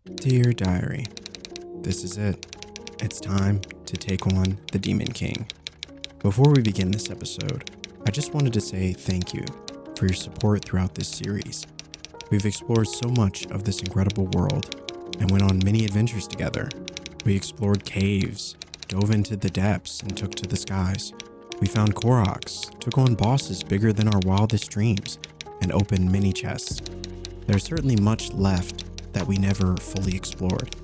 Dear Diary, this is it. It's time to take on the Demon King. Before we begin this episode, I just wanted to say thank you for your support throughout this series. We've explored so much of this incredible world and went on many adventures together. We explored caves, dove into the depths, and took to the skies. We found Koroks, took on bosses bigger than our wildest dreams, and opened many chests. There's certainly much left that we never fully explored,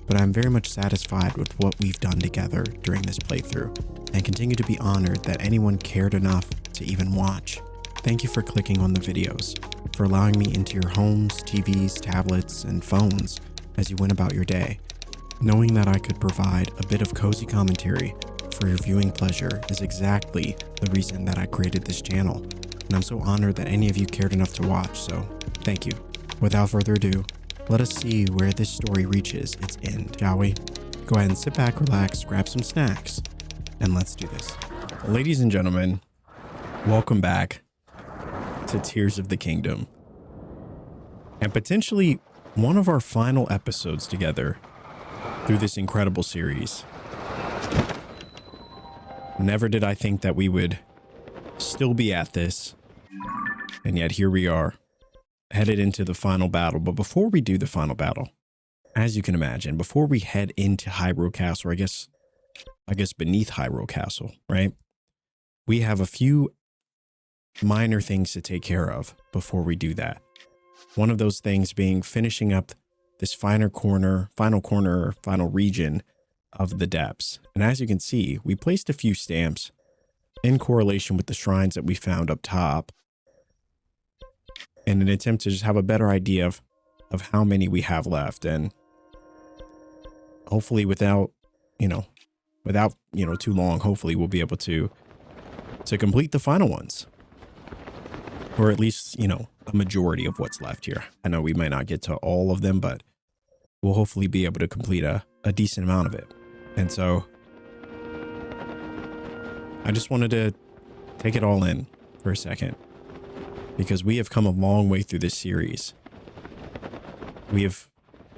but I'm very much satisfied with what we've done together during this playthrough, and continue to be honored that anyone cared enough to even watch. Thank you for clicking on the videos, for allowing me into your homes, TVs, tablets, and phones as you went about your day. Knowing that I could provide a bit of cozy commentary for your viewing pleasure is exactly the reason that I created this channel, and I'm so honored that any of you cared enough to watch, so thank you. Without further ado, let us see where this story reaches its end, shall we? Go ahead and sit back, relax, grab some snacks, and let's do this. Ladies and gentlemen, welcome back to Tears of the Kingdom, and potentially one of our final episodes together through this incredible series. Never did I think that we would still be at this, and yet here we are, headed into the final battle. But before we do the final battle, as you can imagine, before we head into Hyrule Castle, or I guess beneath Hyrule Castle, right? We have a few minor things to take care of before we do that. One of those things being finishing up this final region of the depths. And as you can see, we placed a few stamps in correlation with the shrines that we found up top, in an attempt to just have a better idea of how many we have left. And hopefully without too long, hopefully we'll be able to complete the final ones, or at least, a majority of what's left here. I know we might not get to all of them, but we'll hopefully be able to complete a decent amount of it. And so I just wanted to take it all in for a second, because we have come a long way through this series. We have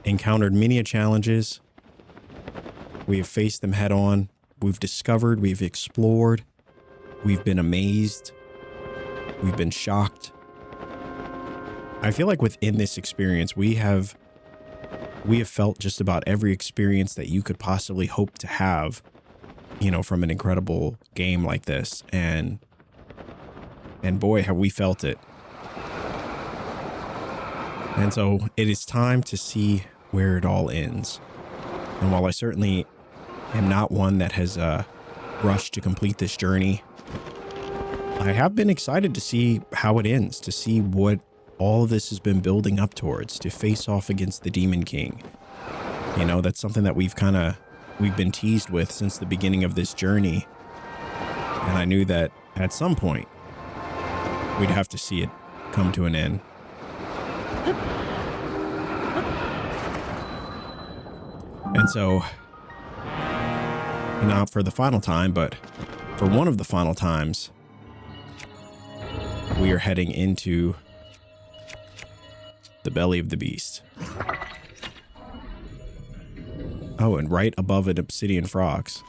encountered many challenges. We have faced them head on. We've discovered, we've explored, we've been amazed, we've been shocked. I feel like within this experience, we have felt just about every experience that you could possibly hope to have, from an incredible game like this. And boy, have we felt it. And so it is time to see where it all ends. And while I certainly am not one that has rushed to complete this journey, I have been excited to see how it ends, to see what all of this has been building up towards, to face off against the Demon King. That's something that we've been teased with since the beginning of this journey. And I knew that at some point we'd have to see it come to an end. And so, not for the final time, but for one of the final times, we are heading into the belly of the beast. Oh, and right above it, obsidian frogs.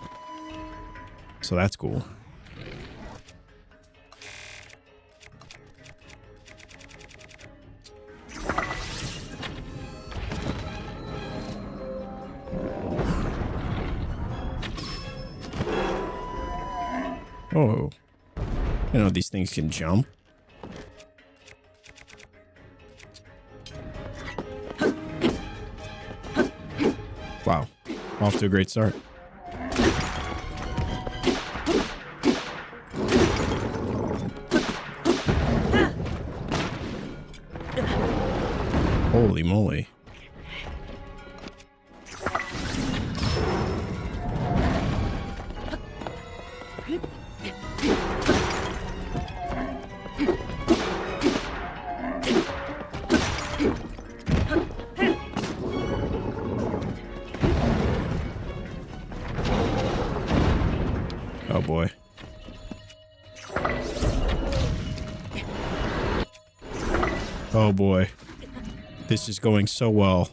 So that's cool. Oh, these things can jump. Wow, off to a great start. Holy moly. Oh boy. Oh boy. This is going so well.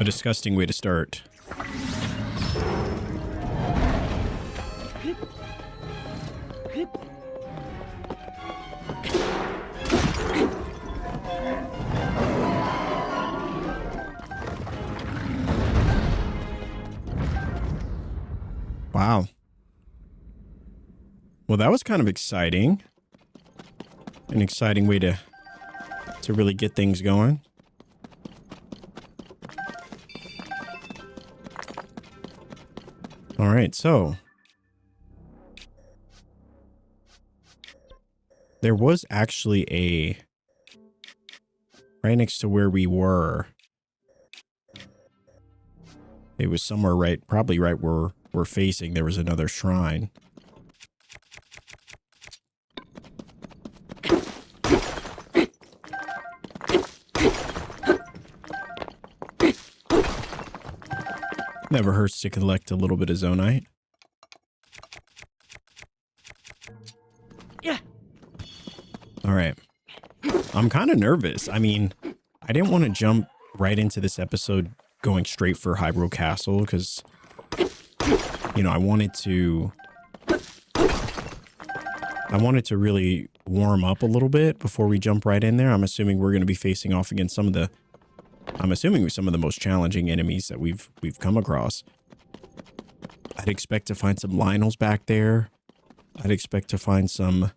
disgusting way to start. Wow. Well, that was kind of exciting. An exciting way to really get things going. All right, so there was actually a right next to where we were. It was somewhere right, probably right where we're facing. There was another shrine. Never hurts to collect a little bit of zonite. Yeah. All right. I'm kind of nervous. I mean, I didn't want to jump right into this episode going straight for Hyrule Castle because, you know, I wanted to really warm up a little bit before we jump right in there. I'm assuming we're going to be facing off against some of the most challenging enemies that we've come across. I'd expect to find some Lionels back there. I'd expect to find some,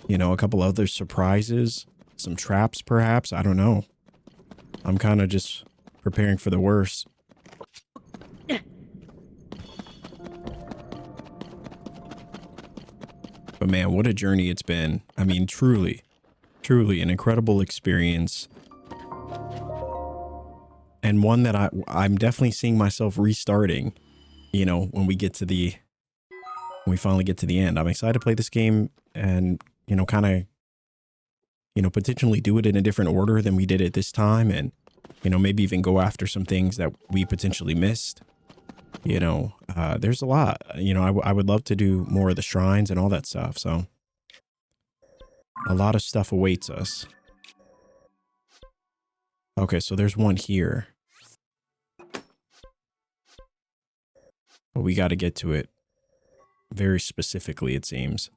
you know, a couple other surprises, some traps perhaps. I don't know. I'm kind of just preparing for the worst. But man, what a journey it's been. I mean, truly an incredible experience. And one that I'm definitely seeing myself restarting, you know, when we finally get to the end. I'm excited to play this game and, you know, kind of, you know, potentially do it in a different order than we did it this time. And, you know, maybe even go after some things that we potentially missed. You know, there's a lot, you know, I would love to do more of the shrines and all that stuff. So a lot of stuff awaits us. Okay, so there's one here. But we got to get to it very specifically, it seems.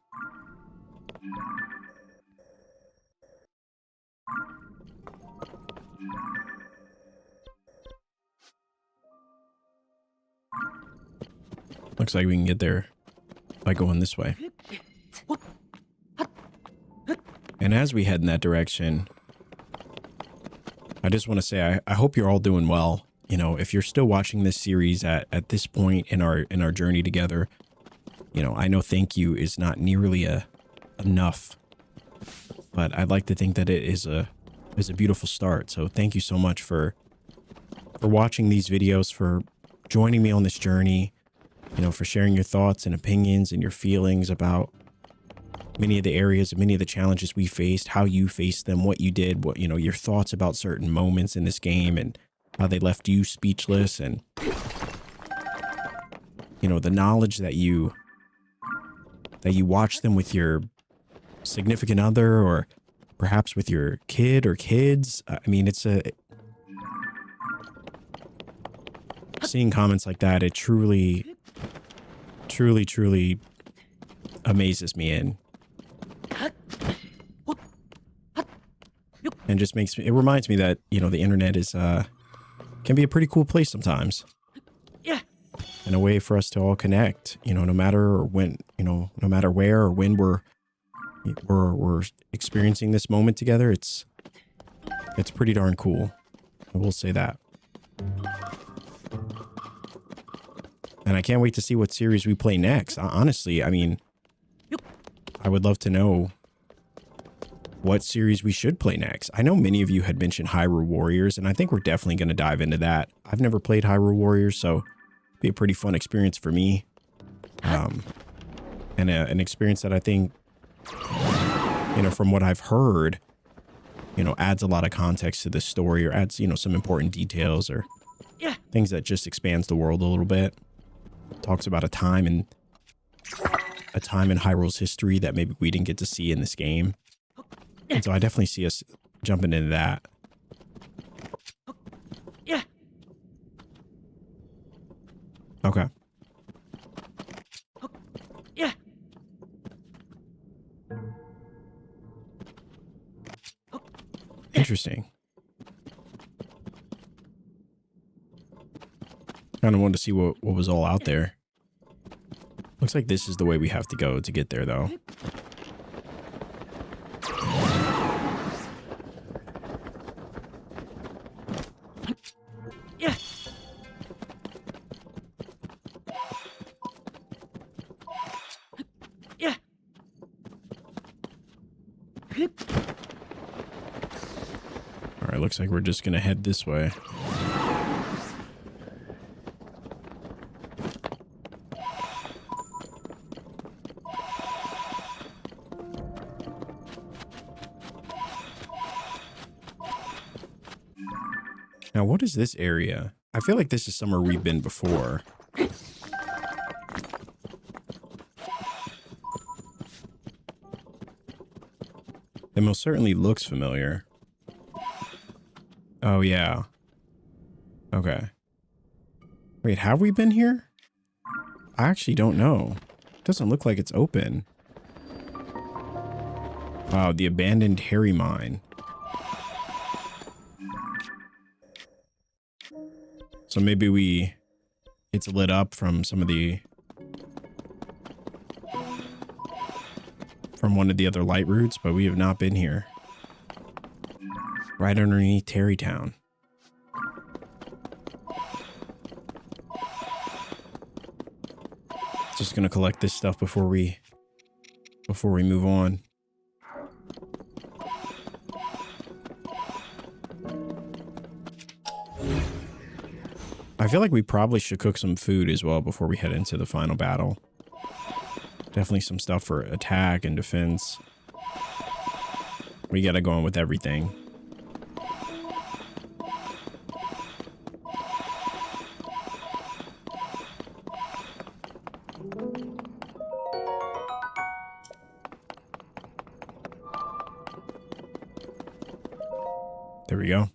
Looks like we can get there by going this way. And as we head in that direction, I just want to say I hope you're all doing well. You know, if you're still watching this series at this point in our journey together, you know, I know thank you is not nearly enough, but I'd like to think that it is a beautiful start. So thank you so much for watching these videos, for joining me on this journey, you know, for sharing your thoughts and opinions and your feelings about many of the areas, many of the challenges we faced, how you faced them, what you did, what, you know, your thoughts about certain moments in this game and how they left you speechless, and, you know, the knowledge that you watch them with your significant other or perhaps with your kid or kids. I mean, seeing comments like that, it truly amazes me and just it reminds me that, you know, the internet is can be a pretty cool place sometimes. Yeah. And a way for us to all connect, you know, no matter when, you know, no matter where or when we're experiencing this moment together. It's pretty darn cool. I will say that. And I can't wait to see what series we play next. Honestly, I mean, I would love to know what series we should play next. I know many of you had mentioned Hyrule Warriors, and I think we're definitely going to dive into that. I've never played Hyrule Warriors, so it'd be a pretty fun experience for me. And an experience that I think, you know, from what I've heard, you know, adds a lot of context to the story, or adds, you know, some important details or things that just expands the world a little bit. Talks about a time in Hyrule's history that maybe we didn't get to see in this game. And so I definitely see us jumping into that. Okay. Yeah. Interesting. Kind of wanted to see what was all out there. Looks like this is the way we have to go to get there, though. Yeah. Yeah. All right, looks like we're just going to head this way. Now, what is this area? I feel like this is somewhere we've been before. It most certainly looks familiar. Oh, yeah. Okay. Wait, have we been here? I actually don't know. It doesn't look like it's open. Wow, the abandoned Harry mine. So maybe it's lit up from some of from one of the other light routes, but we have not been here. Right underneath Terrytown. Just gonna collect this stuff before we move on. I feel like we probably should cook some food as well before we head into the final battle. Definitely some stuff for attack and defense. We gotta go on with everything. There we go.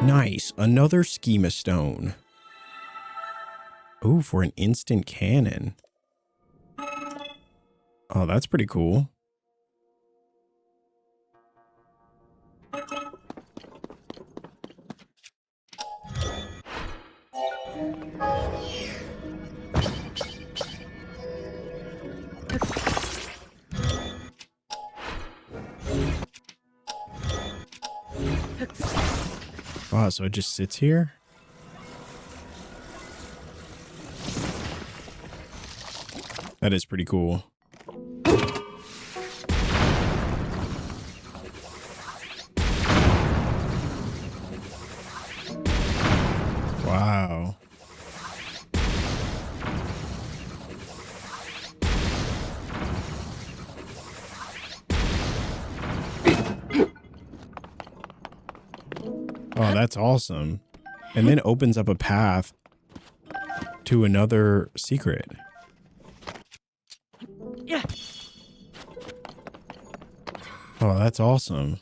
Nice. Another schema stone. Ooh, for an instant cannon. Oh, that's pretty cool. Wow, so it just sits here? That is pretty cool. Wow. Oh, that's awesome. And then opens up a path to another secret. Yeah. Oh, that's awesome.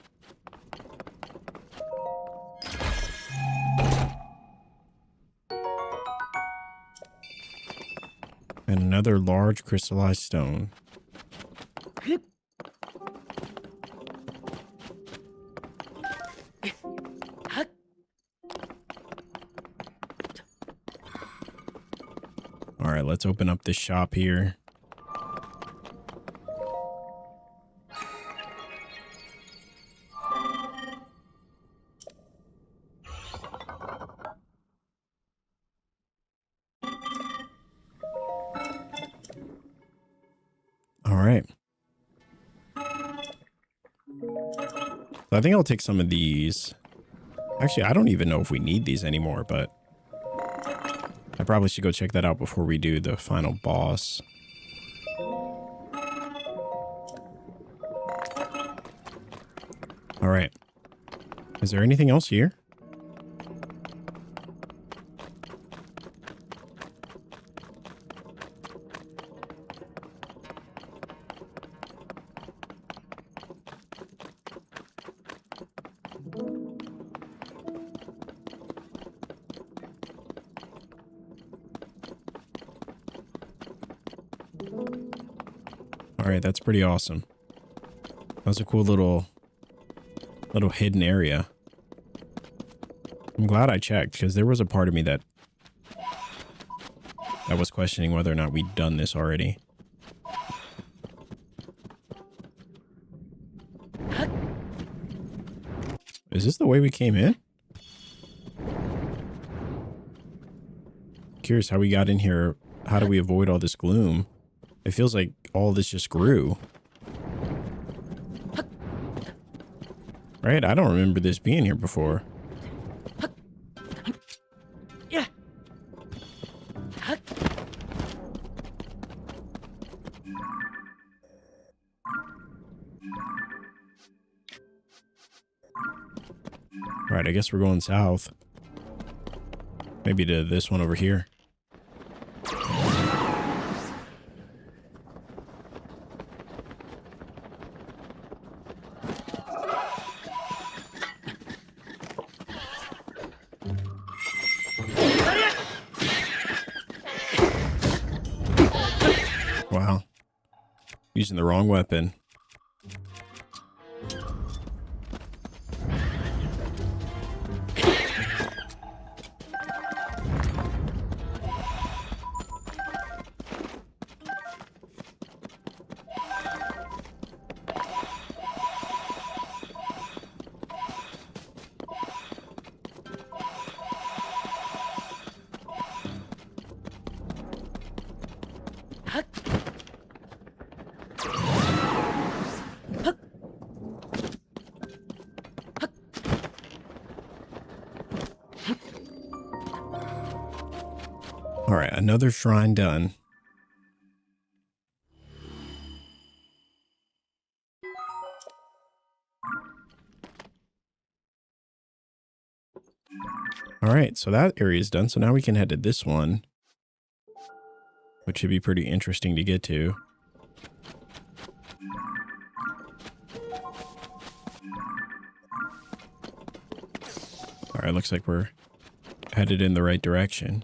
And another large crystallized stone. All right, let's open up this shop here. All right. So I think I'll take some of these. Actually, I don't even know if we need these anymore, but I probably should go check that out before we do the final boss. All right. Is there anything else here? Alright, that's pretty awesome. That was a cool little hidden area. I'm glad I checked, because there was a part of me that was questioning whether or not we'd done this already. Is this the way we came in? Curious how we got in here. How do we avoid all this gloom? It feels like all this just grew. Right? I don't remember this being here before. Right, I guess we're going south. Maybe to this one over here. Wow. Using the wrong weapon. All right, another shrine done. All right, so that area is done. So now we can head to this one, which should be pretty interesting to get to. All right, looks like we're headed in the right direction.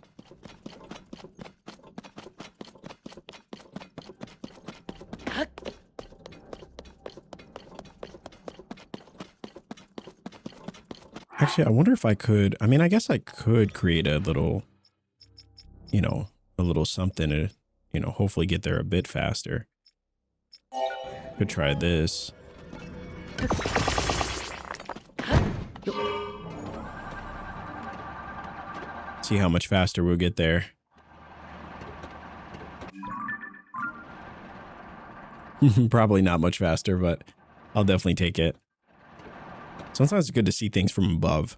Actually, I wonder if I could, I mean, I guess I could create a little, you know, a little something to, you know, hopefully get there a bit faster. Could try this. See how much faster we'll get there. Probably not much faster, but I'll definitely take it. Sometimes it's good to see things from above.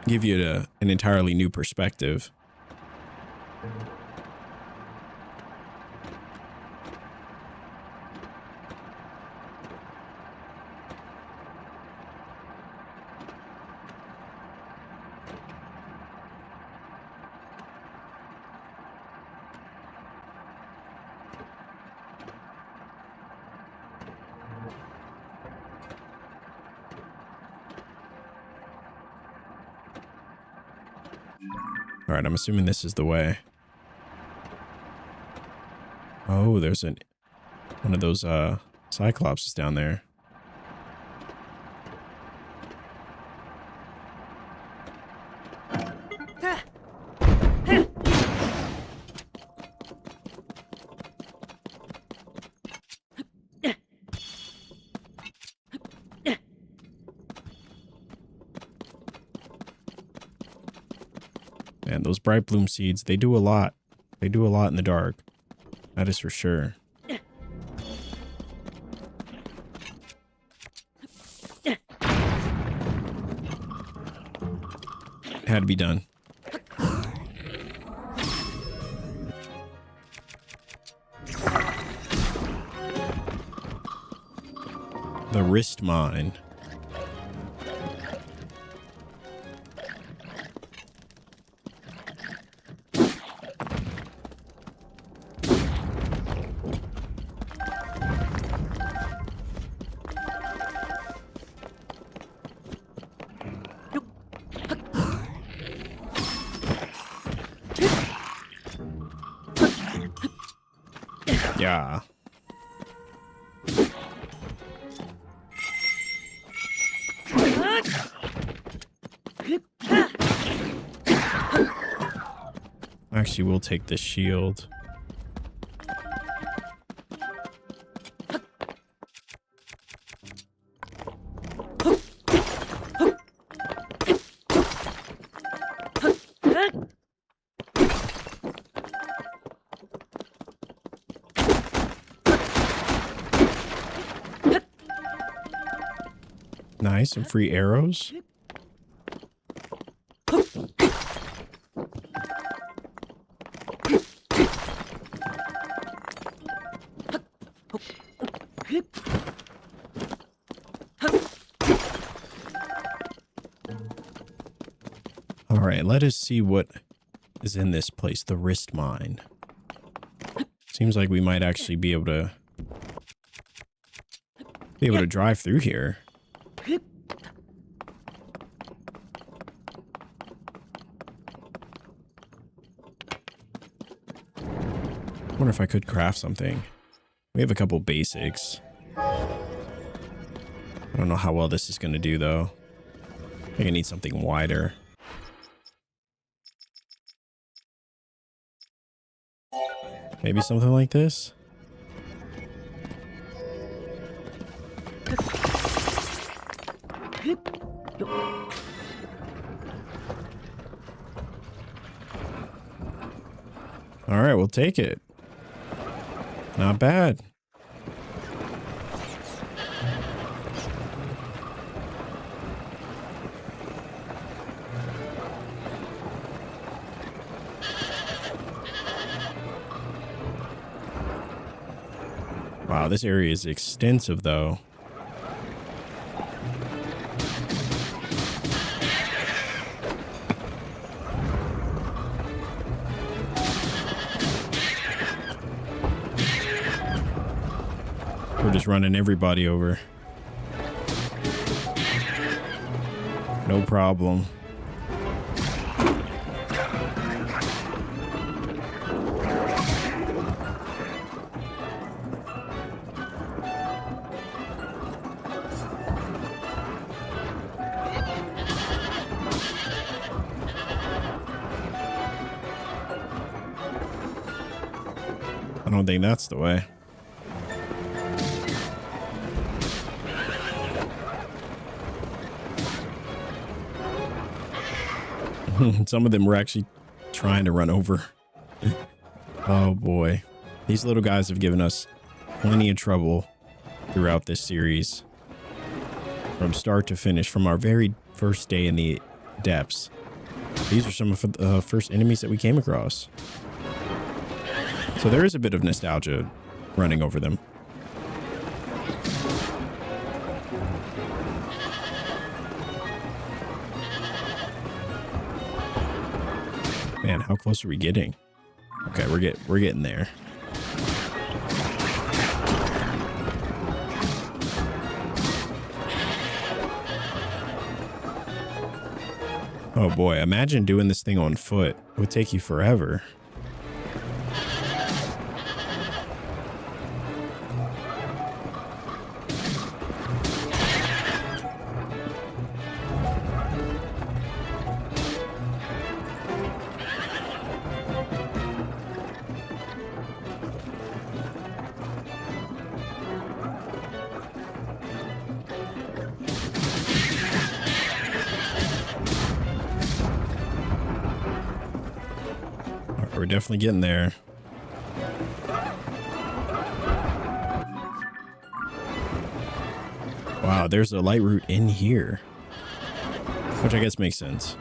Give you an entirely new perspective. All right, I'm assuming this is the way. Oh, there's one of those cyclopses down there. Man, those bright bloom seeds, they do a lot. They do a lot in the dark. That is for sure. It had to be done. The wrist mine. Yeah. Actually, we'll take this shield. Nice, some free arrows. All right, let us see what is in this place, the wrist mine. Seems like we might actually be able to drive through here. I wonder if I could craft something. We have a couple basics. I don't know how well this is going to do, though. I think I need something wider. Maybe something like this? All right, we'll take it. Not bad. Wow, this area is extensive, though. We're just running everybody over. No problem. I don't think that's the way. Some of them were actually trying to run over. Oh boy. These little guys have given us plenty of trouble throughout this series. From start to finish, from our very first day in the depths. These are some of the first enemies that we came across. So there is a bit of nostalgia running over them. Man, how close are we getting? Okay, we're getting there. Oh boy, imagine doing this thing on foot. It would take you forever. We're definitely getting there. Wow, there's a light route in here, which I guess makes sense.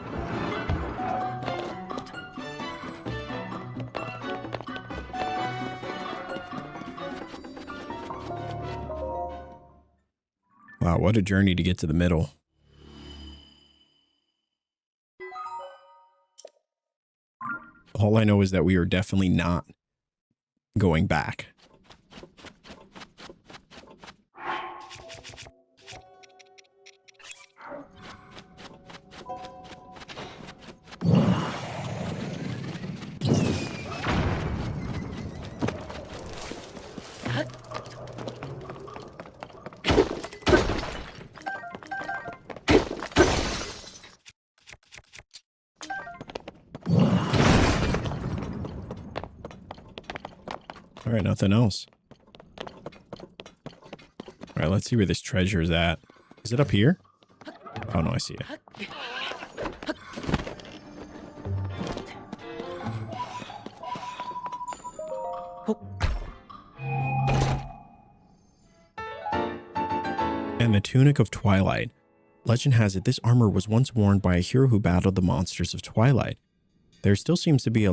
Wow, what a journey to get to the middle. All I know is that we are definitely not going back. right, nothing else. All right, let's see where this treasure is at. Is it up here? Oh, no, I see it. And the Tunic of Twilight. Legend has it this armor was once worn by a hero who battled the monsters of Twilight. There still seems to be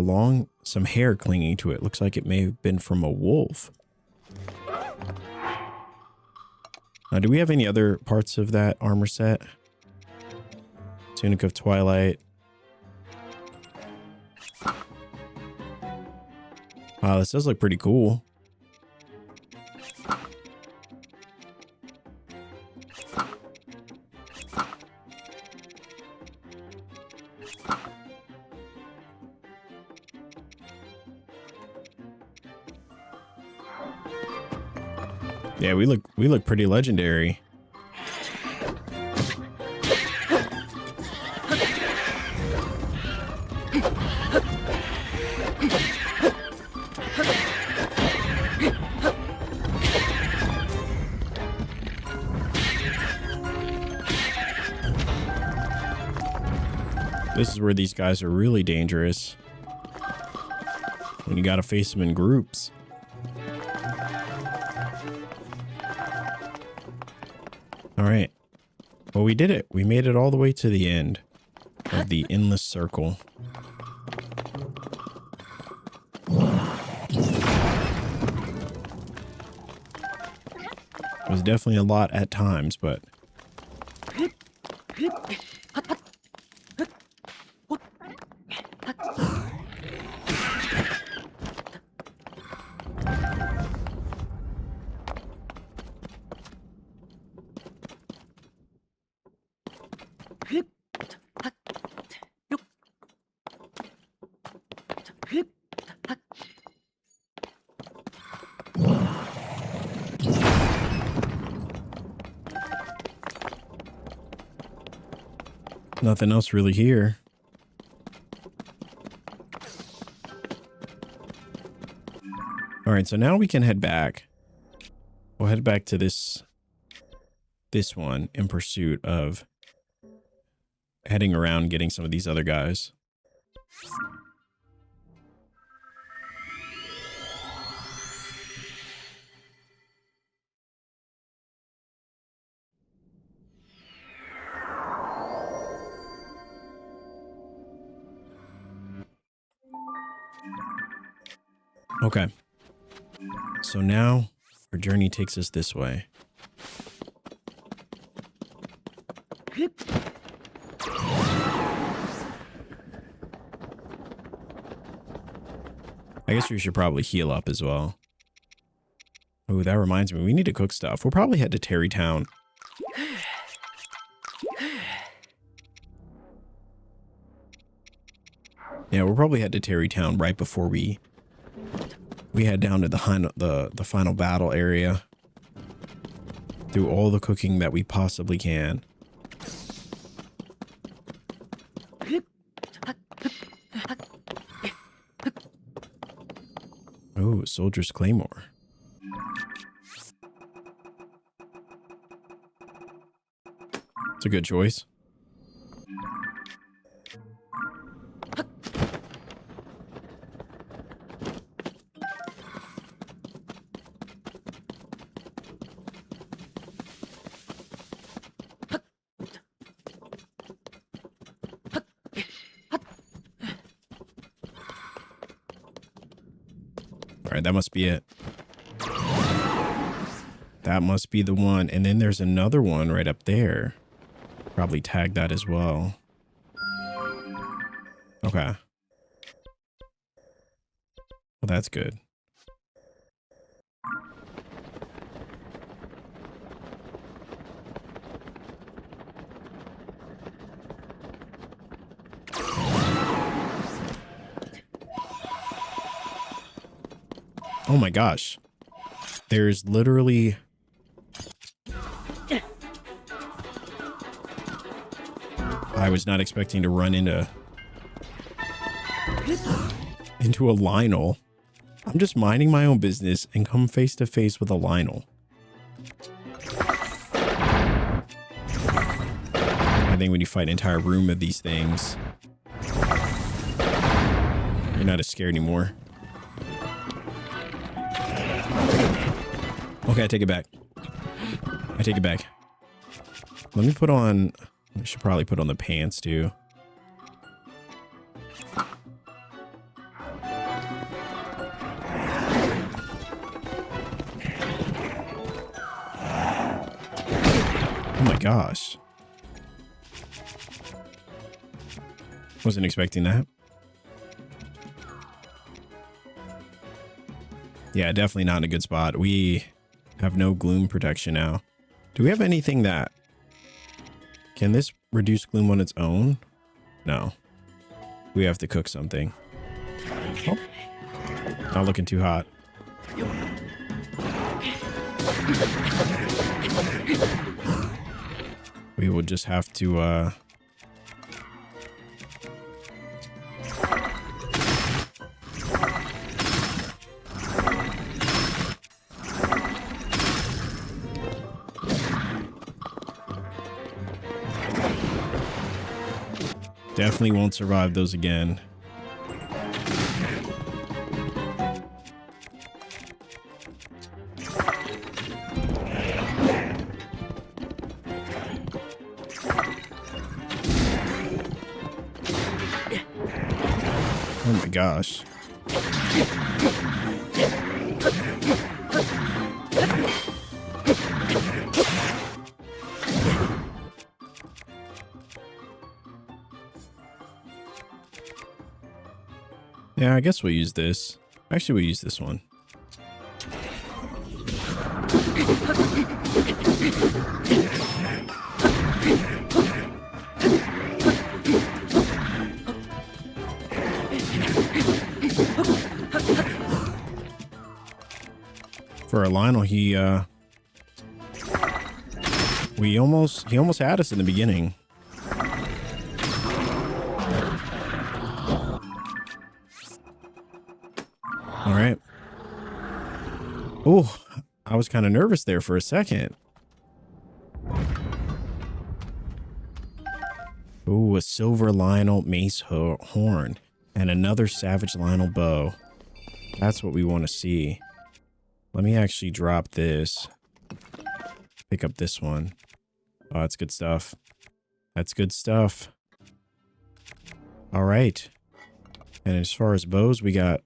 some hair clinging to it. Looks like it may have been from a wolf. Now, do we have any other parts of that armor set? Tunic of Twilight. Wow, this does look pretty cool. Yeah, we look pretty legendary. This is where these guys are really dangerous. When you gotta face them in groups. All right. Well, we did it. We made it all the way to the end of the endless circle. It was definitely a lot at times, but... nothing else really here. All right, so now we can head back. We'll head back to this one in pursuit of heading around, getting some of these other guys. Okay, so now our journey takes us this way. I guess we should probably heal up as well. Oh, that reminds me, we need to cook stuff. We'll probably head to Terrytown. Yeah, we'll probably head to Terrytown right before we head down to the final battle area. Do all the cooking that we possibly can. Oh, Soldier's Claymore. It's a good choice. All right, that must be it. That must be the one. And then there's another one right up there. Probably tag that as well. Okay. Well, that's good. Oh my gosh. There's literally... I was not expecting to run into a Lionel. I'm just minding my own business and come face to face with a Lionel. I think when you fight an entire room of these things, you're not as scared anymore. Okay, I take it back. I take it back. Let me put on... I should probably put on the pants, too. Oh my gosh. Wasn't expecting that. Yeah, definitely not in a good spot. We have no gloom protection now. Do we have anything that... Can this reduce gloom on its own? No. We have to cook something. Oh. Not looking too hot. We will just have to, definitely won't survive those again. Oh my gosh. Yeah, I guess we'll use this. Actually, we'll use this one. For a Lionel, he almost had us in the beginning. All right. Oh, I was kind of nervous there for a second. Ooh, a silver Lionel mace horn and another savage Lionel bow. That's what we want to see. Let me actually drop this. Pick up this one. Oh, that's good stuff. That's good stuff. All right. And as far as bows, we got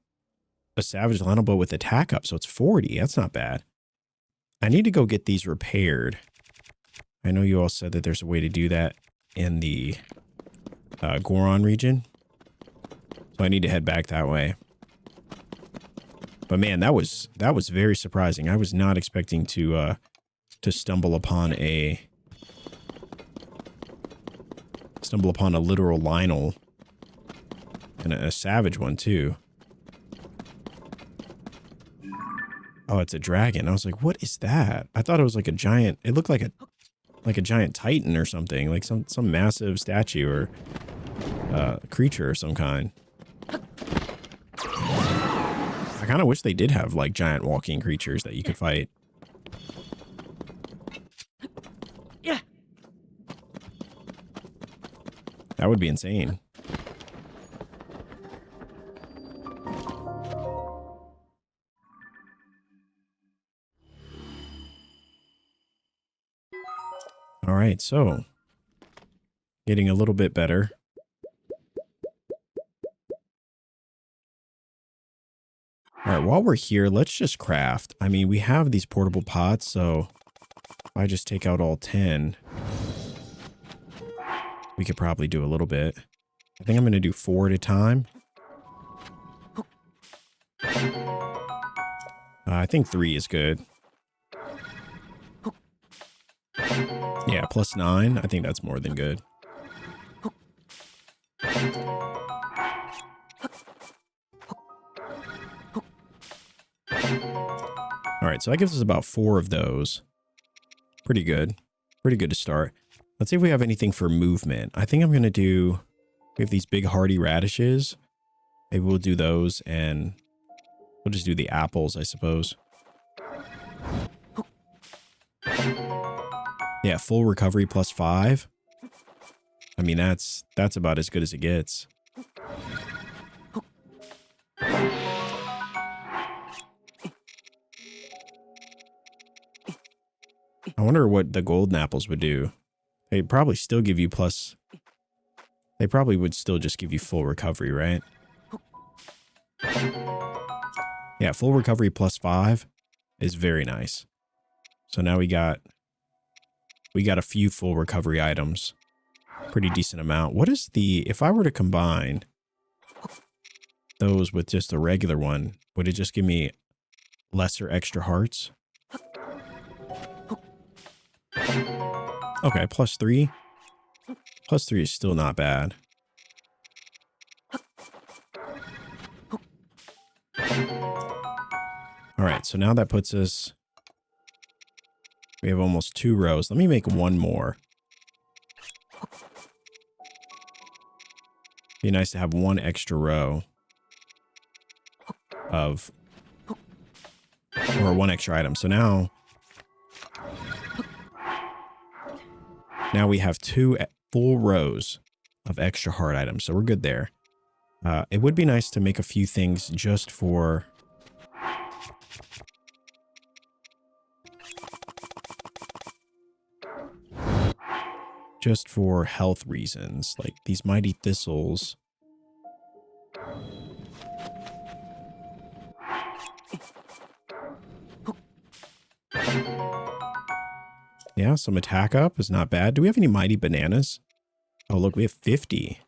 a savage Lionel bow with attack up, so it's 40. That's not bad. I need to go get these repaired. I know you all said that there's a way to do that in the Goron region. So I need to head back that way. But man, that was very surprising. I was not expecting to stumble upon a literal Lionel, and a savage one too. Oh, it's a dragon. I was like, what is that? I thought it was like a giant. It looked like a giant titan or something, like some massive statue or creature of some kind. I kind of wish they did have like giant walking creatures that you could fight. Yeah. That would be insane. All right, so getting a little bit better. All right, while we're here, let's just craft. I mean, we have these portable pots, so if I just take out all 10, we could probably do a little bit. I think I'm going to do 4 at a time. I think 3 is good. Yeah, plus 9. I think that's more than good. All right, so that gives us about 4 of those. Pretty good. Pretty good to start. Let's see if we have anything for movement. I think I'm going to do... We have these big hardy radishes. Maybe we'll do those, and We'll just do the apples, I suppose. Yeah, full recovery plus 5. I mean, that's about as good as it gets. I wonder what the golden apples would do. They'd probably still give you plus... They probably would still just give you full recovery, right? Yeah, full recovery plus 5 is very nice. So now we got a few full recovery items. Pretty decent amount. What is the... If I were to combine those with just a regular one, would it just give me lesser extra hearts? Okay, plus 3. Plus 3 is still not bad. All right, so now that puts us... We have almost 2 rows. Let me make one more. Be nice to have one extra row of... Or one extra item. So now... Now we have 2 full rows of extra heart items. So we're good there. It would be nice to make a few things just for... Just for health reasons, like these mighty thistles. Yeah, some attack up is not bad. Do we have any mighty bananas? Oh, look, we have 50.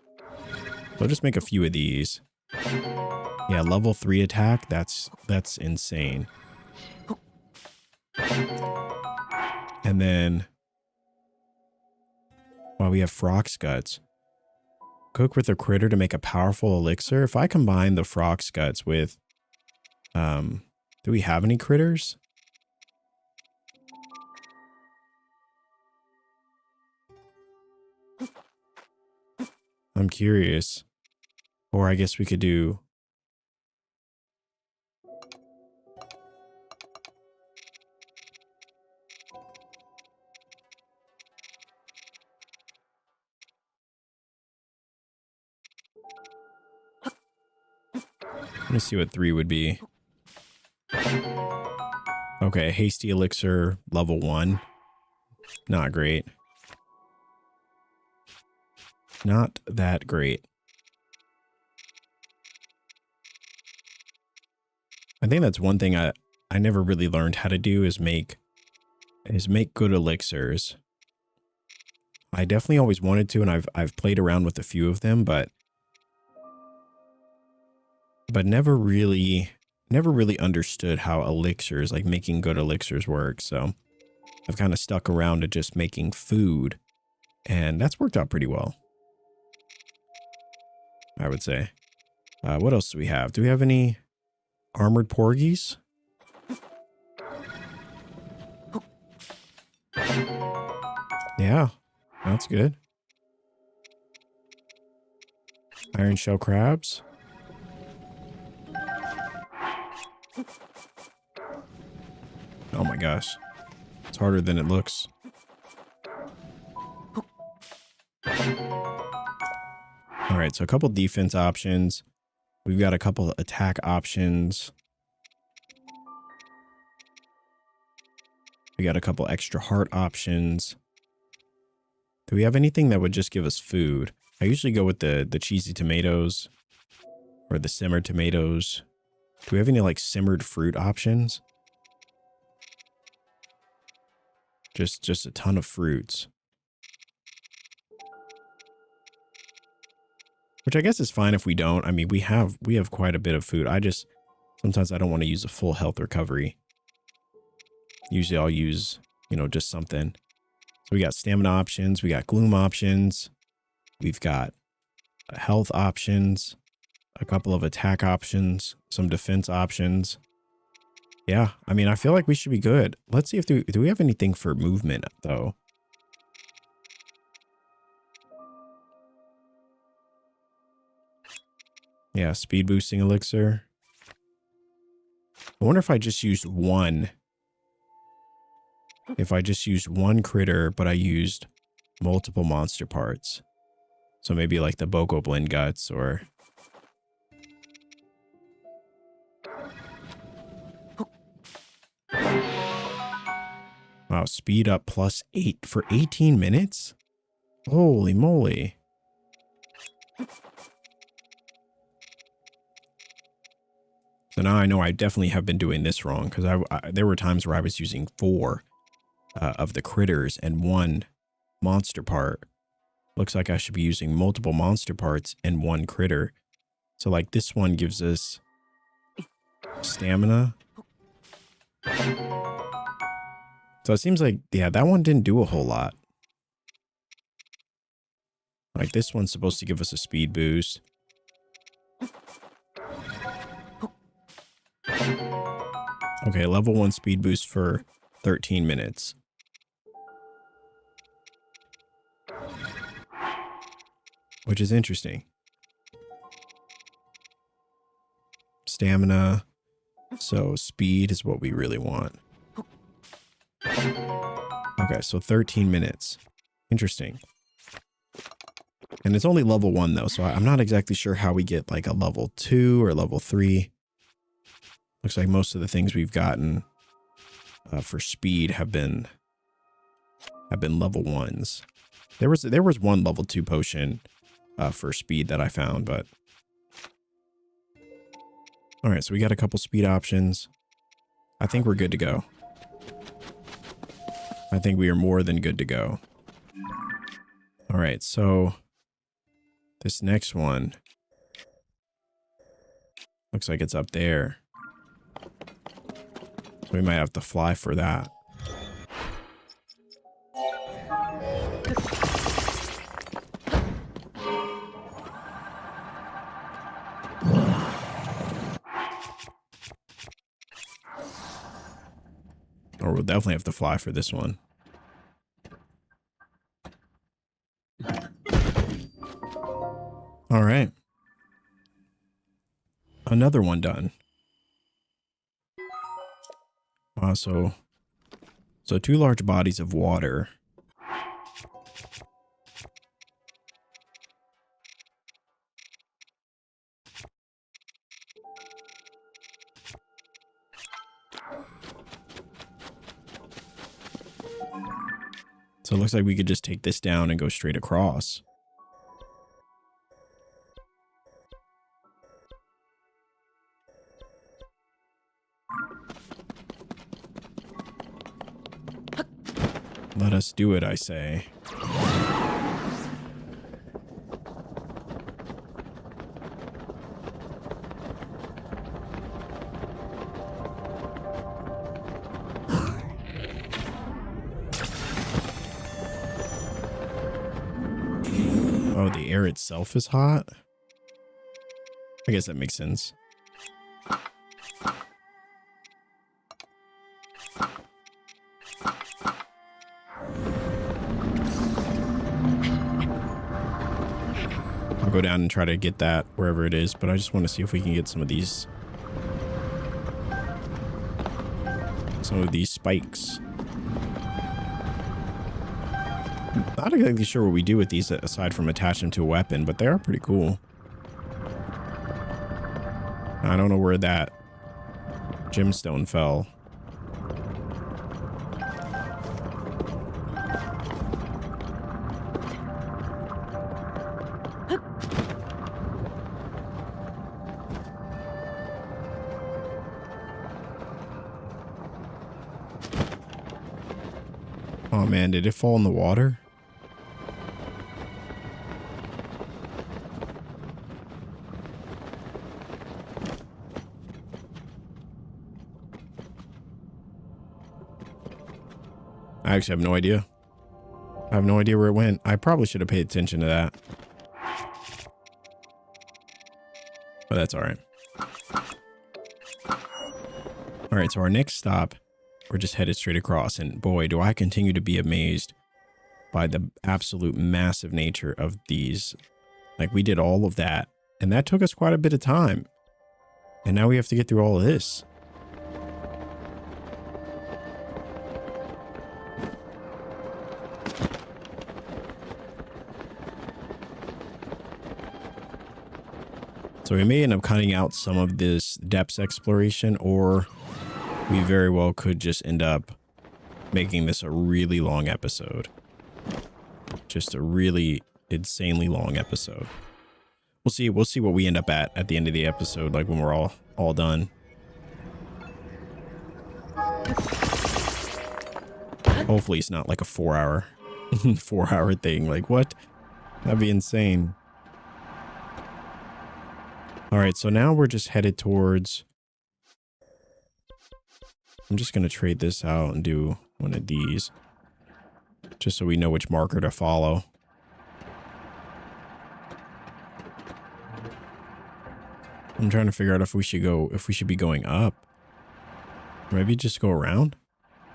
I'll just make a few of these. Yeah, level 3 attack, that's insane. And then... Wow, we have Frox Guts. Cook with a critter to make a powerful elixir. If I combine the Frox Guts with... do we have any critters? I'm curious. Or I guess we could do... Let me see what 3 would be. Okay, hasty elixir, level 1. Not great. Not that great. I think that's one thing I never really learned how to do is make good elixirs. I definitely always wanted to, and I've played around with a few of them, but never really understood how elixirs, like making good elixirs, work. So I've kind of stuck around to just making food, and that's worked out pretty well, I would say. What else do we have? Do we have any armored porgies? Yeah, that's good. Iron shell crabs. Oh my gosh. It's harder than it looks. All right, so a couple defense options. We've got a couple attack options. We got a couple extra heart options. Do we have anything that would just give us food? I usually go with the cheesy tomatoes or the simmered tomatoes. Do we have any like simmered fruit options? Just a ton of fruits. Which I guess is fine if we don't. I mean, we have quite a bit of food. Sometimes I don't want to use a full health recovery. Usually I'll use, just something. So we got stamina options, we got gloom options, we've got health options, a couple of attack options, some defense options. Yeah, I mean, I feel like we should be good. Let's see if do we have anything for movement, though? Yeah, speed boosting elixir. I wonder if I just used one. If I just used one critter, but I used multiple monster parts. So maybe like the Bokoblin guts or... Wow, speed up +8 for 18 minutes? Holy moly. So now I know I definitely have been doing this wrong because there were times where I was using 4 of the critters and 1 monster part. Looks like I should be using multiple monster parts and 1 critter. So like this one gives us stamina. So it seems like, yeah, that one didn't do a whole lot. Like this one's supposed to give us a speed boost. Okay, level 1 speed boost for 13 minutes. Which is interesting. Stamina. So speed is what we really want. Okay, so 13 minutes. Interesting. And it's only level 1 though, so I'm not exactly sure how we get like a level 2 or level 3. Looks like most of the things we've gotten for speed have been level 1s. There was one level 2 potion for speed that I found, but all right, so we got a couple speed options. I think we're good to go. I think we are more than good to go. All right, so this next one looks like it's up there. So we might have to fly for that. Or we'll definitely have to fly for this one. All right. Another one done. So 2 large bodies of water. So it looks like we could just take this down and go straight across. Let us do it, I say. Oh, the air itself is hot? I guess that makes sense. I'll go down and try to get that wherever it is, but I just want to see if we can get some of these spikes. I'm not exactly sure what we do with these aside from attach them to a weapon, but they are pretty cool. I don't know where that gemstone fell. Oh man, did it fall in the water? I actually have no idea. I have no idea where it went. I probably should have paid attention to that. But that's all right. All right, so our next stop, we're just headed straight across. And boy, do I continue to be amazed by the absolute massive nature of these. Like, we did all of that, and that took us quite a bit of time. And now we have to get through all of this. So we may end up cutting out some of this depths exploration, or we very well could just end up making this a really long episode. Just a really insanely long episode. We'll see what we end up at the end of the episode, like when we're all done. Hopefully it's not like a 4-hour 4-hour thing. Like, what? That'd be insane. All right, so now we're just headed towards... I'm just going to trade this out and do one of these. Just so we know which marker to follow. I'm trying to figure out if we should be going up. Maybe just go around?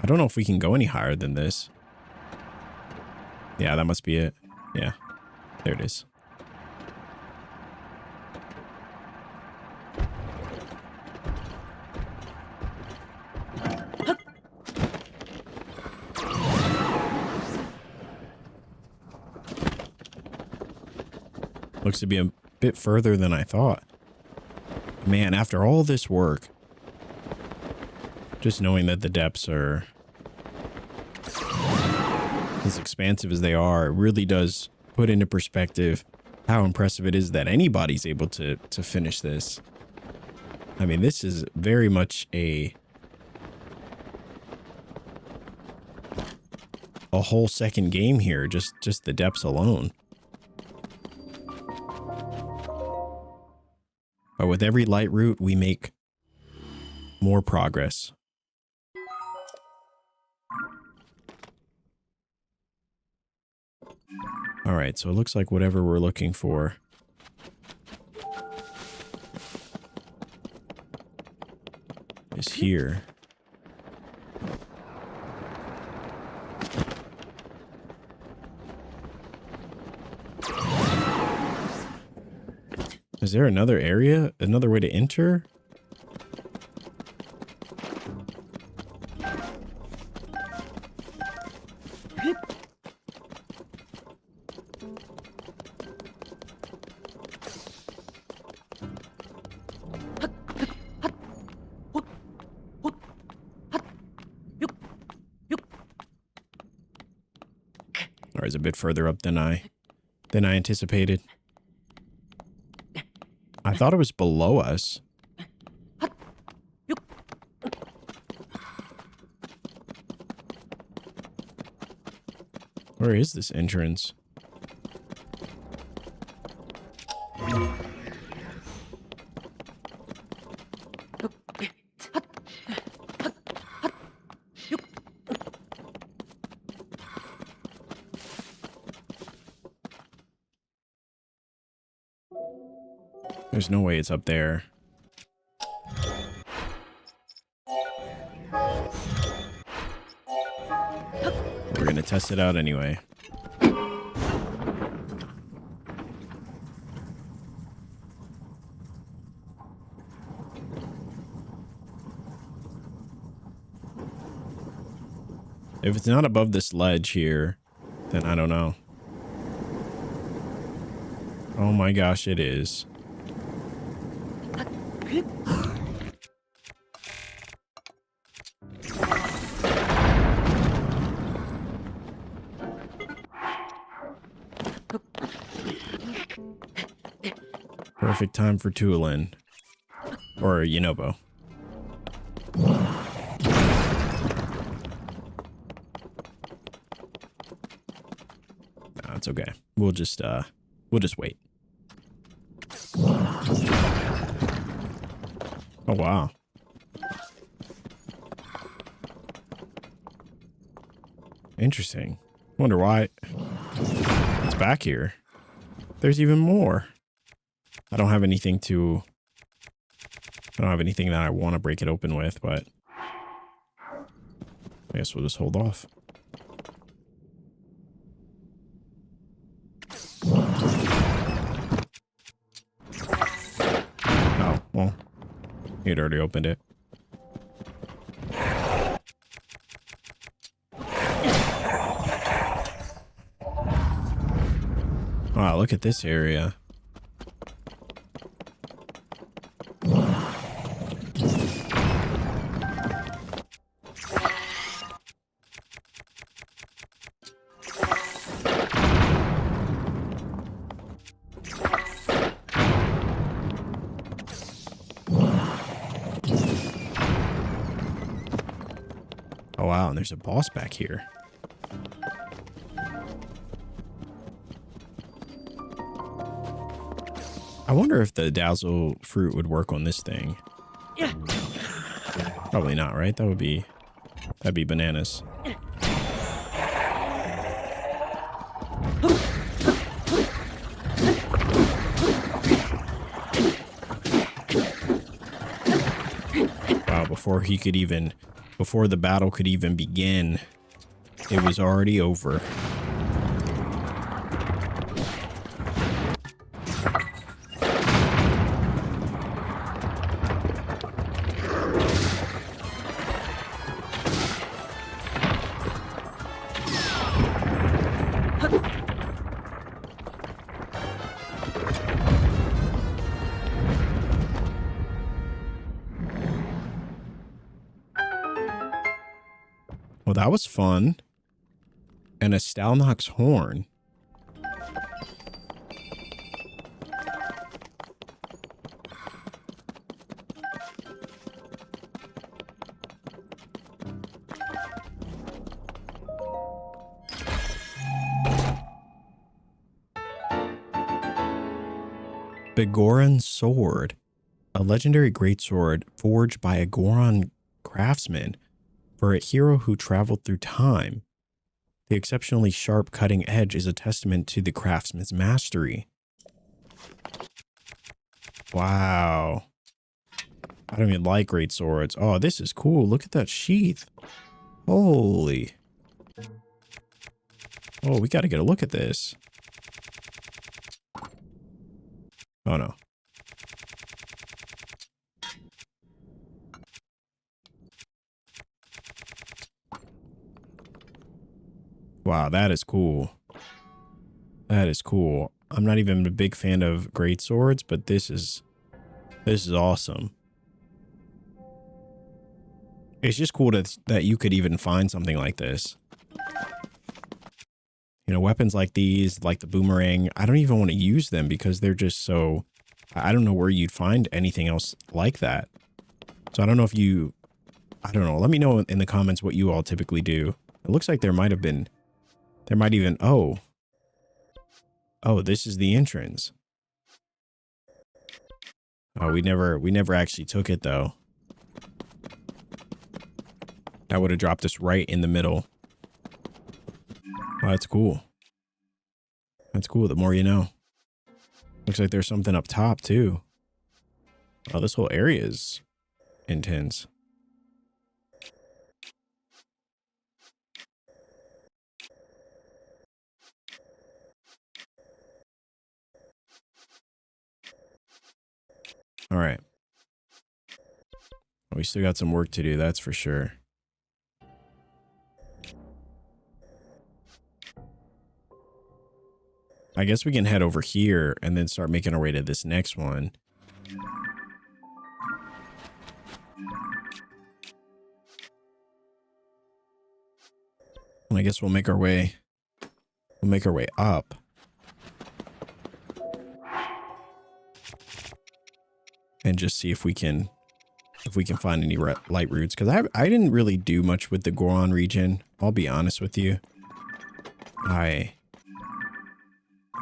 I don't know if we can go any higher than this. Yeah, that must be it. Yeah, there it is. Looks to be a bit further than I thought. Man, after all this work, just knowing that the depths are as expansive as they are, it really does put into perspective how impressive it is that anybody's able to finish this. I mean, this is very much a whole second game here, just the depths alone. But with every light route, we make more progress. All right, so it looks like whatever we're looking for is here. Is there another area? Another way to enter? Or is it a bit further up than I anticipated? I thought it was below us. Where is this entrance? There's no way it's up there. We're gonna test it out anyway. If it's not above this ledge here, then I don't know. Oh my gosh, it is. Perfect time for Tulin. Or Yunobo. No, it's okay. We'll just wait. Oh wow. Interesting. Wonder why it's back here. There's even more. I don't have anything that I want to break it open with, but I guess we'll just hold off. Oh, well, you'd already opened it. Wow, look at this area. wow, and there's a boss back here. I wonder if the dazzle fruit would work on this thing. Yeah. Probably not, right? That'd be bananas. Wow, before the battle could even begin, it was already over. Well, that was fun. And a Stalnox horn. Begoran Sword. A legendary greatsword forged by a Goron craftsman for a hero who traveled through time. The exceptionally sharp cutting edge is a testament to the craftsman's mastery. Wow. I don't even like great swords. Oh, this is cool. Look at that sheath. Holy. Oh, we got to get a look at this. Oh, no. Wow, that is cool. That is cool. I'm not even a big fan of great swords, but this is awesome. It's just cool that you could even find something like this. You know, weapons like these, like the boomerang, I don't even want to use them because they're just so... I don't know where you'd find anything else like that. So I don't know if you... I don't know. Let me know in the comments what you all typically do. It looks like there might have been... There might even... Oh. Oh, this is the entrance. Oh, we never actually took it, though. That would have dropped us right in the middle. Oh, that's cool. That's cool. The more you know. Looks like there's something up top, too. Oh, this whole area is intense. All right. We still got some work to do, that's for sure. I guess we can head over here and then start making our way to this next one. And I guess we'll make our way up. And just see if we can find any light roots, because I didn't really do much with the Goron region. I'll be honest with you.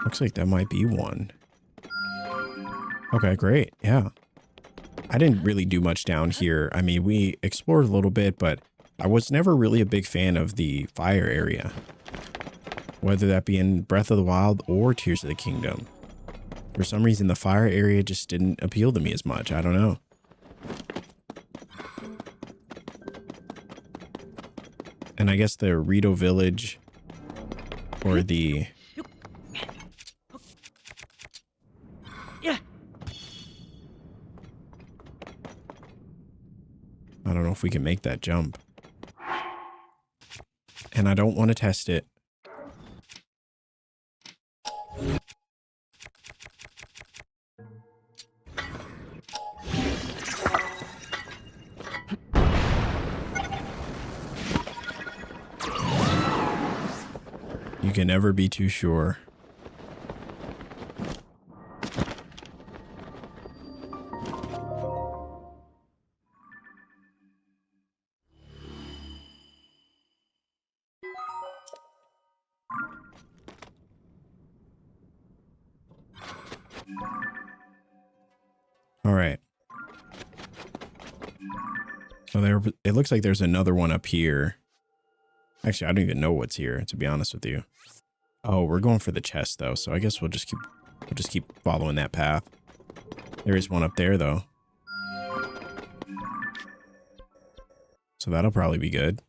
Looks like that might be one. Okay, great. Yeah. I didn't really do much down here. I mean, we explored a little bit, but I was never really a big fan of the fire area. Whether that be in Breath of the Wild or Tears of the Kingdom. For some reason, the fire area just didn't appeal to me as much. I don't know. And I guess the Rito Village or the... I don't know if we can make that jump. And I don't want to test it. You can never be too sure. All right. So it looks like there's another one up here. Actually, I don't even know what's here, to be honest with you. Oh, we're going for the chest though, so I guess we'll just keep following that path. There is one up there though. So that'll probably be good.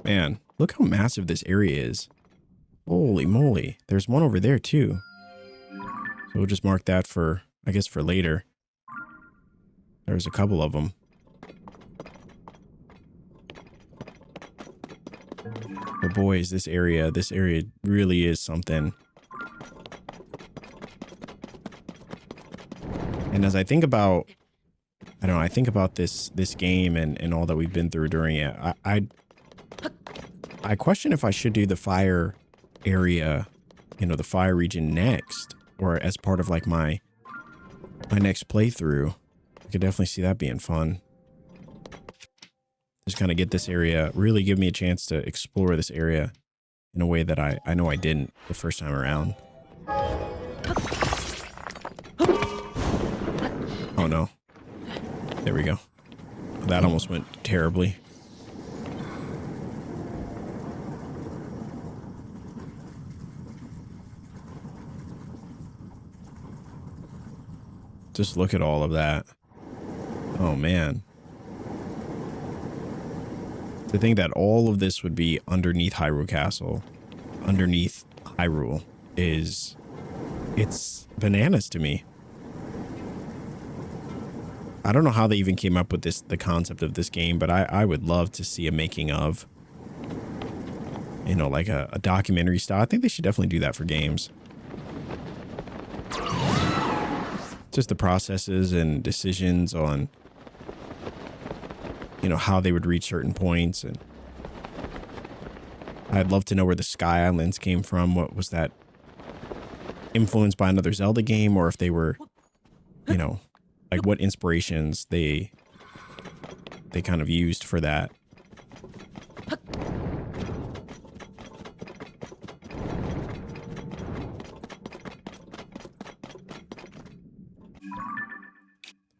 Man, look how massive this area is. Holy moly. There's one over there too. So we'll just mark that for, I guess, for later. There's a couple of them. But boys, this area really is something. And as I think about, I don't know, I think about this game and all that we've been through during it, I question if I should do the fire area, you know, the fire region next, or as part of like my next playthrough. I could definitely see that being fun. Just kind of get this area, really give me a chance to explore this area in a way that I know I didn't the first time around. Oh no. There we go. That almost went terribly. Just look at all of that. Oh man. To think that all of this would be underneath Hyrule Castle, underneath Hyrule, it's bananas to me. I don't know how they even came up with the concept of this game, but I would love to see a making of, you know, like a documentary style. I think they should definitely do that for games. Just the processes and decisions on, you know, how they would reach certain points. And I'd love to know where the Sky Islands came from. What was that influenced by another Zelda game, or if they were, you know, like what inspirations they kind of used for that.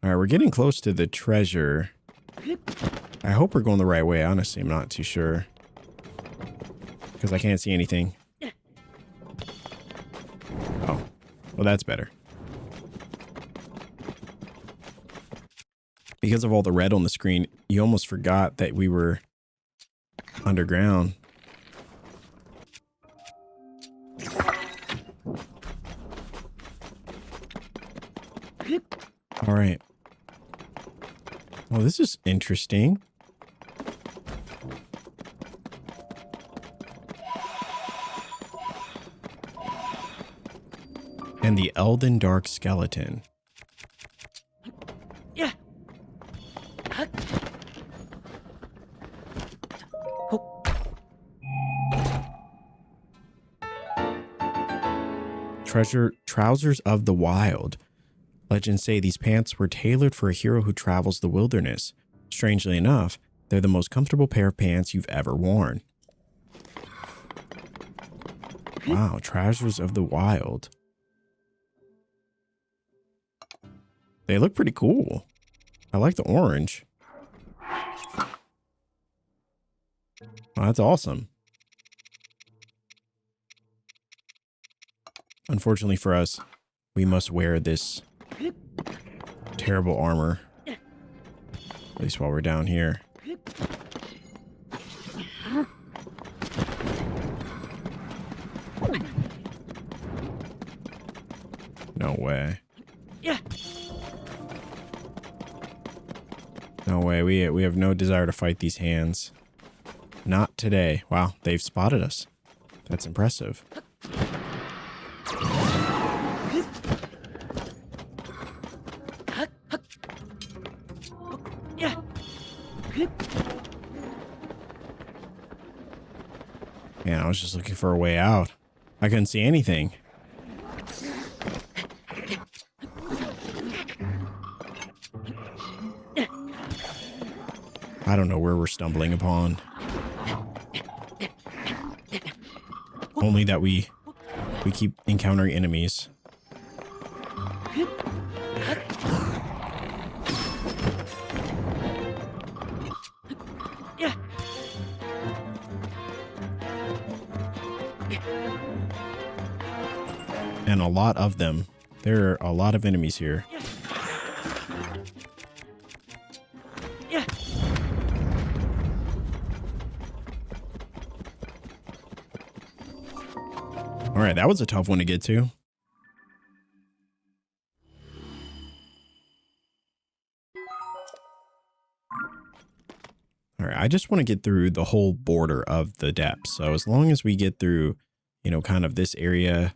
All right, we're getting close to the treasure. I hope we're going the right way. Honestly, I'm not too sure, because I can't see anything. Oh, well, that's better. Because of all the red on the screen, you almost forgot that we were underground. All right. Well, this is interesting. And the Elden Dark Skeleton. Yeah. Trousers of the Wild. Legends say these pants were tailored for a hero who travels the wilderness. Strangely enough, they're the most comfortable pair of pants you've ever worn. Wow, Trousers of the Wild. They look pretty cool. I like the orange. Oh, that's awesome. Unfortunately for us, we must wear this terrible armor. At least while we're down here. No way. No way. We have no desire to fight these hands. Not today. Wow, they've spotted us. That's impressive. Man, I was just looking for a way out. I couldn't see anything. I don't know where we're stumbling upon. Only that we keep encountering enemies. And a lot of them. There are a lot of enemies here. All right, that was a tough one to get to. All right, I just want to get through the whole border of the depths. So as long as we get through, you know, kind of this area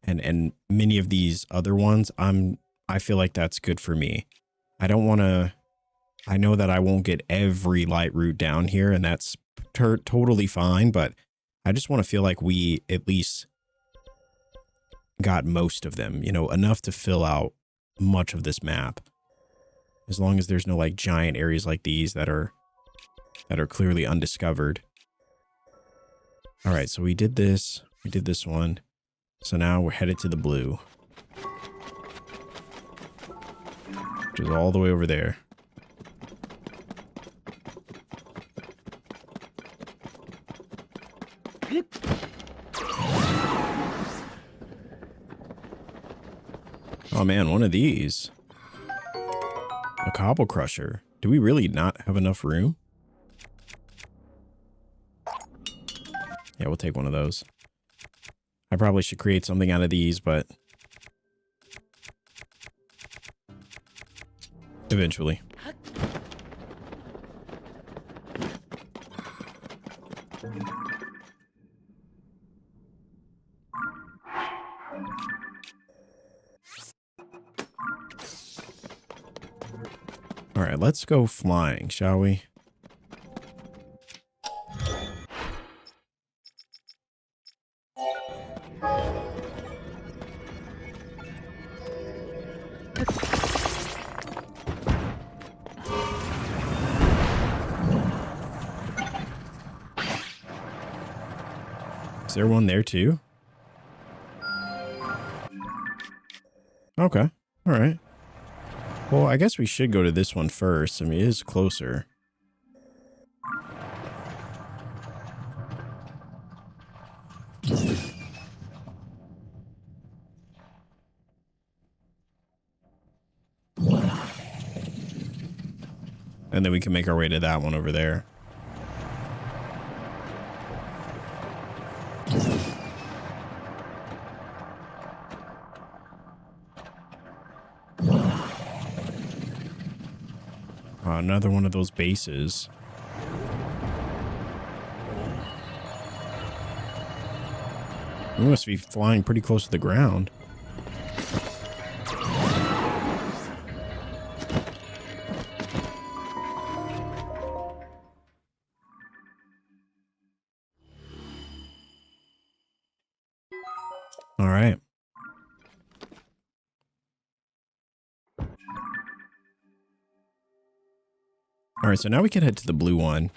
and many of these other ones, I feel like that's good for me. I don't want to, I know that I won't get every light route down here, and that's totally fine, but I just want to feel like we at least got most of them, you know, enough to fill out much of this map. As long as there's no like giant areas like these that are clearly undiscovered. All right, so we did this one. So now we're headed to the blue, which is all the way over there. Oh man, one of these. A cobble crusher. Do we really not have enough room? Yeah, we'll take one of those. I probably should create something out of these, but eventually. All right, let's go flying, shall we? Is there one there too? Okay. All right. Well, I guess we should go to this one first. I mean, it is closer. And then we can make our way to that one over there. Another one of those bases. We must be flying pretty close to the ground. All right. All right, so now we can head to the blue one.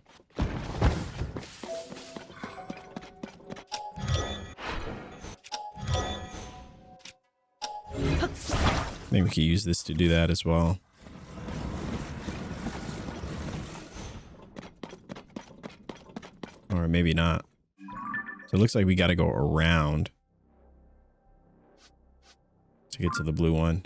Maybe we could use this to do that as well. Or maybe not. So it looks like we got to go around to get to the blue one.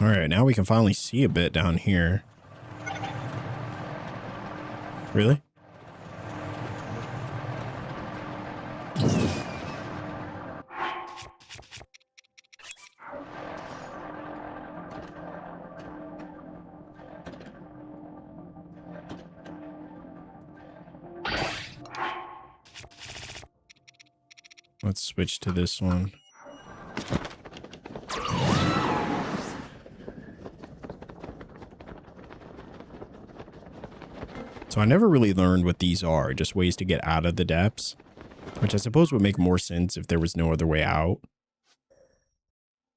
All right, now we can finally see a bit down here. Really? Let's switch to this one. So I never really learned what these are, just ways to get out of the depths, which I suppose would make more sense if there was no other way out.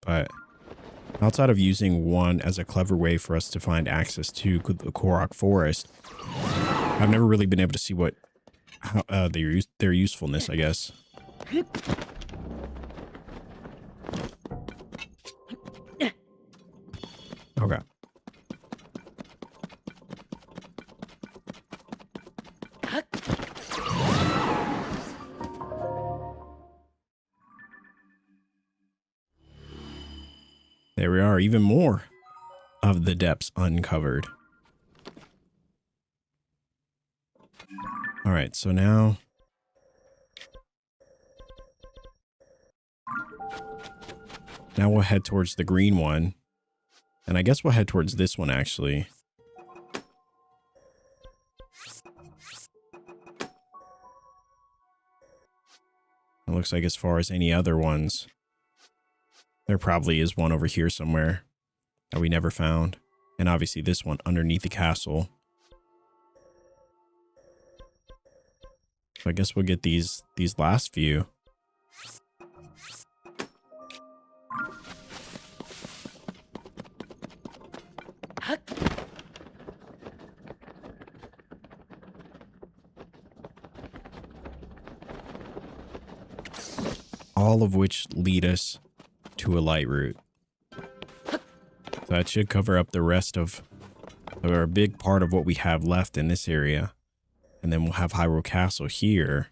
But outside of using one as a clever way for us to find access to the Korok Forest, I've never really been able to see what their usefulness, I guess. Okay. There we are, even more of the depths uncovered. All right, so now we'll head towards the green one. And I guess we'll head towards this one, actually. It looks like as far as any other ones, there probably is one over here somewhere that we never found. And obviously this one underneath the castle. So I guess we'll get these last few. All of which lead us to a light route. So that should cover up the rest of, or a big part of what we have left in this area. And then we'll have Hyrule Castle here.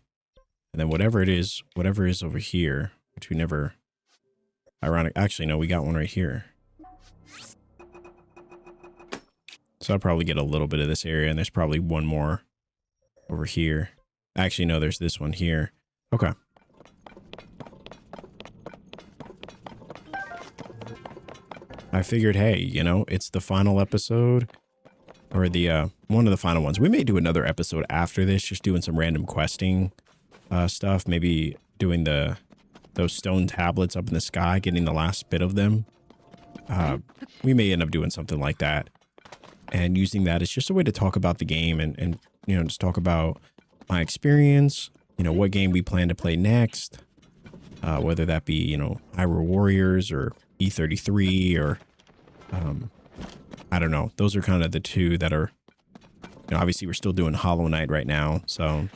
And then whatever is over here, which we never, actually no, we got one right here. So I'll probably get a little bit of this area, and there's probably one more over here. Actually, no, there's this one here. Okay. I figured, hey, you know, it's the final episode, or the one of the final ones. We may do another episode after this, just doing some random questing stuff. Maybe doing those stone tablets up in the sky, getting the last bit of them. We may end up doing something like that, and using that as just a way to talk about the game and you know, just talk about my experience. You know, what game we plan to play next, whether that be, you know, Hyrule Warriors or E33 or I don't know. Those are kind of the two that are, you know, obviously we're still doing Hollow Knight right now, so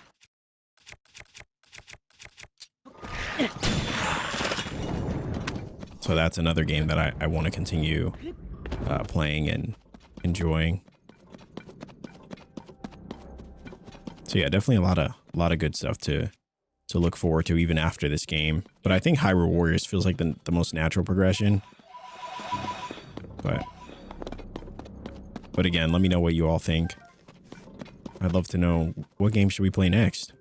that's another game that I want to continue playing and enjoying. So yeah, definitely a lot of good stuff to look forward to even after this game. But I think Hyrule Warriors feels like the most natural progression. But again, let me know what you all think. I'd love to know, what game should we play next?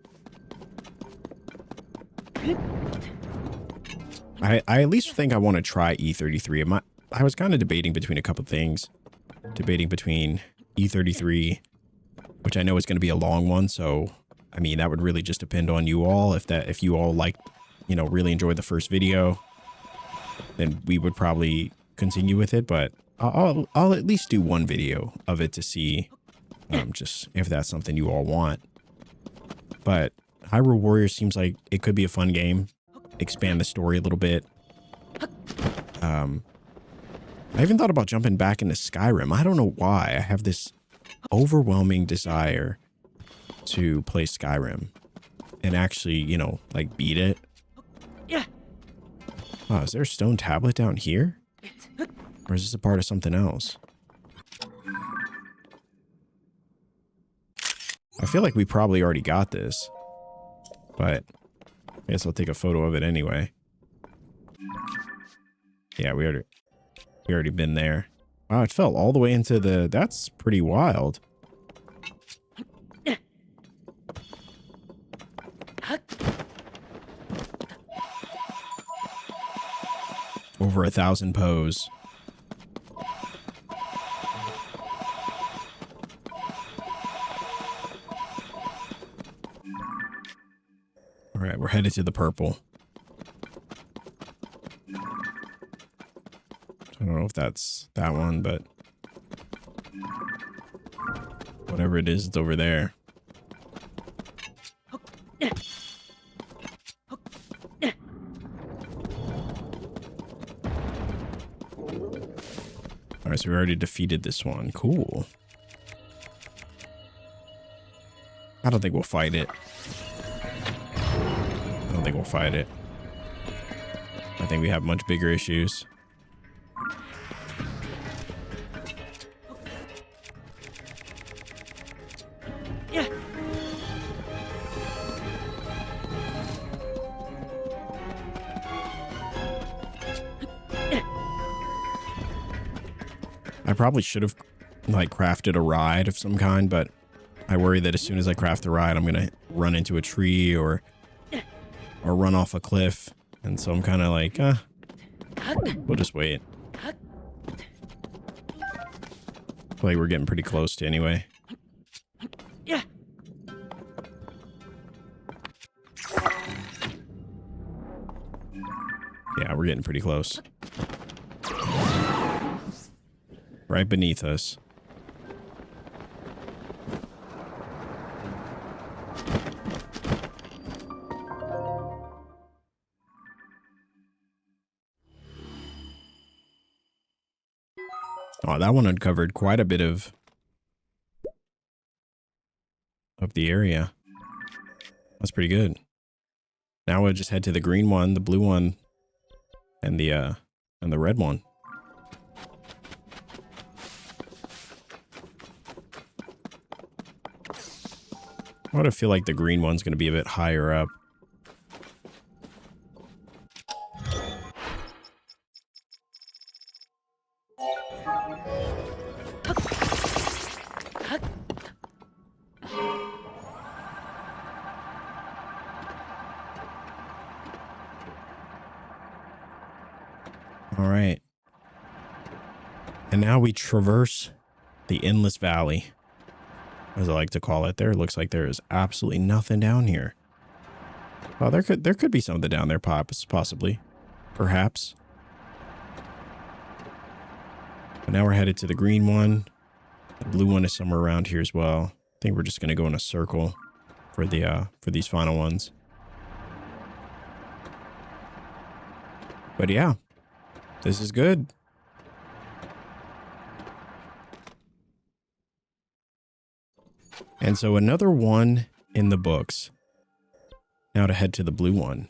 I at least think I want to try E33. I was kind of debating between a couple things. Debating between E33, which I know is going to be a long one, so I mean, that would really just depend on you all. If you all liked, you know, really enjoyed the first video, then we would probably continue with it. But I'll at least do one video of it to see, just if that's something you all want. But Hyrule Warriors seems like it could be a fun game. Expand the story a little bit. I even thought about jumping back into Skyrim. I don't know why. I have this overwhelming desire to play Skyrim and actually, you know, like beat it. Yeah. Wow, is there a stone tablet down here? Or is this a part of something else? I feel like we probably already got this, but I guess I'll take a photo of it anyway. Yeah, we already... We already been there. Wow, it fell all the way into the... That's pretty wild. Over 1,000 pose. All right, we're headed to the purple. I don't know if that's that one, but whatever it is, it's over there. All right, so we already defeated this one. Cool. I don't think we'll fight it. I don't think we'll fight it. I think we have much bigger issues. I probably should have like crafted a ride of some kind, but I worry that as soon as I craft the ride, I'm gonna run into a tree or run off a cliff, and so I'm kind of like, we'll just wait. I feel like we're getting pretty close to anyway. Yeah, we're getting pretty close. Right beneath us. Oh, that one uncovered quite a bit of the area. That's pretty good. Now we'll just head to the green one, the blue one, and the red one. I would feel like the green one's going to be a bit higher up. All right. And now we traverse the endless valley, as I like to call it. There, it looks like there is absolutely nothing down here. Well, there could be something down there, possibly, perhaps. But now we're headed to the green one. The blue one is somewhere around here as well. I think we're just gonna go in a circle for these final ones. But yeah, this is good. And so another one in the books. Now to head to the blue one.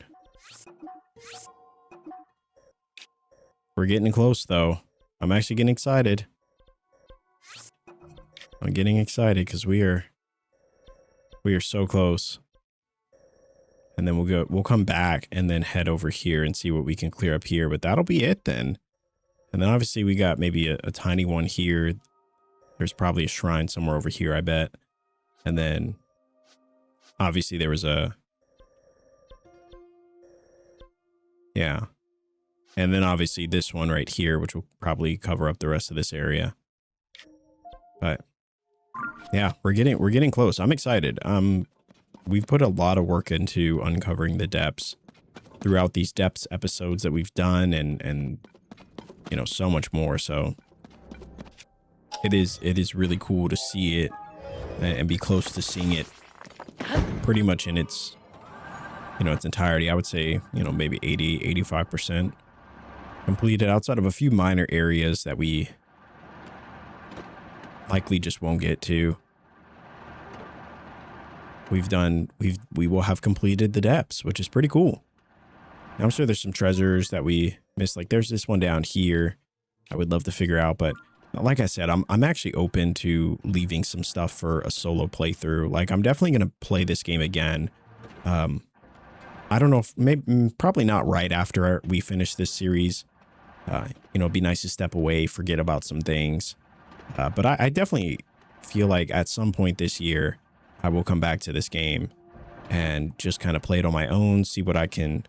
We're getting close though. I'm actually getting excited. I'm getting excited because we are so close. And then we'll come back and then head over here and see what we can clear up here. But that'll be it then. And then obviously we got maybe a tiny one here. There's probably a shrine somewhere over here, I bet. And then obviously there was a... Yeah. And then obviously this one right here, which will probably cover up the rest of this area. But yeah, we're getting close. I'm excited. We've put a lot of work into uncovering the depths throughout these depths episodes that we've done, and you know, so much more. So it is really cool to see it and be close to seeing it pretty much in its, you know, its entirety. I would say, you know, maybe 85% completed, outside of a few minor areas that we likely just won't get to. We will have completed the depths, which is pretty cool. Now, I'm sure there's some treasures that we missed. Like there's this one down here I would love to figure out, but like I said, I'm actually open to leaving some stuff for a solo playthrough. Like I'm definitely going to play this game again. I don't know if probably not right after we finish this series. You know, it'd be nice to step away, forget about some things. But I definitely feel like at some point this year, I will come back to this game and just kind of play it on my own, see what I can,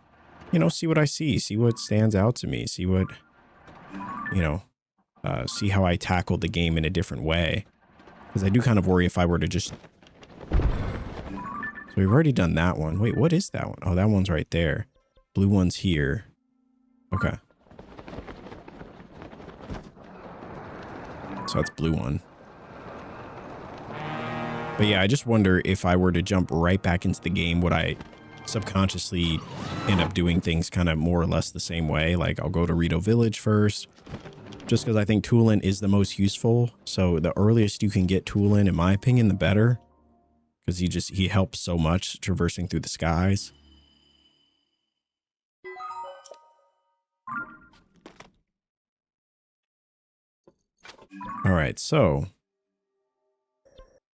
you know, see what I see what stands out to me, see what, you know, see how I tackle the game in a different way. Because I do kind of worry if I were to just... So we've already done that one. Wait, what is that one? Oh, that one's right there. Blue one's here. Okay. So that's blue one. But yeah, I just wonder if I were to jump right back into the game, would I subconsciously end up doing things kind of more or less the same way? Like I'll go to Rito Village first, just because I think Tulin is the most useful. So the earliest you can get Tulin, in my opinion, the better. Because he helps so much traversing through the skies. All right, so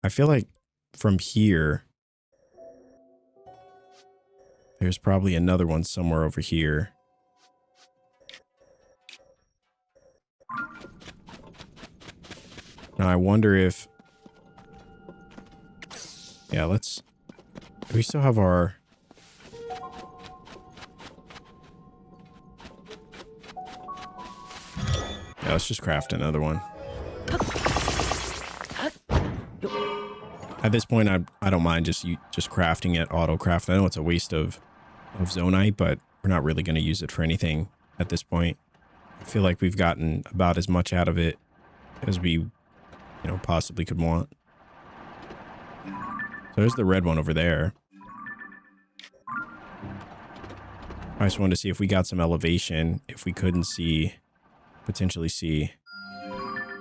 I feel like from here, there's probably another one somewhere over here. Now I wonder if... Yeah, let's... We still have our... Yeah, let's just craft another one. At this point, I don't mind just crafting it, auto craft. I know it's a waste of zonite, but we're not really going to use it for anything at this point. I feel like we've gotten about as much out of it as we, you know, possibly could want. So there's the red one over there. I just wanted to see if we got some elevation, if we couldn't see, potentially see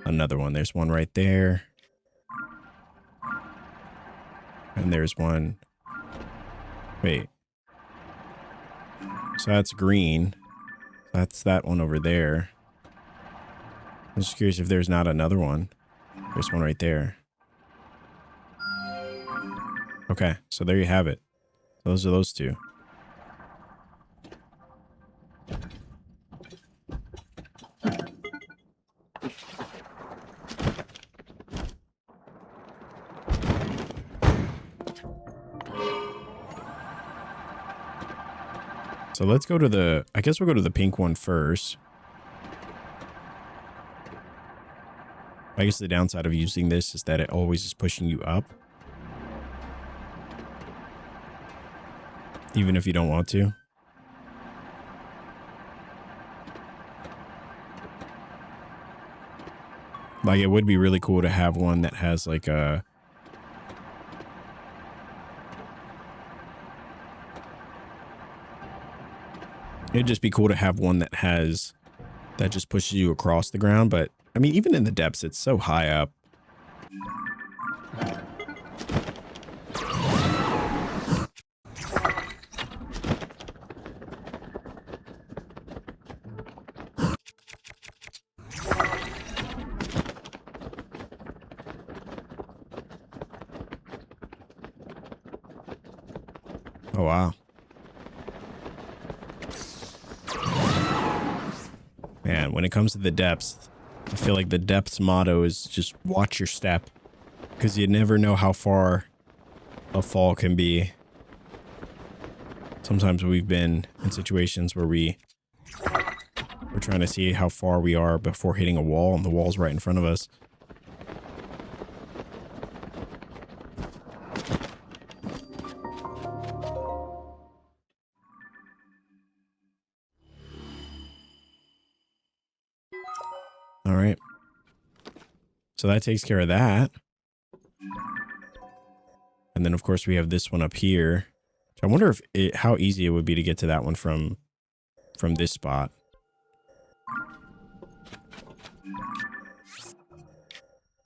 another one. There's one right there. And there's one. Wait. So that's green. That's that one over there. I'm just curious if there's not another one. There's one right there. Okay, so there you have it. Those are those two. So let's go to the, I guess we'll go to the pink one first. I guess the downside of using this is that it always is pushing you up. Even if you don't want to. Like, it would be really cool to have one that has like a... It'd just be cool to have one that has... that just pushes you across the ground, but... I mean, even in the depths, it's so high up. Oh, wow. Man, when it comes to the depths, I feel like the depths motto is just watch your step, because you never know how far a fall can be. Sometimes we've been in situations where we're trying to see how far we are before hitting a wall, and the wall's right in front of us. All right. So that takes care of that. And then, of course, we have this one up here. I wonder if how easy it would be to get to that one from this spot.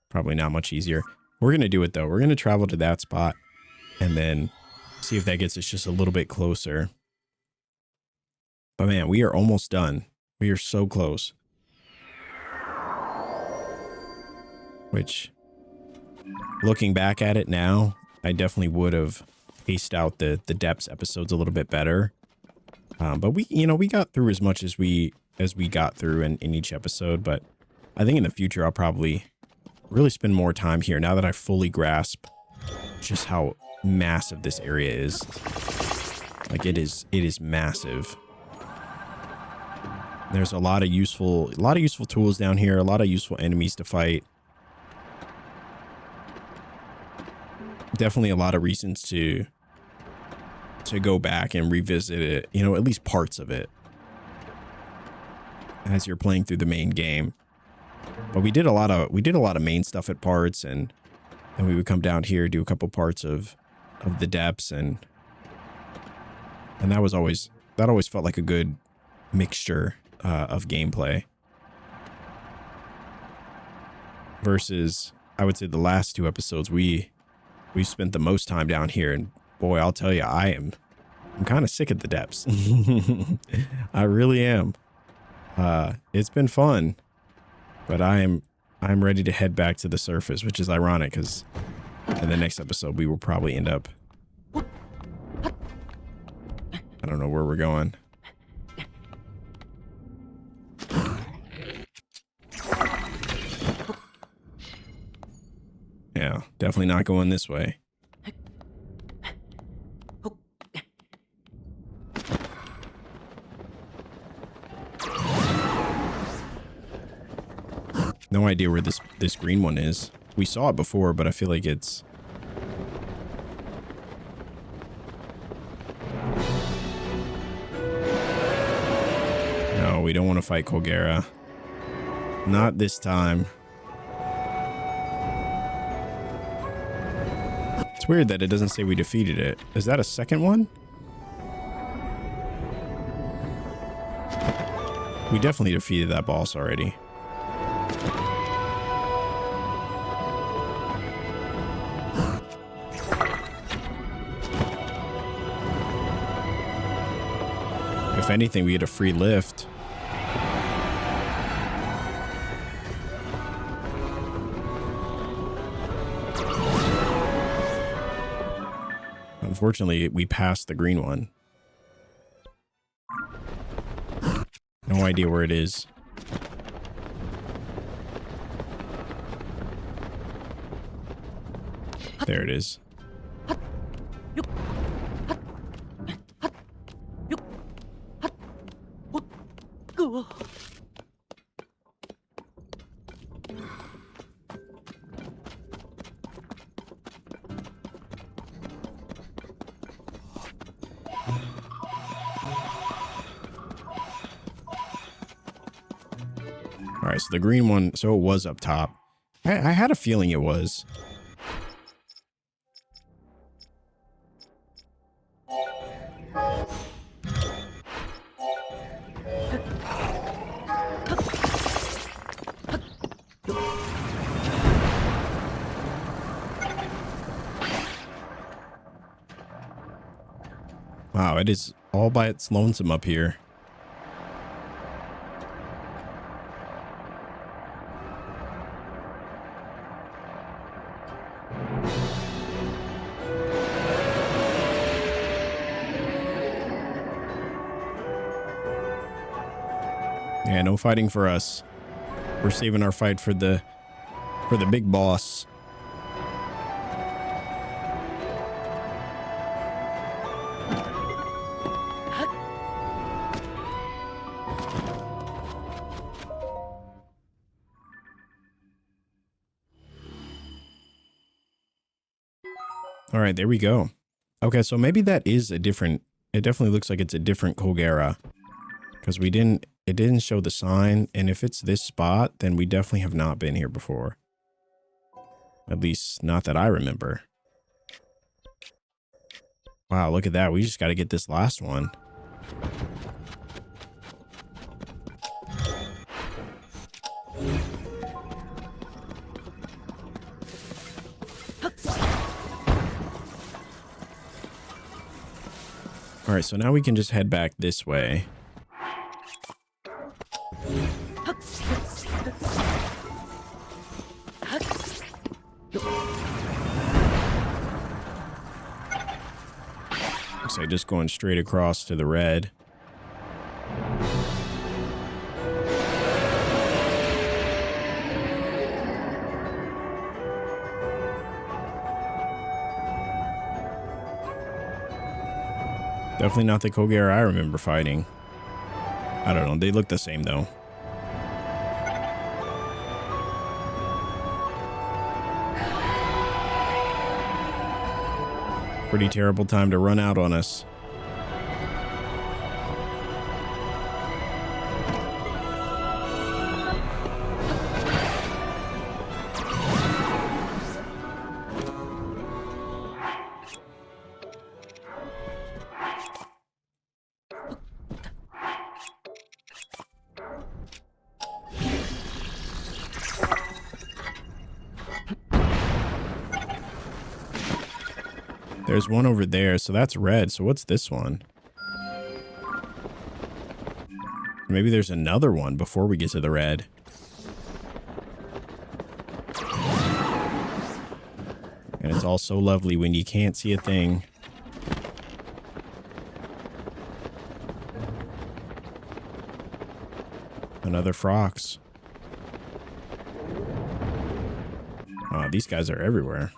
Probably not much easier. We're going to do it, though. We're going to travel to that spot and then see if that gets us just a little bit closer. But, man, we are almost done. We are so close. Which, looking back at it now, I definitely would have paced out the depths episodes a little bit better. But we got through as much as we as we got through in each episode, but I think in the future I'll probably really spend more time here now that I fully grasp just how massive this area is. Like it is massive. There's a lot of useful tools down here, a lot of useful enemies to fight. Definitely a lot of reasons to go back and revisit it, you know, at least parts of it as you're playing through the main game. But we did a lot of main stuff at parts, and then we would come down here, do a couple parts of the depths, and that always felt like a good mixture of gameplay. Versus, I would say the last two episodes we spent the most time down here, and boy, I'll tell you, I'm kind of sick at the depths. I really am. It's been fun, but I'm ready to head back to the surface, which is ironic because in the next episode we will probably end up, I don't know where we're going. Yeah, definitely not going this way. No idea where this green one is. We saw it before, but I feel like it's... No, we don't want to fight Colgera. Not this time. It's weird that it doesn't say we defeated it. Is that a second one? We definitely defeated that boss already. If anything, we get a free lift. Unfortunately, we passed the green one. No idea where it is. There it is. All right, so the green one, so it was up top. I had a feeling it was. Wow, it is all by its lonesome up here. Yeah, no fighting for us. We're saving our fight for the big boss. All right, there we go. Okay, so maybe that is a different, it definitely looks like it's a different Colgera, because it didn't show the sign, and if it's this spot, then we definitely have not been here before. At least not that I remember. Wow, look at that. We just got to get this last one. All right, so now we can just head back this way. Looks like just going straight across to the red. Definitely not the Kogare I remember fighting. I don't know. They look the same, though. Pretty terrible time to run out on us. There's one over there, so that's red. So what's this one? Maybe there's another one before we get to the red. And it's all so lovely when you can't see a thing. Another Frox. Oh, these guys are everywhere.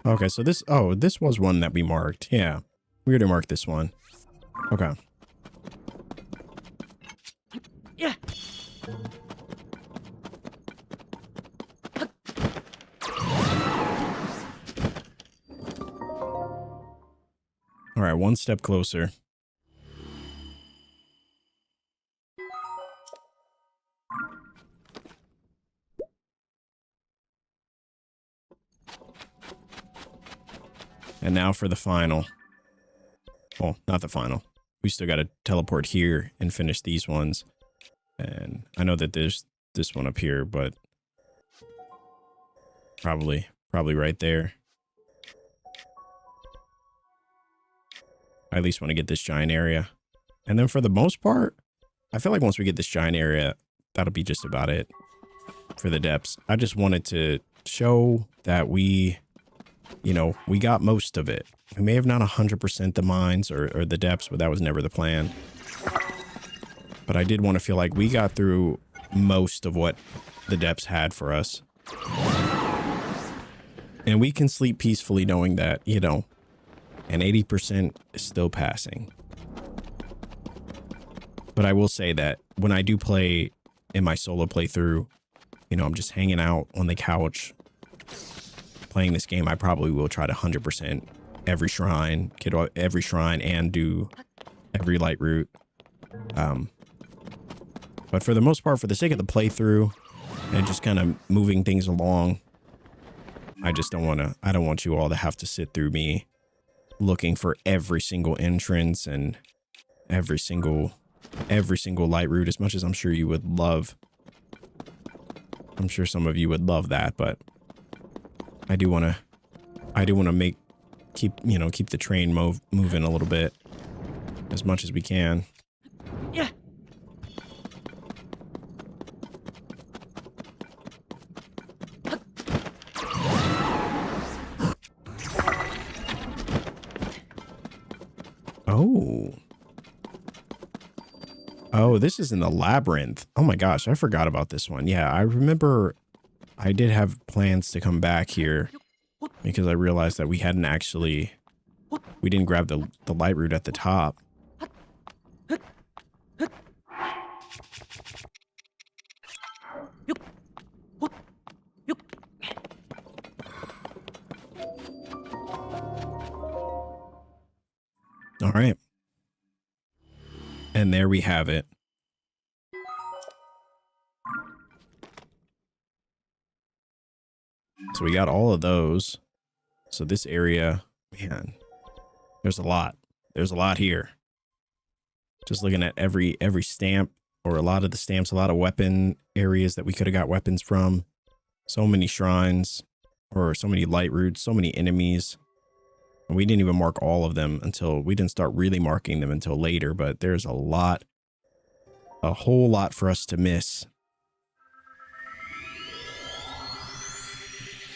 Okay, so this, oh, this was one that we marked. Yeah, we already marked this one. Okay. Yeah. All right, one step closer. And now for the final. Well, not the final. We still got to teleport here and finish these ones. And I know that there's this one up here, but probably right there. I at least want to get this giant area. And then for the most part, I feel like once we get this giant area, that'll be just about it for the depths. I just wanted to show that we, you know, we got most of it. We may have not 100% the mines or the depths, but that was never the plan. But I did want to feel like we got through most of what the depths had for us. And we can sleep peacefully knowing that, you know, an 80% is still passing. But I will say that when I do play in my solo playthrough, you know, I'm just hanging out on the couch playing this game, I probably will try to 100% every shrine, get every shrine and do every light route. But for the most part, for the sake of the playthrough and just kind of moving things along, I just don't want to, I don't want you all to have to sit through me looking for every single entrance and every single light route, as much as I'm sure you would love. I'm sure some of you would love that, but I do want to keep the train moving a little bit as much as we can. Yeah. Oh, this is in the labyrinth. Oh my gosh, I forgot about this one. Yeah, I remember I did have plans to come back here because I realized that we didn't grab the light route at the top. All right. And there we have it. So we got all of those. So this area, man, There's a lot. There's a lot here. Just looking at every stamp, or a lot of the stamps, a lot of weapon areas that we could have got weapons from. So many shrines, or so many light roots, so many enemies. And we didn't even mark all of them until, we didn't start really marking them until later, but there's a whole lot for us to miss.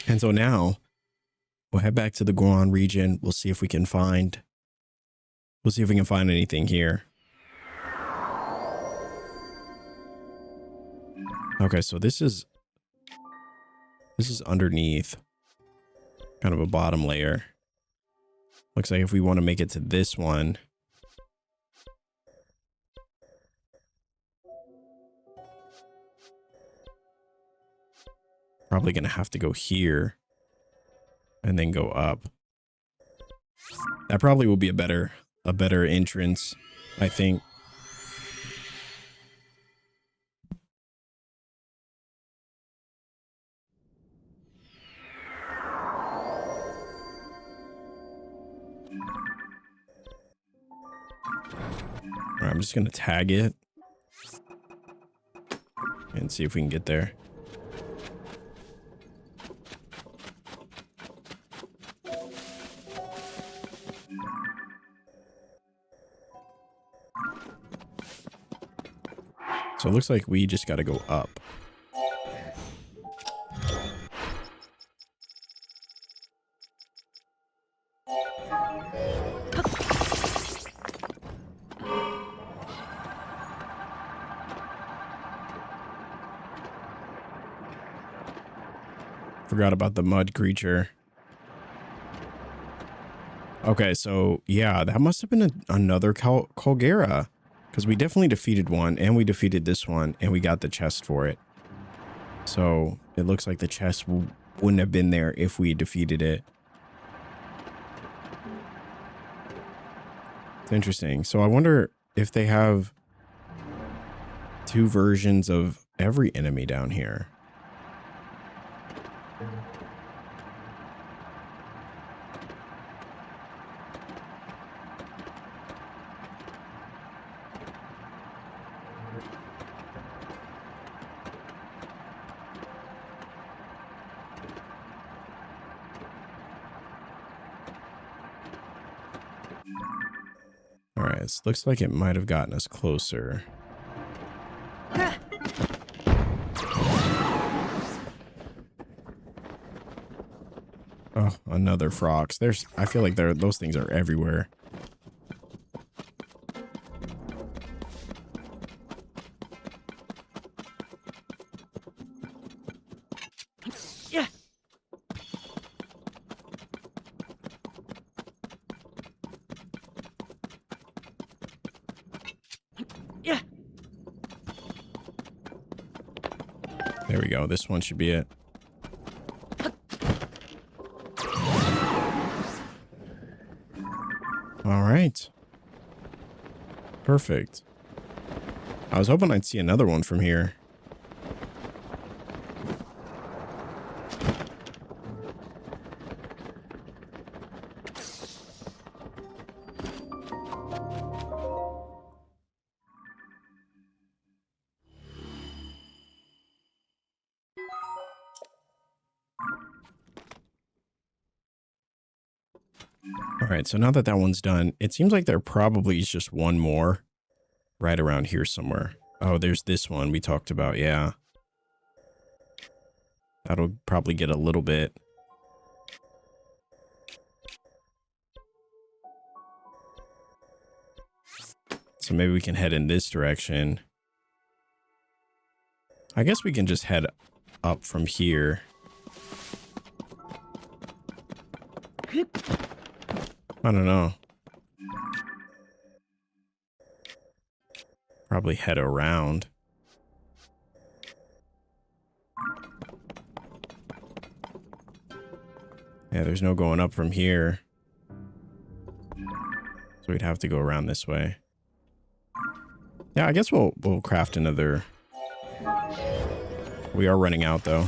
And so now we'll head back to the Goron region. We'll see if we can find anything here. Okay, so this is underneath, kind of a bottom layer. Looks like if we want to make it to this one, probably gonna have to go here and then go up. That probably will be a better entrance, I think. All right, I'm just gonna tag it and see if we can get there. So it looks like we just got to go up. Forgot about the mud creature. Okay, so yeah, that must have been another Caldera. Because we definitely defeated one, and we defeated this one, and we got the chest for it. So it looks like the chest wouldn't have been there if we defeated it. It's interesting. So I wonder if they have two versions of every enemy down here. All right, this looks like it might have gotten us closer. Oh, another frox. I feel like those things are everywhere. Yeah. Yeah. There we go. This one should be it. All right. Perfect. I was hoping I'd see another one from here. All right, so now that one's done, it seems like there probably is just one more right around here somewhere. Oh, there's this one we talked about, yeah. That'll probably get a little bit. So maybe we can head in this direction. I guess we can just head up from here. I don't know. Probably head around. Yeah, there's no going up from here. So we'd have to go around this way. Yeah, I guess we'll craft another. We are running out though.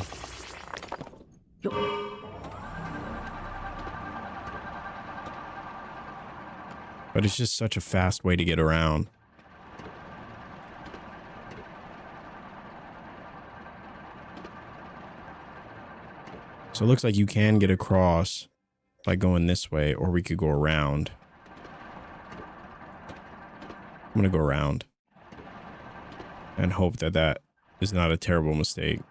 But it's just such a fast way to get around. So it looks like you can get across by going this way, or we could go around. I'm going to go around and hope that that is not a terrible mistake.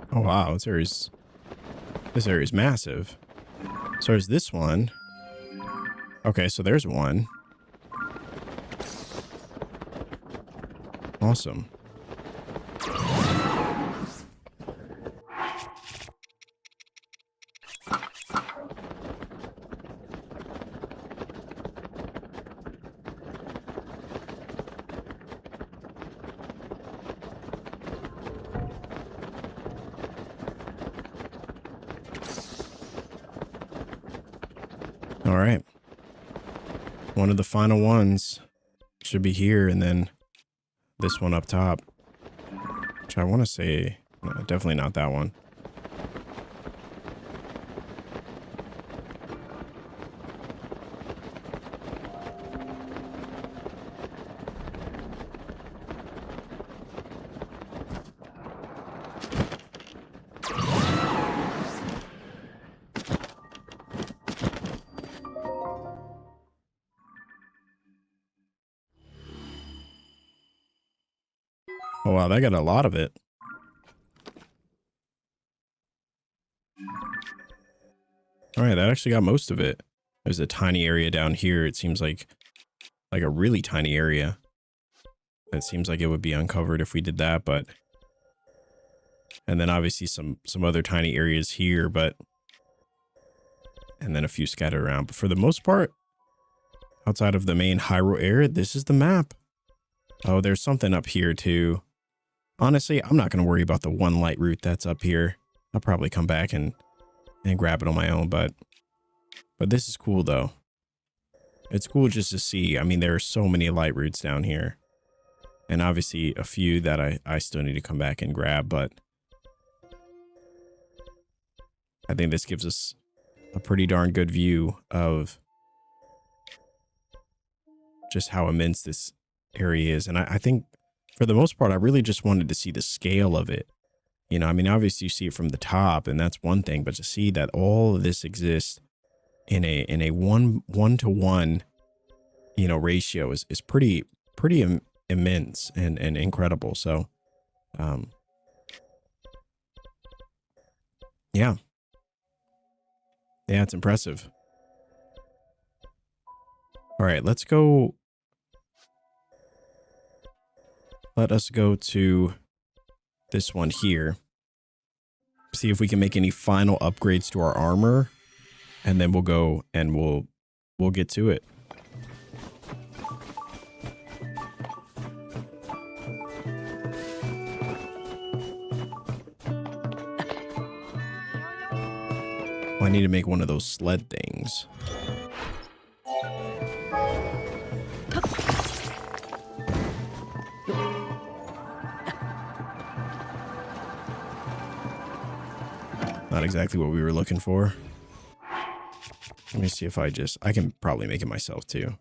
Oh wow, this area's massive. So there's this one. Okay, so there's one. Awesome. All right. One of the final ones should be here, and then this one up top, which I want to say, no, definitely not that one. Oh, wow, that got a lot of it. All right, that actually got most of it. There's a tiny area down here. It seems like a really tiny area. It seems like it would be uncovered if we did that, but... And then obviously some other tiny areas here, but... And then a few scattered around. But for the most part, outside of the main Hyrule area, this is the map. Oh, there's something up here too. Honestly, I'm not going to worry about the one light route that's up here. I'll probably come back and grab it on my own, but this is cool though. It's cool just to see. I mean, there are so many light routes down here. And obviously a few that I still need to come back and grab, but I think this gives us a pretty darn good view of just how immense this area is. And I think for the most part, I really just wanted to see the scale of it. You know, I mean, obviously you see it from the top and that's one thing, but to see that all of this exists in a one-to-one, you know, ratio is pretty immense and incredible. So, yeah, it's impressive. All right, let's go. Let us go to this one here. See if we can make any final upgrades to our armor, and then we'll go and we'll get to it. Oh, I need to make one of those sled things. Not exactly what we were looking for. Let me see if I can probably make it myself too.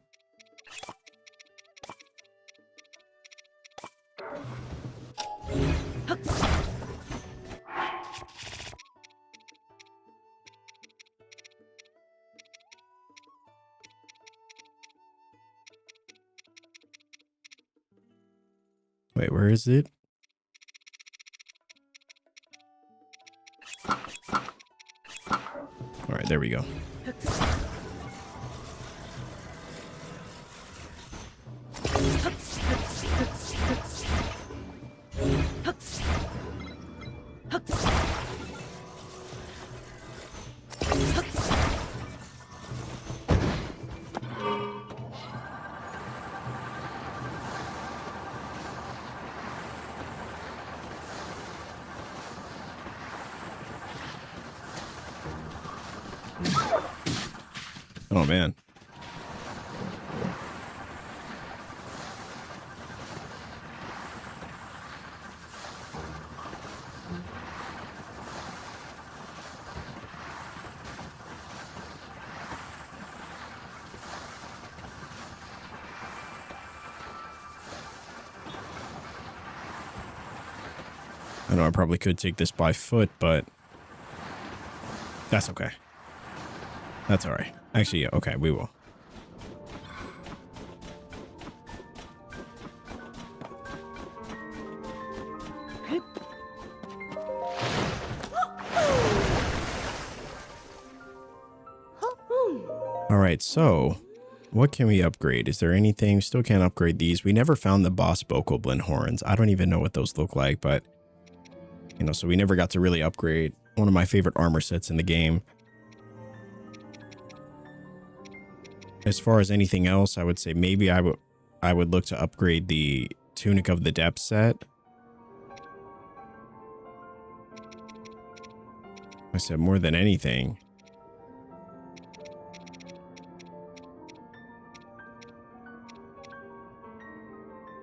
Wait, where is it? All right, there we go. man. I know I probably could take this by foot, but that's okay. That's all right. Actually, yeah, okay, we will. All right, so what can we upgrade? Is there anything? Still can't upgrade these. We never found the boss bokoblin horns. I don't even know what those look like, but you know, so we never got to really upgrade one of my favorite armor sets in the game. As far as anything else, I would say maybe I would look to upgrade the Tunic of the Depth set. I said more than anything.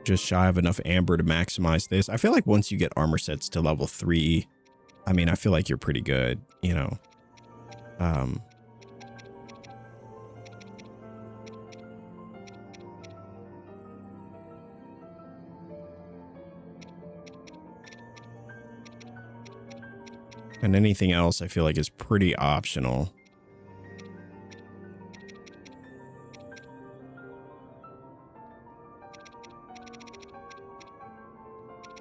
Just shy of enough amber to maximize this. I feel like once you get armor sets to level 3, I mean, I feel like you're pretty good, you know. And anything else I feel like is pretty optional.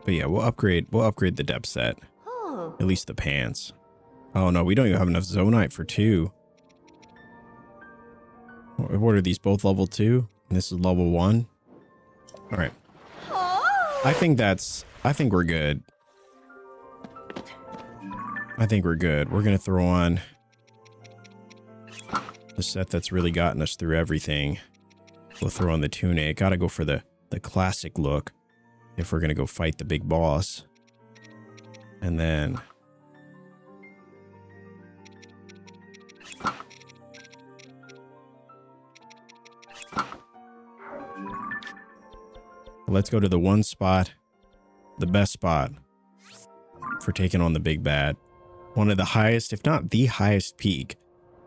But yeah, we'll upgrade the depth set. At least the pants. Oh no, we don't even have enough Zonite for 2. What are these, both level 2? And this is level 1? Alright. I think we're good. I think we're good. We're gonna throw on the set that's really gotten us through everything. We'll throw on the tunic. Gotta go for the classic look if we're gonna go fight the big boss. And then let's go to the one spot, the best spot for taking on the big bad. One of the highest, if not the highest peak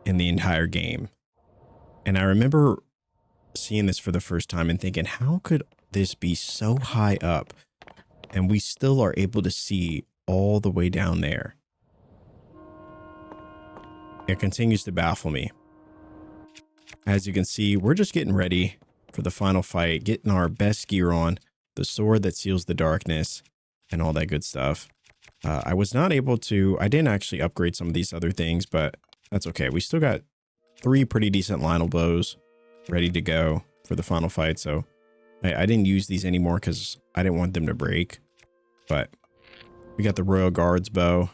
in the entire game. And I remember seeing this for the first time and thinking, how could this be so high up and we still are able to see all the way down there? It continues to baffle me. As you can see, we're just getting ready for the final fight, getting our best gear on, the sword that seals the darkness, and all that good stuff. I was not able to, I didn't actually upgrade some of these other things, but that's okay. We still got 3 pretty decent Lionel bows ready to go for the final fight. So I didn't use these anymore because I didn't want them to break. But we got the Royal Guards bow.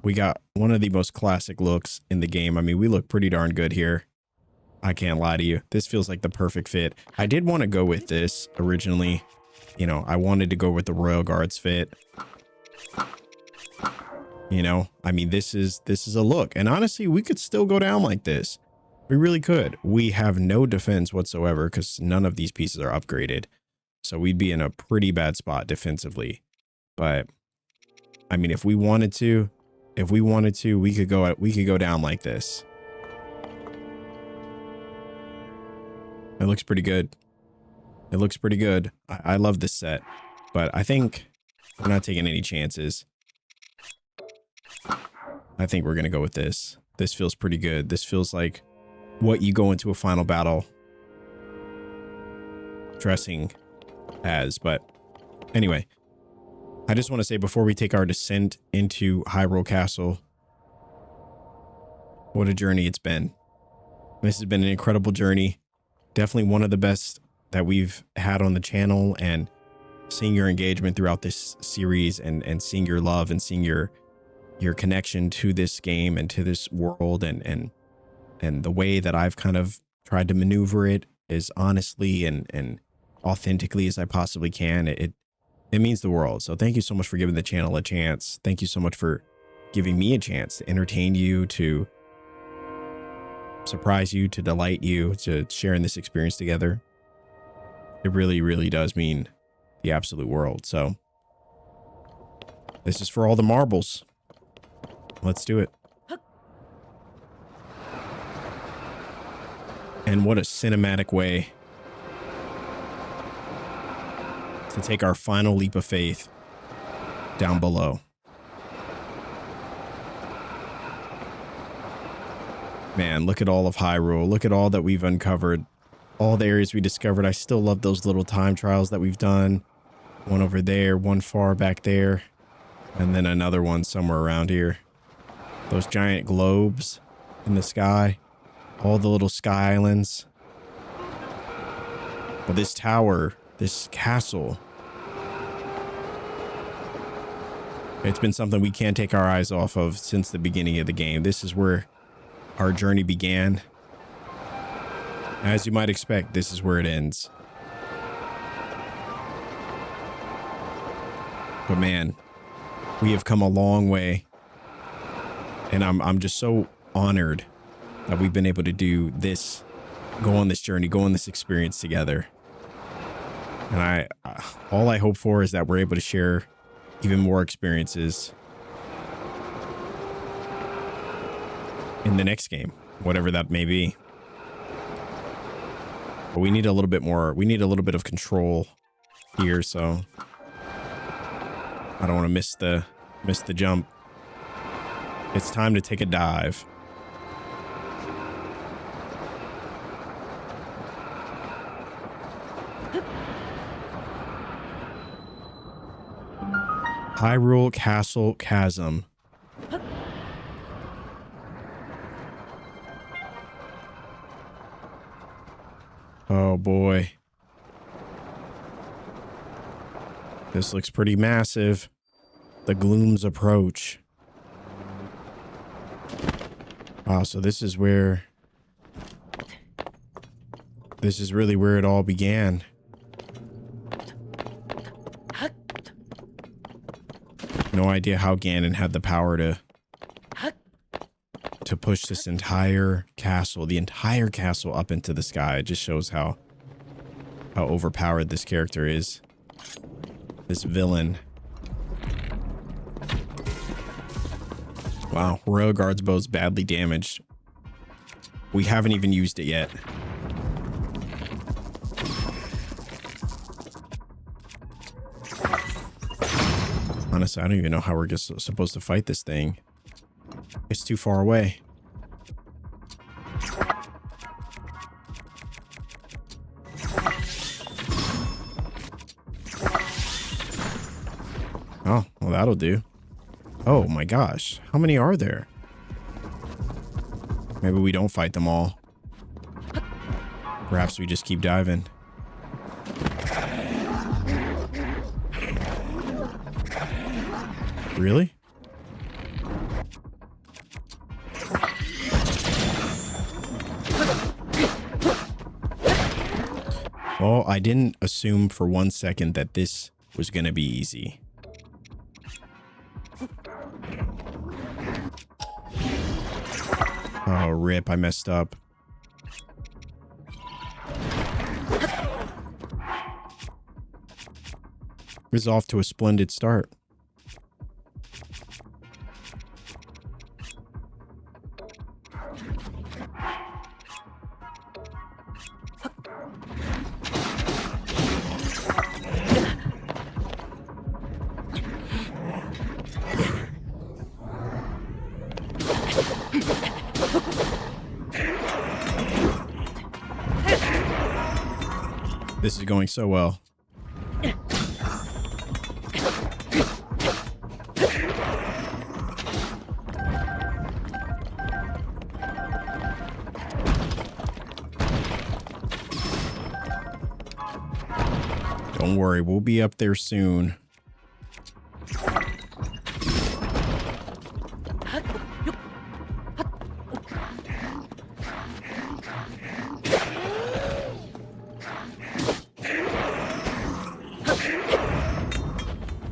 We got one of the most classic looks in the game. I mean, we look pretty darn good here. I can't lie to you. This feels like the perfect fit. I did want to go with this originally. You know, I wanted to go with the Royal Guards fit. You know, I mean, this is a look. And honestly, we could still go down like this. We really could. We have no defense whatsoever because none of these pieces are upgraded. So we'd be in a pretty bad spot defensively. But I mean, if we wanted to, we could go down like this. It looks pretty good. It looks pretty good. I love this set, but I think we're not taking any chances. I think we're going to go with this. This feels pretty good. This feels like what you go into a final battle dressing as. But anyway, I just want to say before we take our descent into Hyrule Castle, what a journey it's been. This has been an incredible journey. Definitely one of the best that we've had on the channel, and seeing your engagement throughout this series and seeing your love and seeing your connection to this game and to this world and the way that I've kind of tried to maneuver it as honestly and authentically as I possibly can. It means the world. So thank you so much for giving the channel a chance. Thank you so much for giving me a chance to entertain you, to surprise you, to delight you, to sharing this experience together. It really, really does mean the absolute world. So this is for all the marbles. Let's do it. And what a cinematic way to take our final leap of faith down below. Man, look at all of Hyrule. Look at all that we've uncovered. All the areas we discovered. I still love those little time trials that we've done. One over there, one far back there, and then another one somewhere around here. Those giant globes in the sky. All the little sky islands. But this tower, this castle, it's been something we can't take our eyes off of since the beginning of the game. This is where our journey began. As you might expect, this is where it ends. But man, we have come a long way. And I'm just so honored that we've been able to do this, go on this journey, go on this experience together. And all I hope for is that we're able to share even more experiences in the next game, whatever that may be. But we need a little bit more, we need a little bit of control here, so I don't want to miss the jump. It's time to take a dive. Hyrule Castle Chasm. Oh boy. This looks pretty massive. The glooms approach. Wow, so this is really where it all began. No idea how Ganon had the power to push this entire castle, the entire castle up into the sky. It just shows how overpowered this character is. This villain. Wow, Royal Guard's bow's badly damaged. We haven't even used it yet. Honestly, I don't even know how we're just supposed to fight this thing. It's too far away. Oh, well, that'll do. Oh my gosh, how many are there? Maybe we don't fight them all. Perhaps we just keep diving. Really? Well, I didn't assume for 1 second that this was going to be easy. Oh, rip, I messed up. It's off to a splendid start. This is going so well. Don't worry, we'll be up there soon.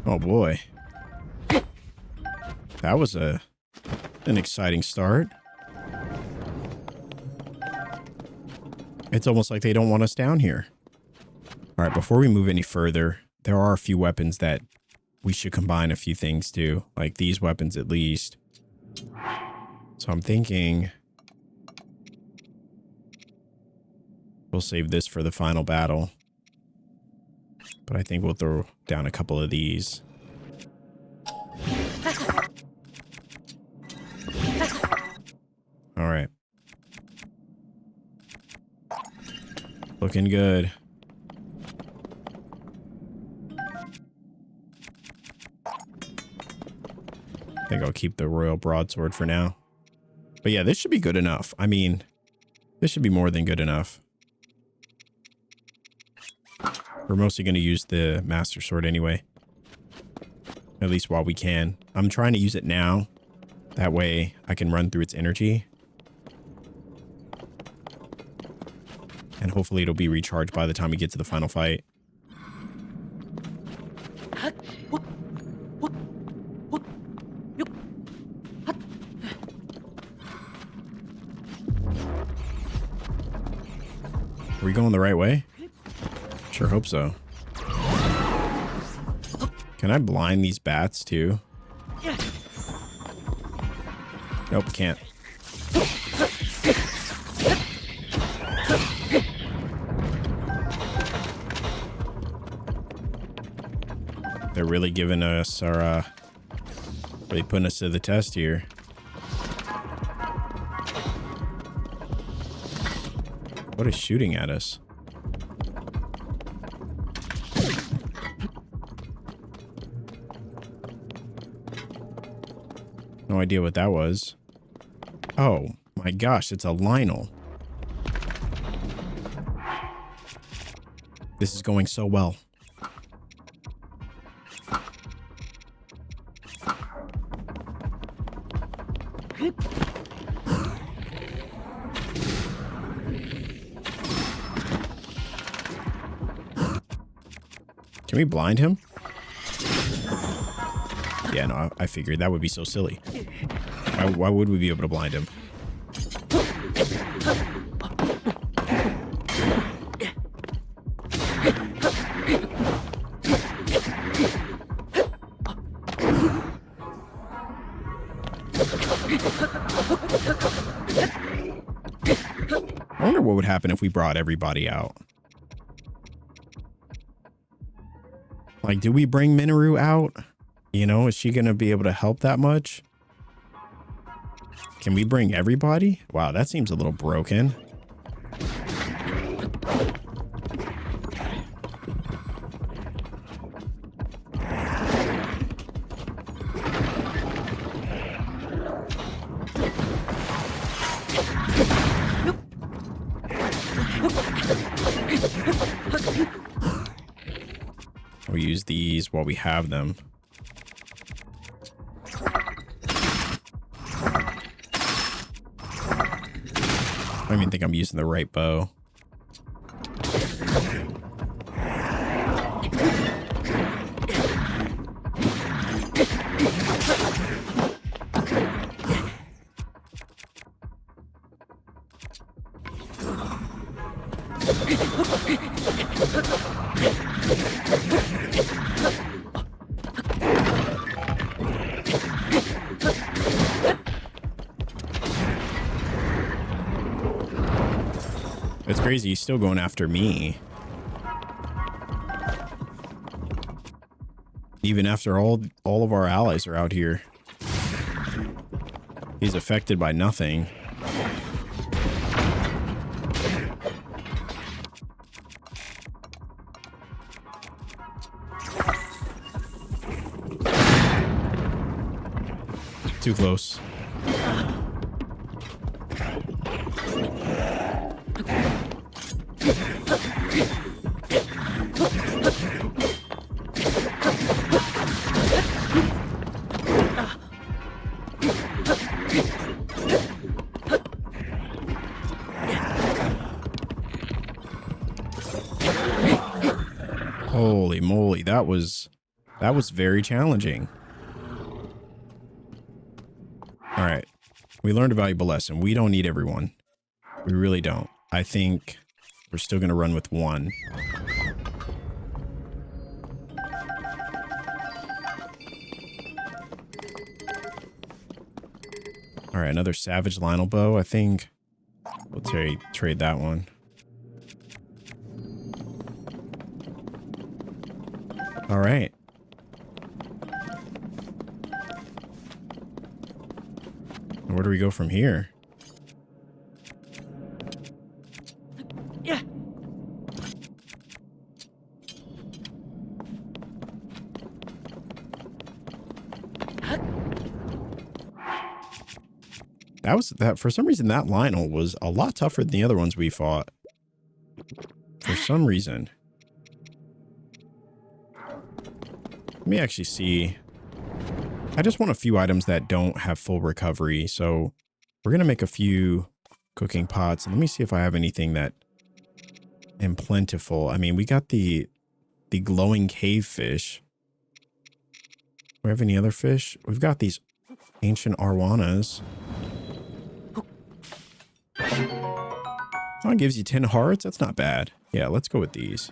Oh boy. That was an exciting start. It's almost like they don't want us down here. All right, before we move any further, there are a few weapons that we should combine a few things to, like these weapons at least. So I'm thinking we'll save this for the final battle. But I think we'll throw down a couple of these. All right. Looking good. I think I'll keep the royal broadsword for now. But yeah, this should be good enough. I mean, this should be more than good enough. We're mostly going to use the master sword anyway. At least while we can. I'm trying to use it now. That way I can run through its energy. And hopefully it'll be recharged by the time we get to the final fight. Are we going the right way? Sure hope so. Can I blind these bats too? Nope, can't. They're really giving us our, really putting us to the test here. What is shooting at us? No idea what that was. Oh my gosh, it's a Lionel. This is going so well. Can we blind him? Yeah, no, I figured that would be so silly. Why would we be able to blind him? I wonder what would happen if we brought everybody out. Like, do we bring Minoru out? You know, is she going to be able to help that much? Can we bring everybody? Wow, that seems a little broken. We'll use these while we have them. I don't even think I'm using the right bow. It's crazy, he's still going after me. Even after all of our allies are out here. He's affected by nothing. Too close. Holy moly, that was very challenging. All right. We learned a valuable lesson. We don't need everyone. We really don't. I think We're still going to run with one. All right, another Savage Lionel bow. I think we'll trade that one. All right. Where do we go from here? Yeah. That for some reason that Lionel was a lot tougher than the other ones we fought. For some reason. Let me actually see. I just want a few items that don't have full recovery, so we're gonna make a few cooking pots, and let me see if I have anything that am plentiful. I mean, we got the glowing cave fish. Do we have any other fish? We've got these ancient arwanas. Oh, it gives you 10 hearts? That's not bad. Yeah, let's go with these.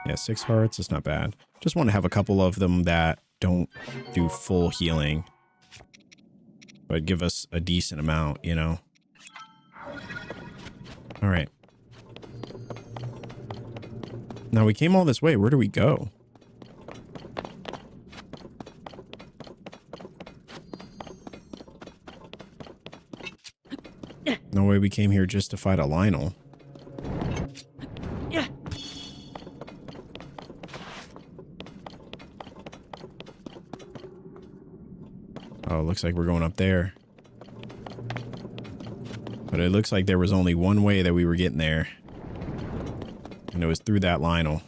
Yeah, 6 hearts. That's not bad. Just want to have a couple of them that don't do full healing, but give us a decent amount, you know? All right. Now we came all this way. Where do we go? No way we came here just to fight a Lionel. Yeah. Oh, it looks like we're going up there. But it looks like there was only one way that we were getting there. And it was through that Lionel.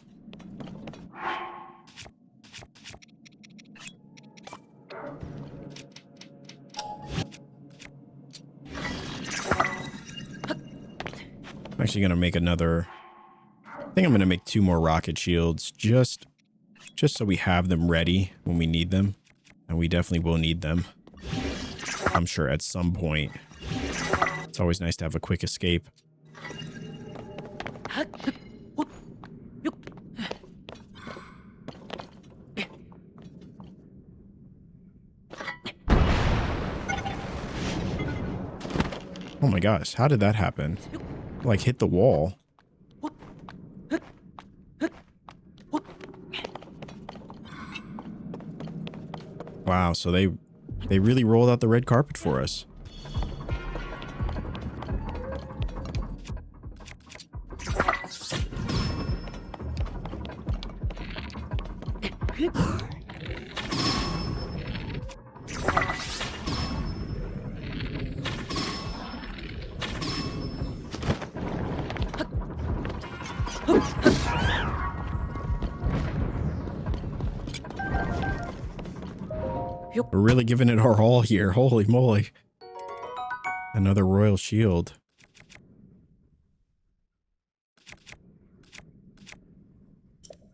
I'm actually going to make another... I think I'm going to make 2 more rocket shields just so we have them ready when we need them. And we definitely will need them. I'm sure at some point. It's always nice to have a quick escape. Oh my gosh, how did that happen? Like hit the wall. Wow, so they really rolled out the red carpet for us. We're really giving it our all here. Holy moly. Another royal shield.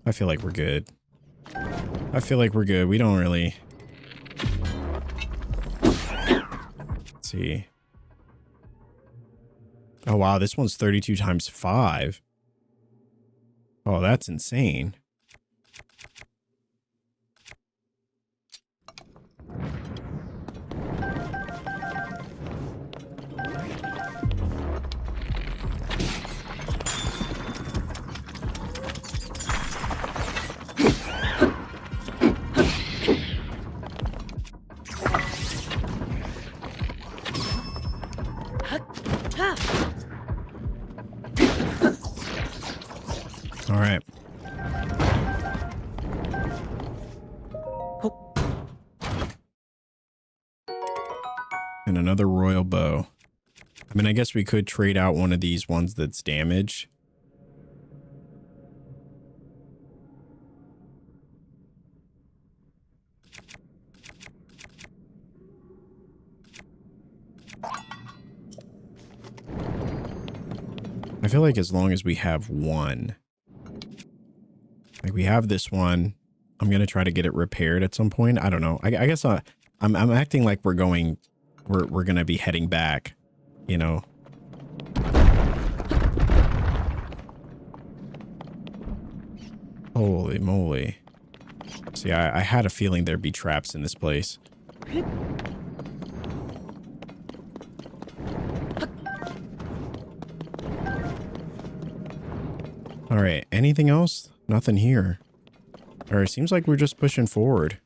I feel like we're good. I feel like we're good. We don't really... Let's see. Oh, wow. This one's 32 times 5. Oh, that's insane. All right. And another royal bow. I mean, I guess we could trade out one of these ones that's damaged. I feel like as long as we have one, Like we have this one. I'm going to try to get it repaired at some point. I don't know. I guess I'm acting like we're going to be heading back, you know. Holy moly. See, I had a feeling there'd be traps in this place. All right, anything else? Nothing here. All right, seems like we're just pushing forward.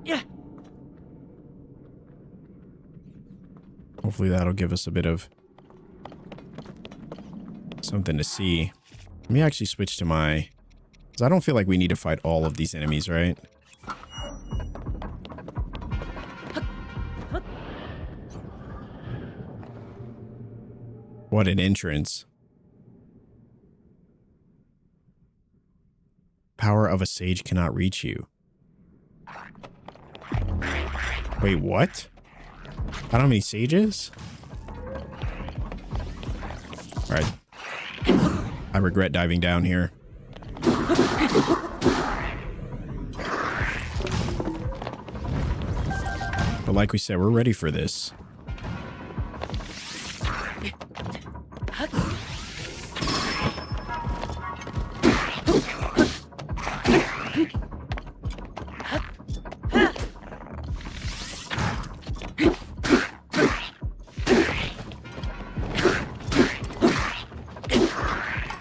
Yeah. Hopefully that'll give us a bit of something to see. Let me actually switch to my... because I don't feel like we need to fight all of these enemies, right? What an entrance. Power of a sage cannot reach you. Wait, what? I don't have any sages? Alright. I regret diving down here. But like we said, we're ready for this.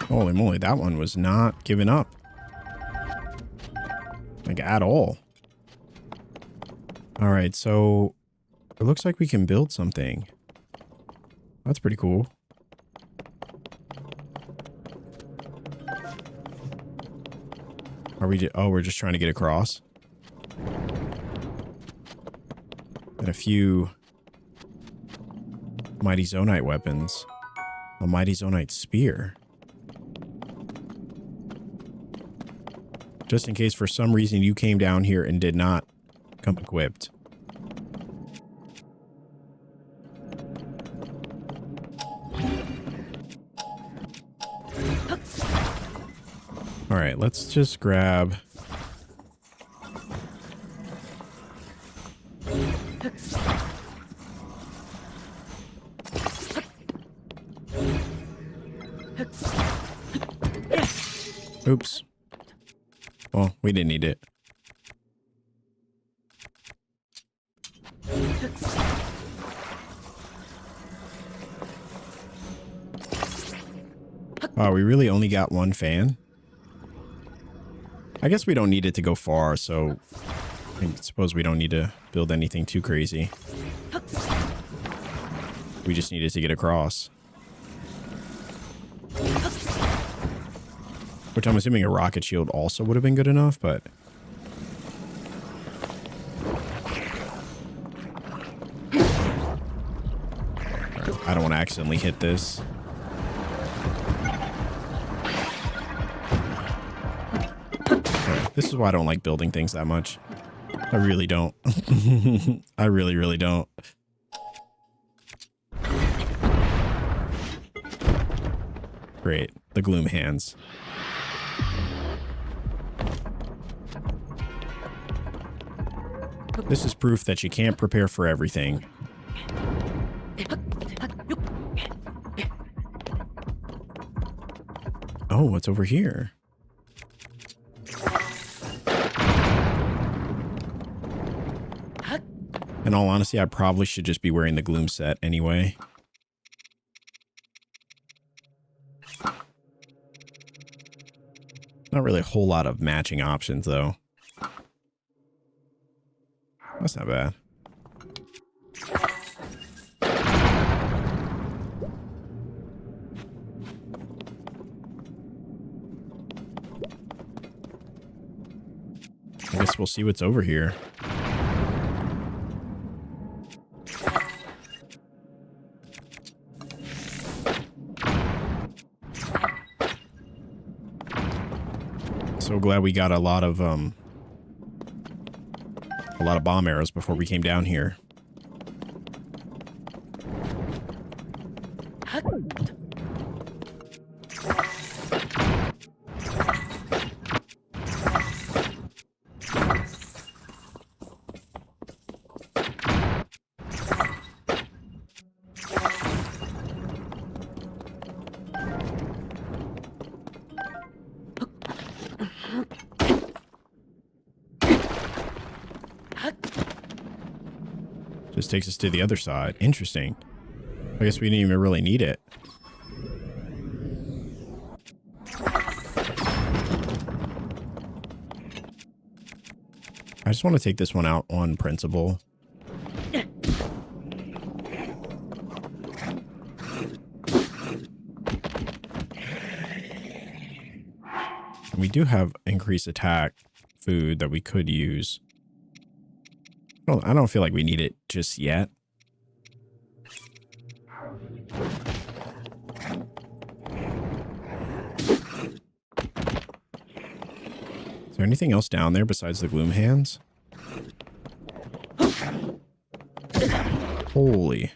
Holy moly, that one was not giving up. Like, at all. Alright, so... it looks like we can build something. That's pretty cool. Are we... oh, we're just trying to get across? And a few... Mighty Zonite weapons. A Mighty Zonite spear. Just in case for some reason you came down here and did not come equipped. Alright, let's just grab... oops. Well, we didn't need it. Wow, we really only got one fan? I guess we don't need it to go far, so I suppose we don't need to build anything too crazy. We just needed to get across. Which I'm assuming a rocket shield also would have been good enough, but... I don't want to accidentally hit this. Okay, this is why I don't like building things that much. I really don't. I really, really don't. Great. The gloom hands. This is proof that you can't prepare for everything. Oh, what's over here? In all honesty, I probably should just be wearing the gloom set anyway. Not really a whole lot of matching options, though. That's not bad. I guess we'll see what's over here. So glad we got a lot of bomb arrows before we came down here. This takes us to the other side. Interesting. I guess we didn't even really need it. I just want to take this one out on principle. And we do have increased attack food that we could use. I don't feel like we need it just yet. Is there anything else down there besides the gloom hands? Holy.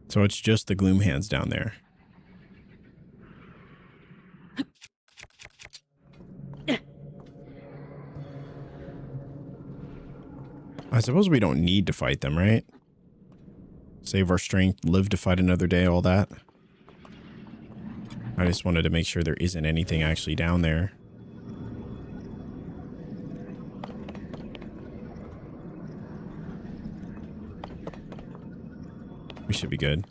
So it's just the gloom hands down there. I suppose we don't need to fight them, right? Save our strength, live to fight another day, all that. I just wanted to make sure there isn't anything actually down there. We should be good.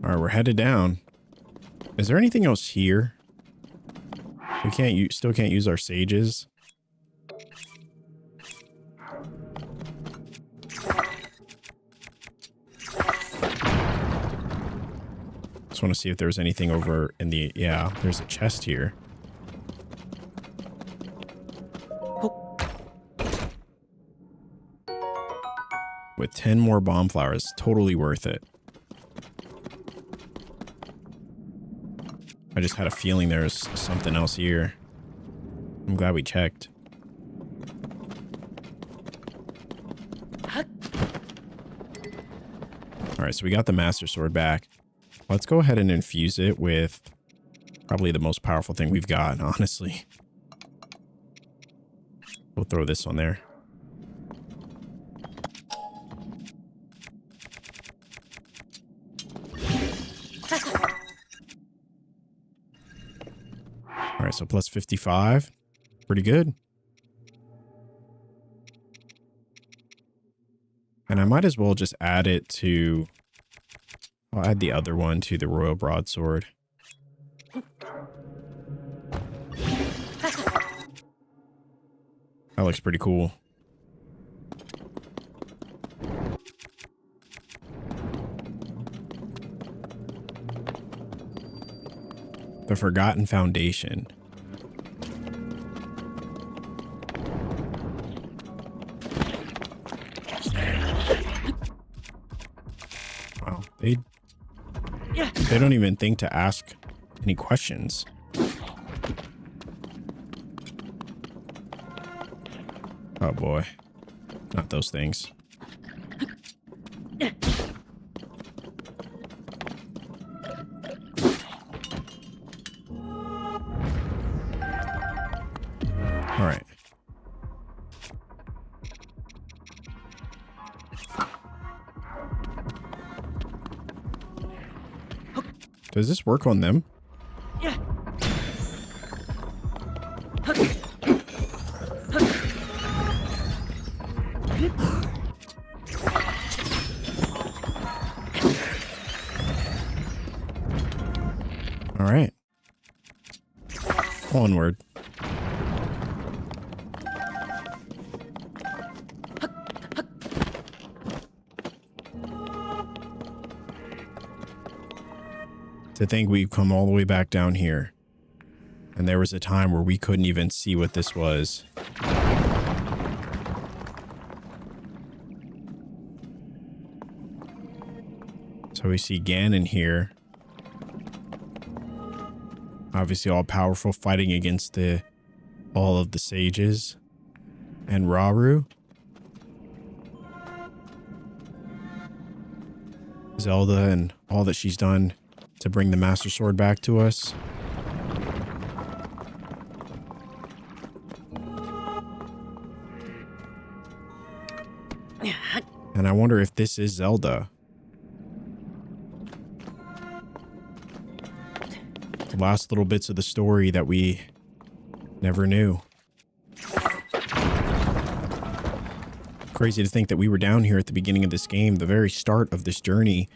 All right, we're headed down. Is there anything else here? We can't still can't use our sages. Just want to see if there's anything over in the... Yeah, there's a chest here. With 10 more bomb flowers, totally worth it. I just had a feeling there's something else here. I'm glad we checked. Alright, so we got the Master Sword back. Let's go ahead and infuse it with probably the most powerful thing we've got, honestly. We'll throw this on there. Alright, so plus 55. Pretty good. And I might as well just add it to... I'll add the other one to the Royal Broadsword. That looks pretty cool. The Forgotten Foundation. Wow, they don't even think to ask any questions. Oh boy, not those things. All right. Does this work on them? Yeah. All right. Onward. To think we've come all the way back down here. And there was a time where we couldn't even see what this was. So we see Ganon here. Obviously all powerful, fighting against all of the sages. And Rauru. Is Zelda and all that she's done to bring the Master Sword back to us. And I wonder if this is Zelda. The last little bits of the story that we never knew. Crazy to think that we were down here at the beginning of this game, the very start of this journey.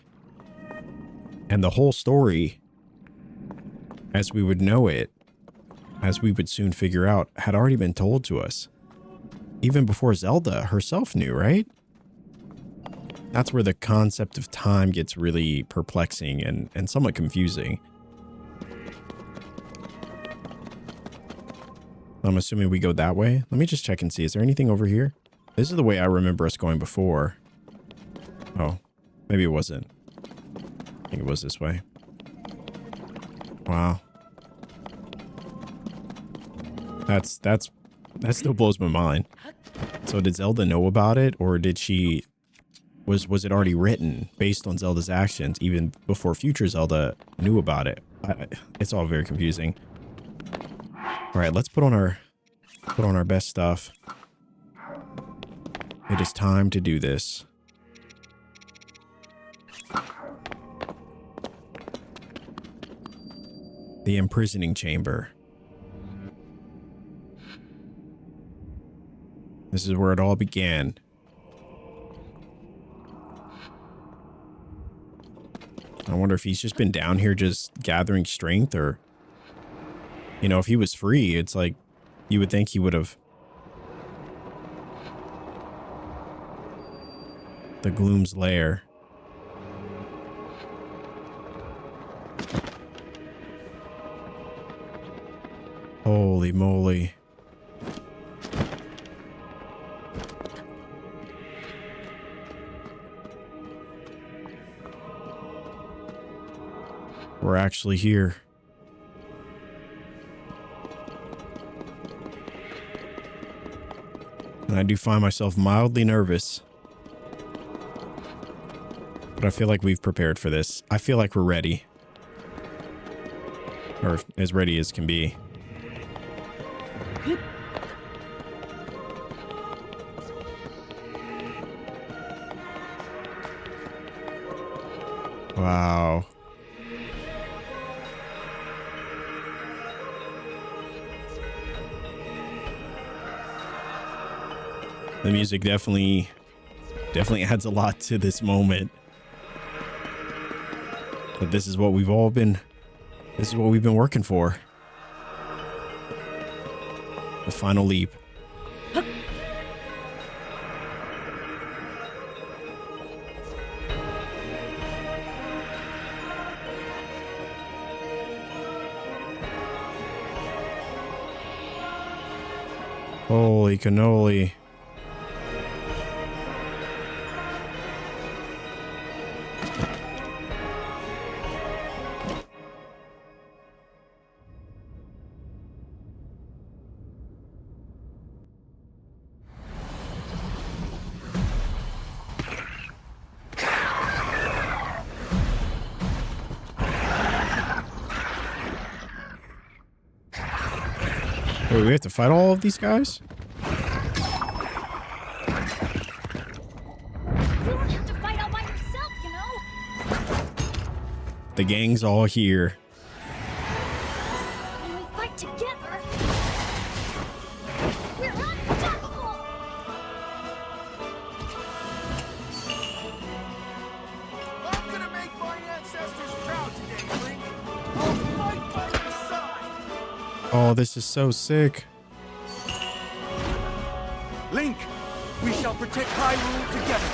And the whole story, as we would know it, as we would soon figure out, had already been told to us. Even before Zelda herself knew, right? That's where the concept of time gets really perplexing and somewhat confusing. I'm assuming we go that way. Let me just check and see. Is there anything over here? This is the way I remember us going before. Oh, maybe it wasn't. I think it was this way. Wow. That still blows my mind. So did Zelda know about it, or did she... Was it already written based on Zelda's actions even before future Zelda knew about it? It's all very confusing. All right, let's put on our best stuff. It is time to do this. The imprisoning chamber. This is where it all began. I wonder if he's just been down here just gathering strength, or, you know, if he was free, it's like you would think he would have. The Gloom's lair. Holy moly. We're actually here. And I do find myself mildly nervous. But I feel like we've prepared for this. I feel like we're ready. Or as ready as can be. Wow. The music definitely adds a lot to this moment. But this is what we've been working for. The final leap. Holy cannoli. Wait, we have to fight all of these guys? You don't have to fight all by yourself, you know? The gang's all here. When we fight together, we're unstoppable! I'm gonna make my ancestors proud today, Link. I'll fight by your side. Oh, this is so sick. Link, we shall protect Hyrule together.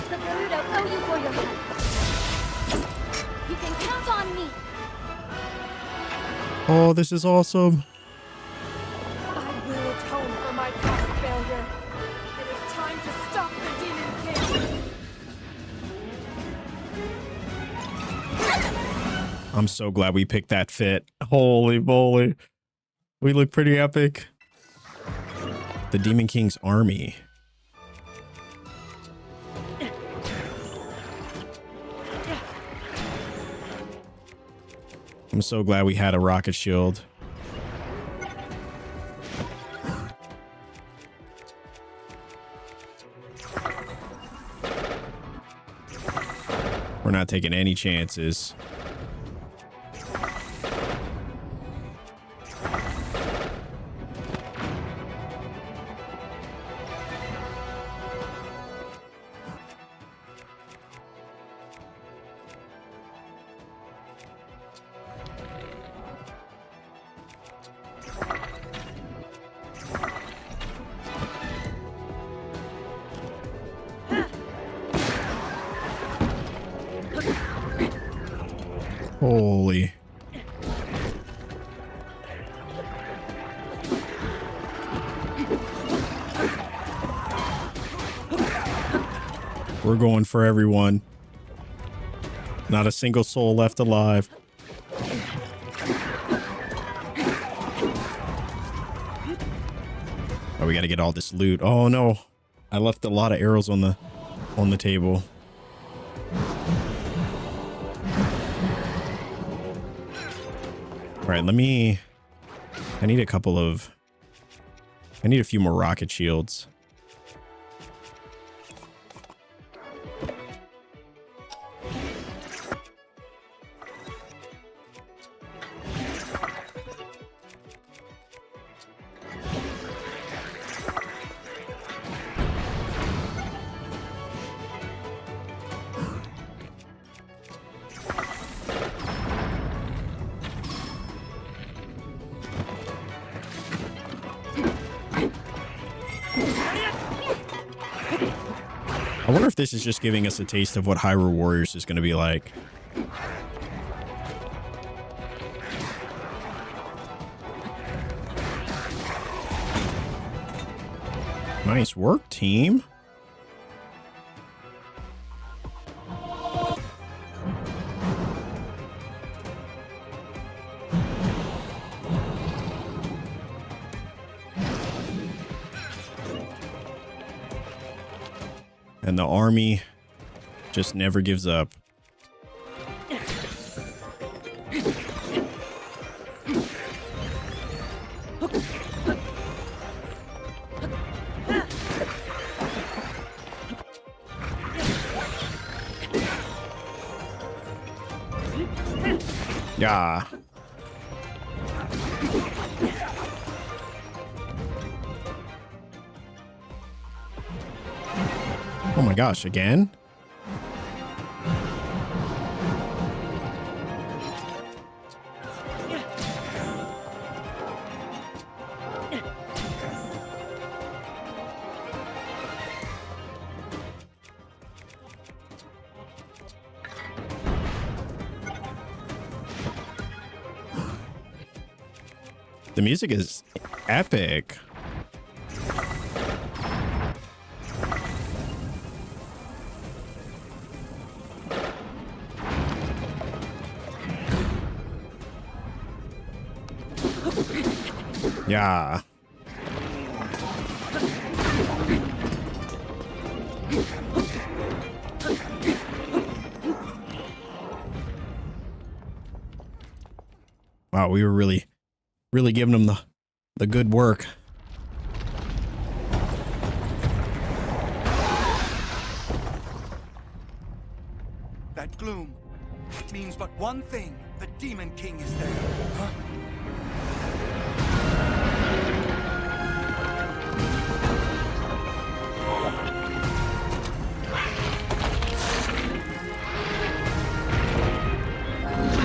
The Gerudo owe you for your help. You can count on me. Oh, this is awesome. I will atone for my past failure. It is time to stop the Demon King. I'm so glad we picked that fit. Holy moly. We look pretty epic. the Demon King's army. I'm so glad we had a rocket shield. We're not taking any chances. Holy. We're going for everyone. Not a single soul left alive. Oh, we got to get all this loot. Oh no. I left a lot of arrows on the table. All right, I need a few more rocket shields. I wonder if this is just giving us a taste of what Hyrule Warriors is going to be like. Nice work, team. And the army just never gives up. Yeah. Oh my gosh, again? The music is epic. Yeah. Wow, we were really giving them the good work. That gloom, it means but one thing. The Demon King is there. Huh?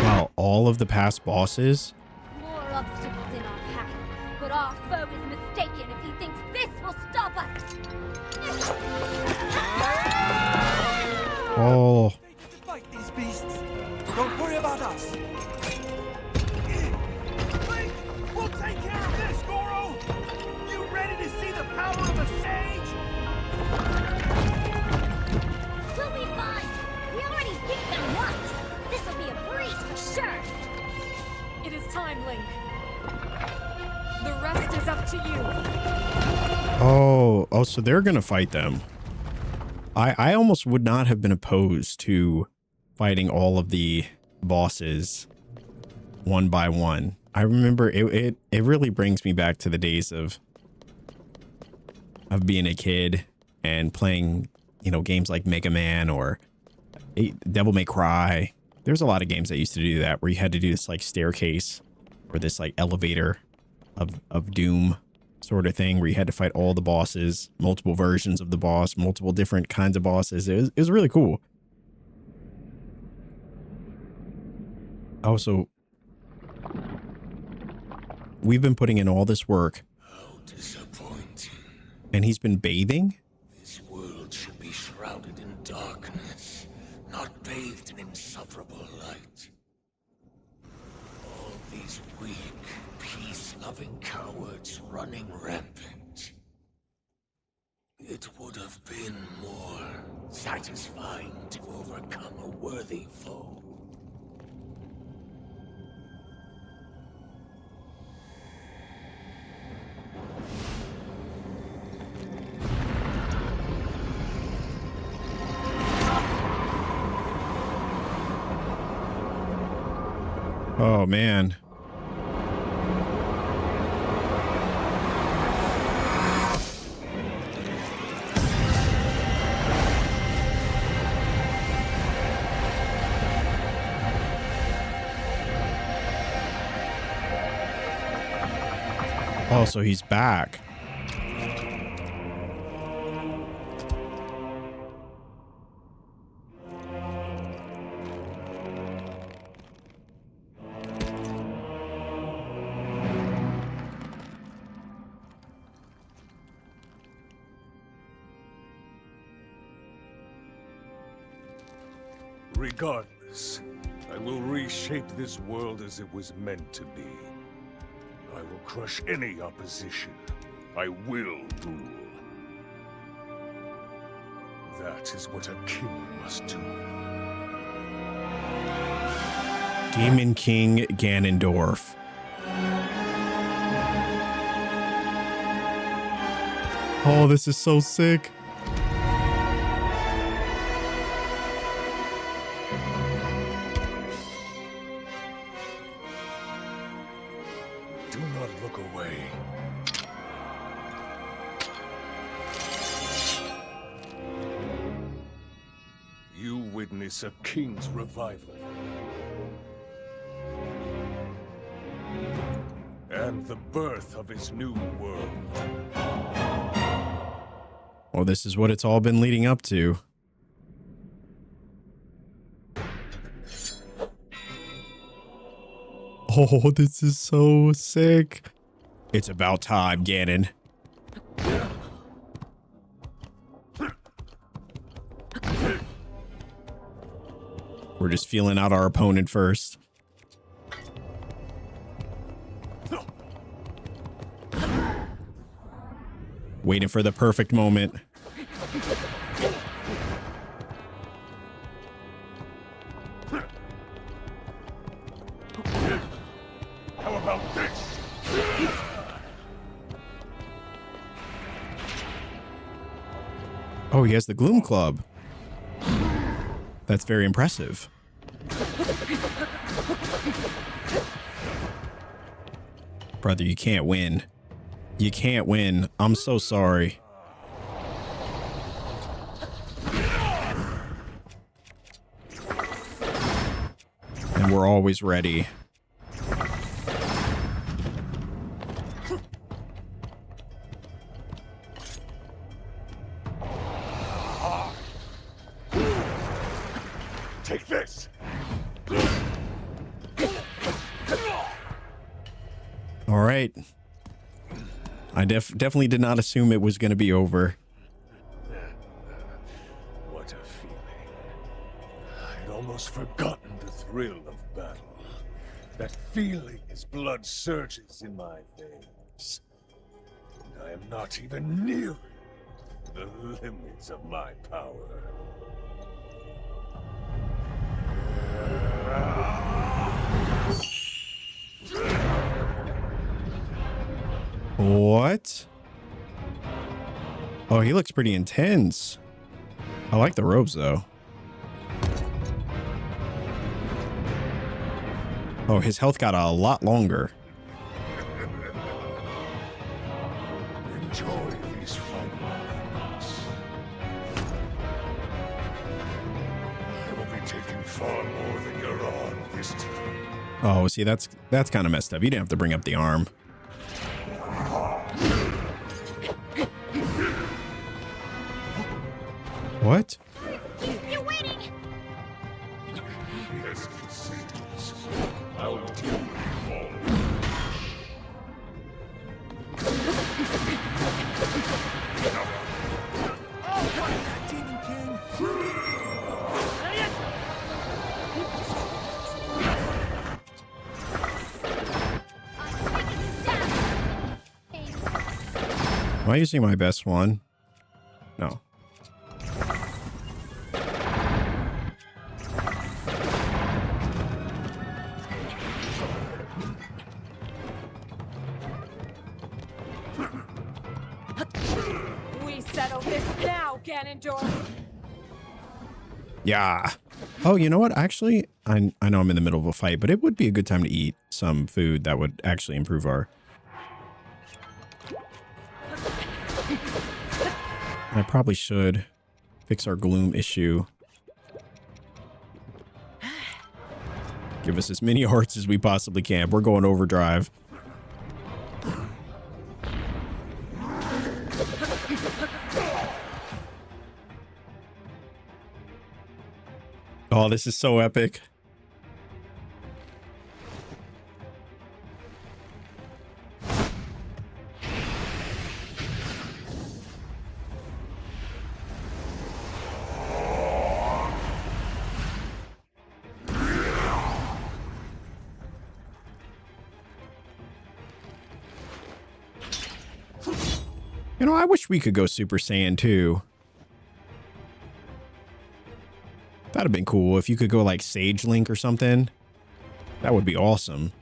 Wow, all of the past bosses? More obstacles in our path, but our foe is mistaken if he thinks this will stop us. Oh. They get to fight these beasts. Don't worry about us. Link, we'll take care of this, Goro. You ready to see the power of a sage? We'll be fine. We already beat them once. This will be a breeze for sure. It is time, Link. The rest is up to you. Oh, so they're gonna fight them. I almost would not have been opposed to fighting all of the bosses one by one. I remember it really brings me back to the days of being a kid and playing, you know, games like Mega Man or Devil May Cry. There's a lot of games that used to do that, where you had to do this like staircase or this like elevator of doom sort of thing, where you had to fight all the bosses, multiple versions of the boss, multiple different kinds of bosses. It was really cool. Also, we've been putting in all this work. How disappointing. And he's been bathing? This world should be shrouded in darkness, not bathed in insufferable light. All these weak, peace-loving cowards running rampant. It would have been more satisfying to overcome a worthy foe. Oh, man. Oh, so he's back. Regardless, I will reshape this world as it was meant to be. I will crush any opposition. I will rule. That is what a king must do. Demon King Ganondorf. Oh, this is so sick. Do not look away. You witness a king's revival. And the birth of his new world. Well, this is what it's all been leading up to. Oh, this is so sick. It's about time, Ganon. We're just feeling out our opponent first. Waiting for the perfect moment. How about this? Oh, he has the Gloom Club. That's very impressive. Brother, you can't win. You can't win. I'm so sorry. And we're always ready. Take this. All right. I definitely did not assume it was going to be over. What a feeling. I'd almost forgotten the thrill of battle. That feeling as blood surges in my veins. And I am not even near the limits of my power. What? Oh, he looks pretty intense. I like the robes, though. Oh, his health got a lot longer. Enjoy these final moments. I will be taking far more than you're on this time. Oh, see, that's kind of messed up. You didn't have to bring up the arm. What? You're waiting! Yes, it seems. I'll deal with you all. Oh, fight that Demon King! I'm taking you down! Hey, Am I using my best one? No. We settle this now, Ganondorf. Yeah. Oh, you know what? Actually, I know I'm in the middle of a fight, but it would be a good time to eat some food that would actually improve our... I probably should fix our gloom issue. Give us as many hearts as we possibly can. We're going overdrive. Oh, this is so epic. You know, I wish we could go Super Saiyan too. That'd have been cool if you could go like Sage Link or something. That would be awesome.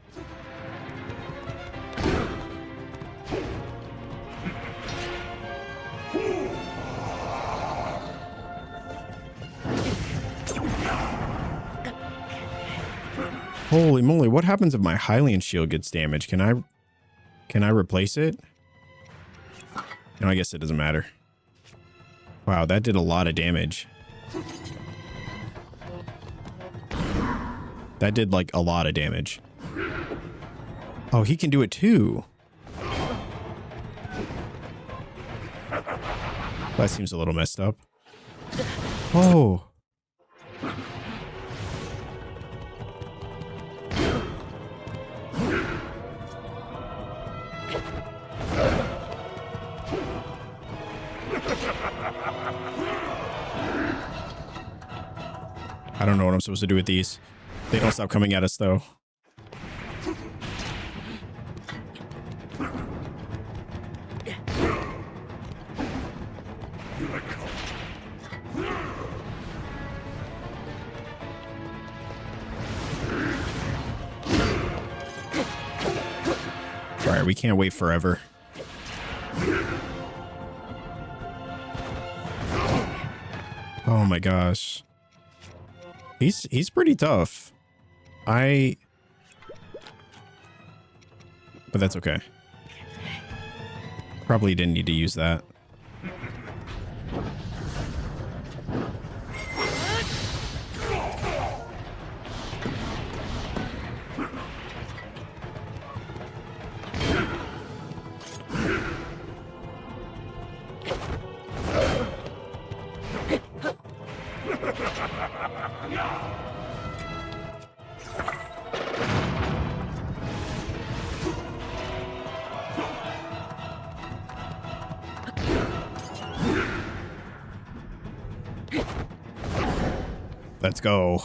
Holy moly, what happens if my Hylian shield gets damaged? Can I replace it? No, I guess it doesn't matter. Wow, that did a lot of damage. That did like a lot of damage. Oh, he can do it too. That seems a little messed up. Oh. I don't know what I'm supposed to do with these. They don't stop coming at us, though. All right, we can't wait forever. Oh my gosh. He's pretty tough. But that's okay. Probably didn't need to use that. Let's go.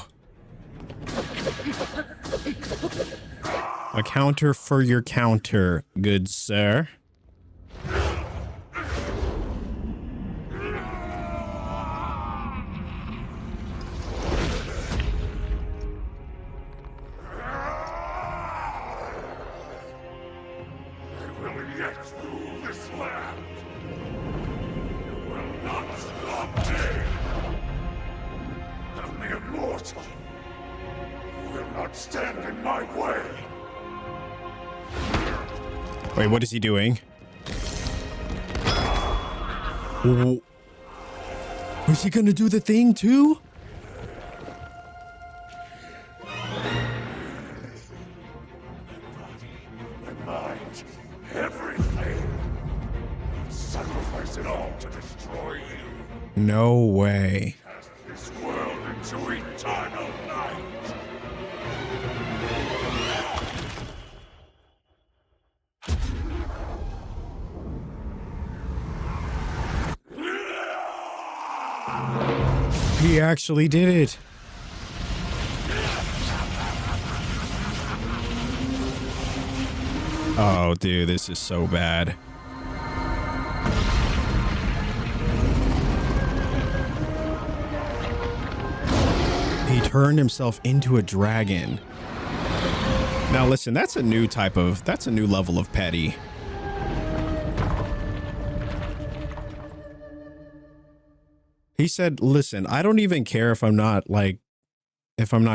A counter for your counter, good sir. not stand in my way. Wait, what is he doing? Oh. Is he gonna do the thing too? My mind, everything. Sacrifice it all to destroy you. No way. Cast this world into eternal night. He actually did it. Oh, dude, this is so bad. He turned himself into a dragon. Now listen, that's a new level of petty. He said, listen, I don't even care if I'm not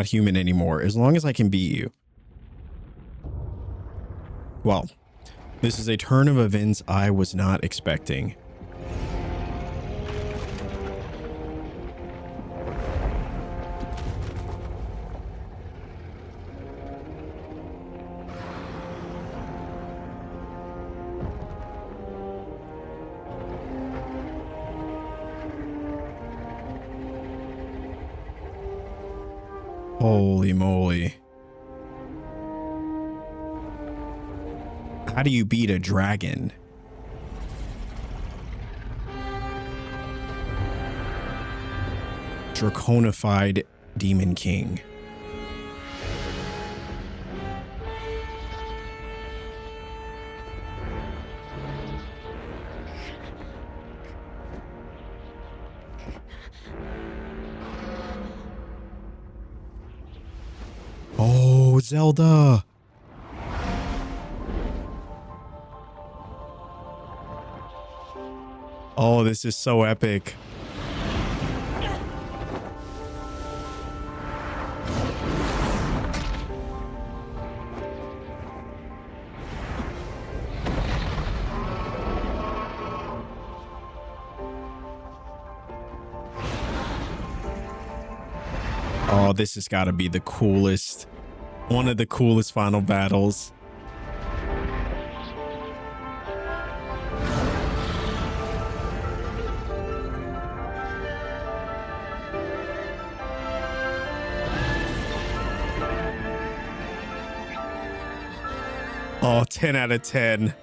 human anymore, as long as I can beat you. Well, this is a turn of events I was not expecting. Holy moly. How do you beat a dragon? Draconified Demon King. Oh, Zelda. Oh, this is so epic. Oh, this has got to be the coolest, one of the coolest final battles. Oh, 10 out of 10.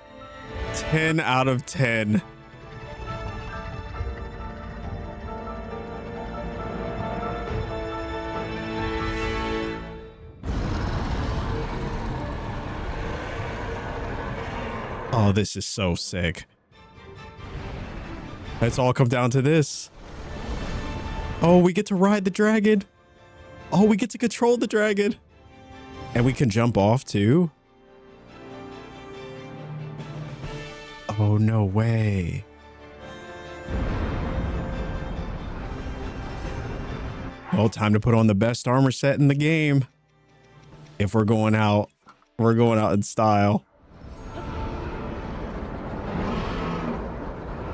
10 out of 10. Oh, this is so sick. Let's all come down to this. Oh, we get to ride the dragon. Oh, we get to control the dragon. And we can jump off too. Oh, no way. Well, time to put on the best armor set in the game. If we're going out in style.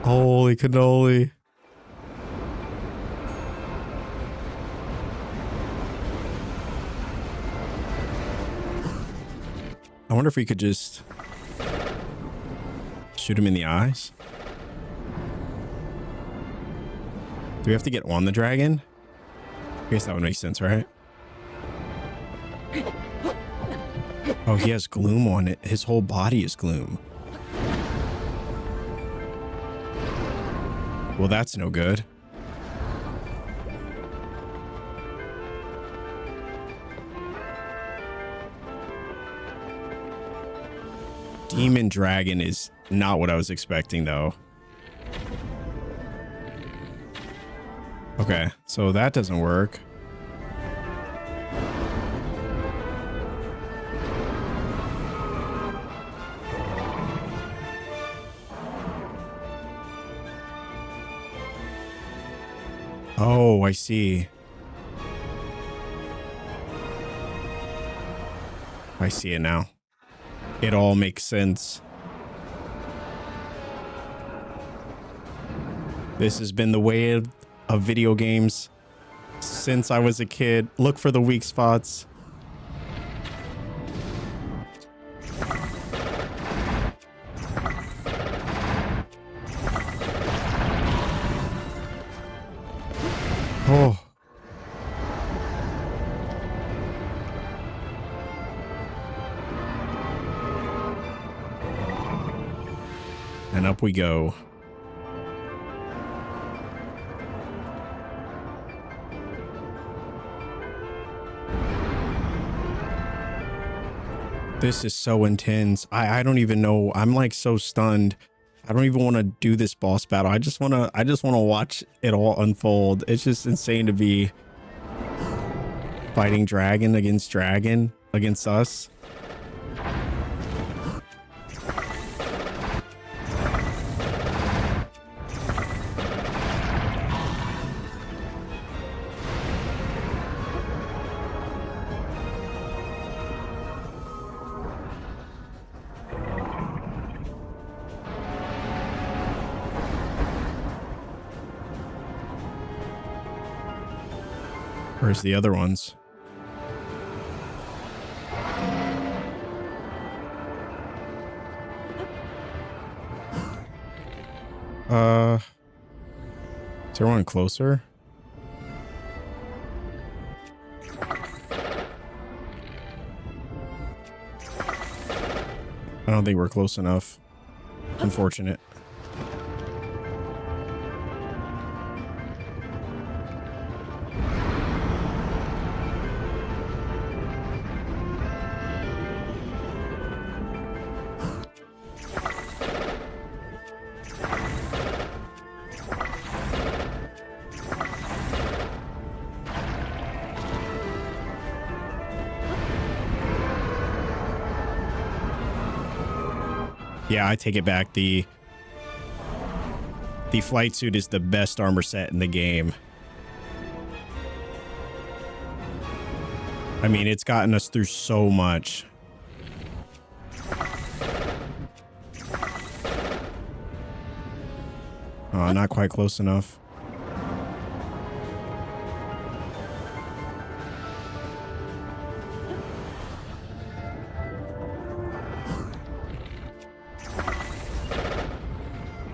Holy cannoli. I wonder if we could just shoot him in the eyes. Do we have to get on the dragon? I guess that would make sense, right? Oh, he has gloom on it. His whole body is gloom. Well, that's no good. Demon Dragon is not what I was expecting, though. Okay, so that doesn't work. Oh, I see. I see it now. It all makes sense. This has been the way of video games since I was a kid. Look for the weak spots. Oh. And up we go. This is so intense. I don't even know. I'm like so stunned. I don't even want to do this boss battle. I just want to watch it all unfold. It's just insane to be fighting dragon against us. Where's the other ones? Is there one closer? I don't think we're close enough. Unfortunate. Yeah, I take it back. The flight suit is the best armor set in the game. I mean, it's gotten us through so much. Oh, not quite close enough.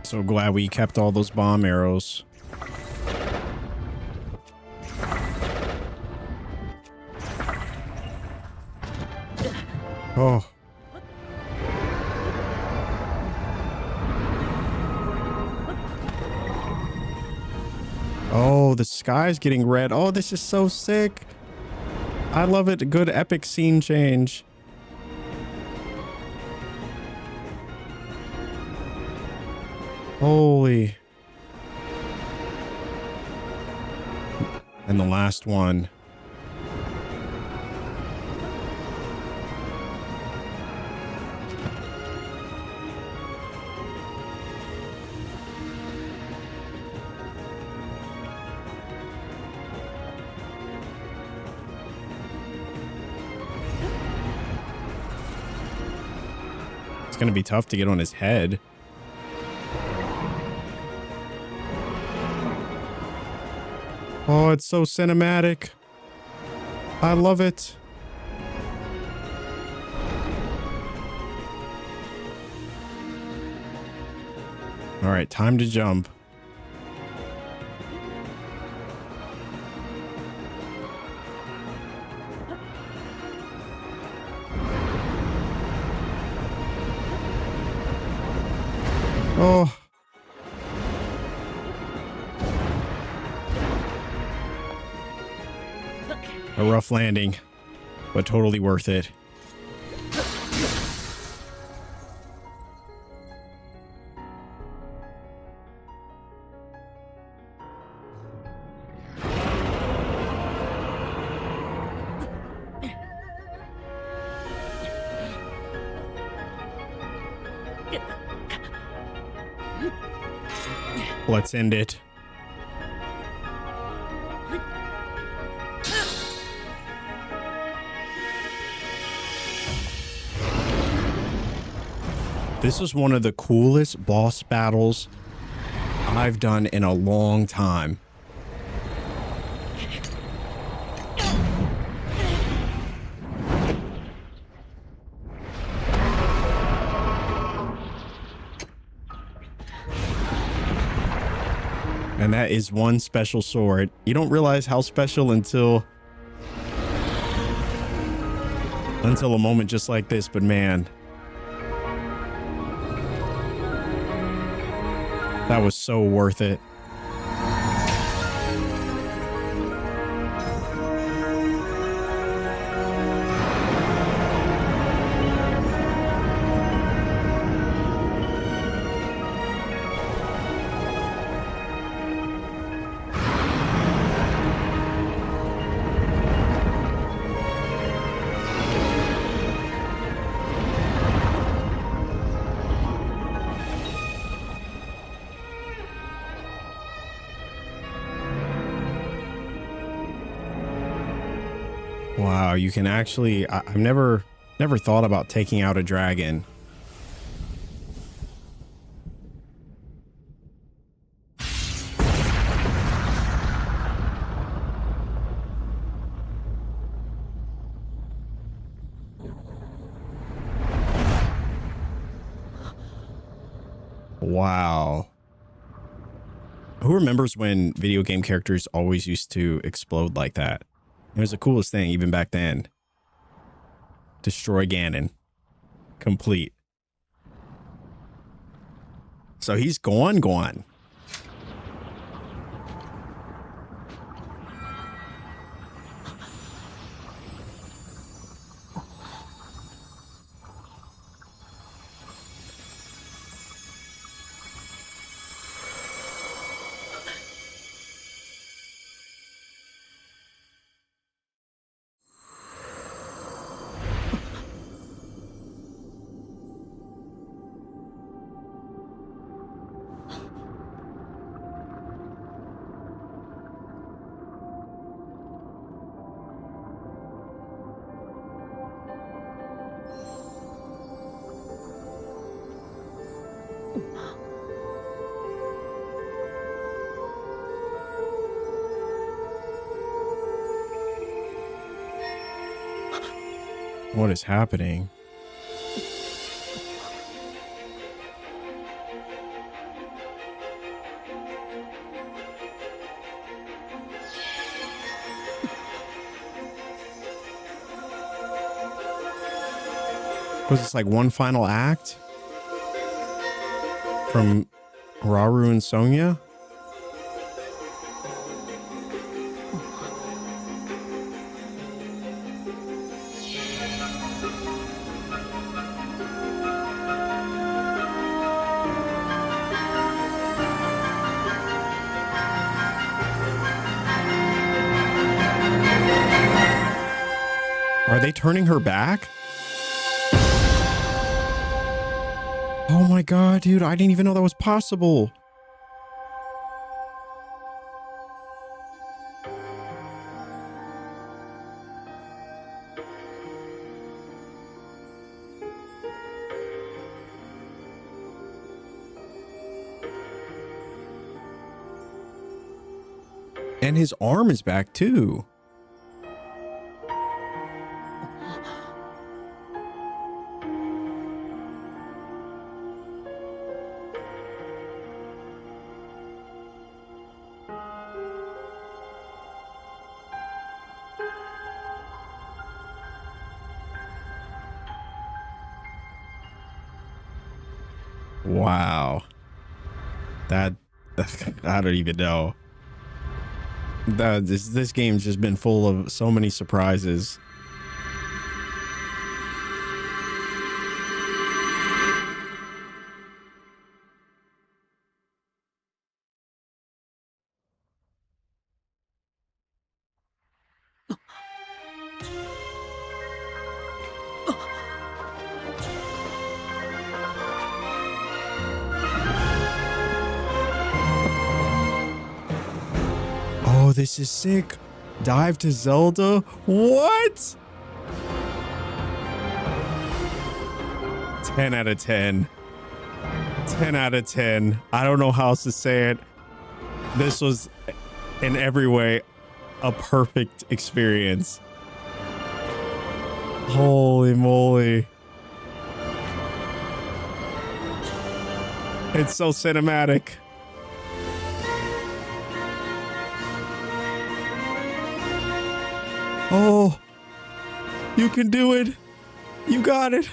So glad we kept all those bomb arrows. Oh. Oh, the sky's getting red. Oh, this is so sick. I love it. A good epic scene change. Holy. And the last one. It's going to be tough to get on his head. Oh, it's so cinematic. I love it. All right, time to jump. Oh. A rough landing, but totally worth it. Let's end it. This is one of the coolest boss battles I've done in a long time. And that is one special sword. You don't realize how special until a moment just like this, but man, that was so worth it. Wow, you can actually, I've never thought about taking out a dragon. Wow. Who remembers when video game characters always used to explode like that? It was the coolest thing even back then. Destroy Ganon. Complete. So he's gone. What is happening? Was this like one final act from Rauru and Sonia? Are they turning her back? Oh my god, dude, I didn't even know that was possible. And his arm is back too. Wow. That I don't even know. This game's just been full of so many surprises. Oh, this is sick. Dive to Zelda? What? 10 out of 10. 10 out of 10. I don't know how else to say it. This was in every way a perfect experience. Holy moly. It's so cinematic. Oh, you can do it. You got it.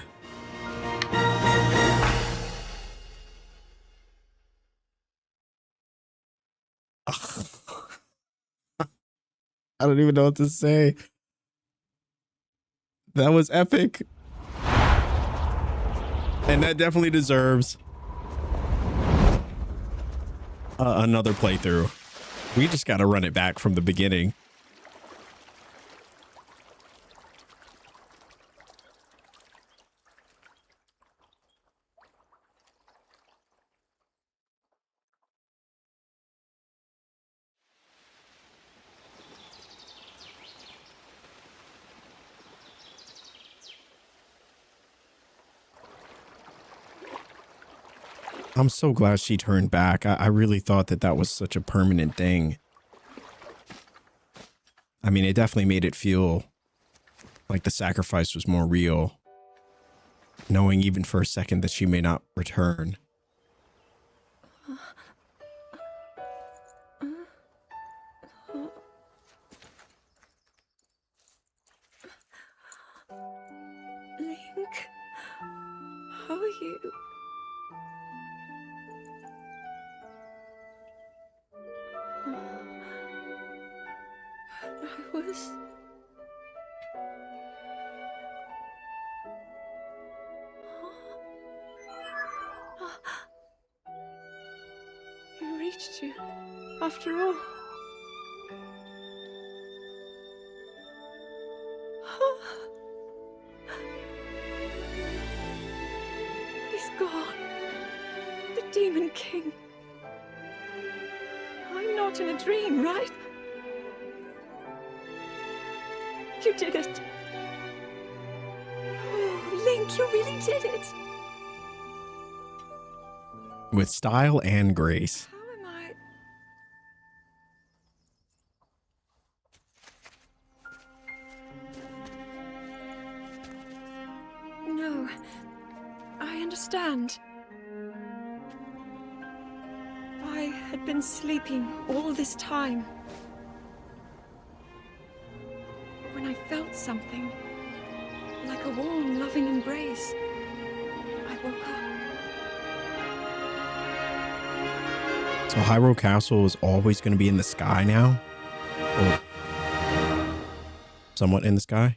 I don't even know what to say. That was epic. And that definitely deserves another playthrough. We just got to run it back from the beginning. I'm so glad she turned back. I really thought that that was such a permanent thing. I mean, it definitely made it feel like the sacrifice was more real, knowing even for a second that she may not return. Link, how are you? I was... You reached you, after all. He's gone. The Demon King. I'm not in a dream, right? You did it. Oh, Link, you really did it. With style and grace. How am I? No, I understand. I had been sleeping all this time. When I felt something, like a warm, loving embrace, I woke up. So Hyrule Castle is always going to be in the sky now? Or somewhat in the sky?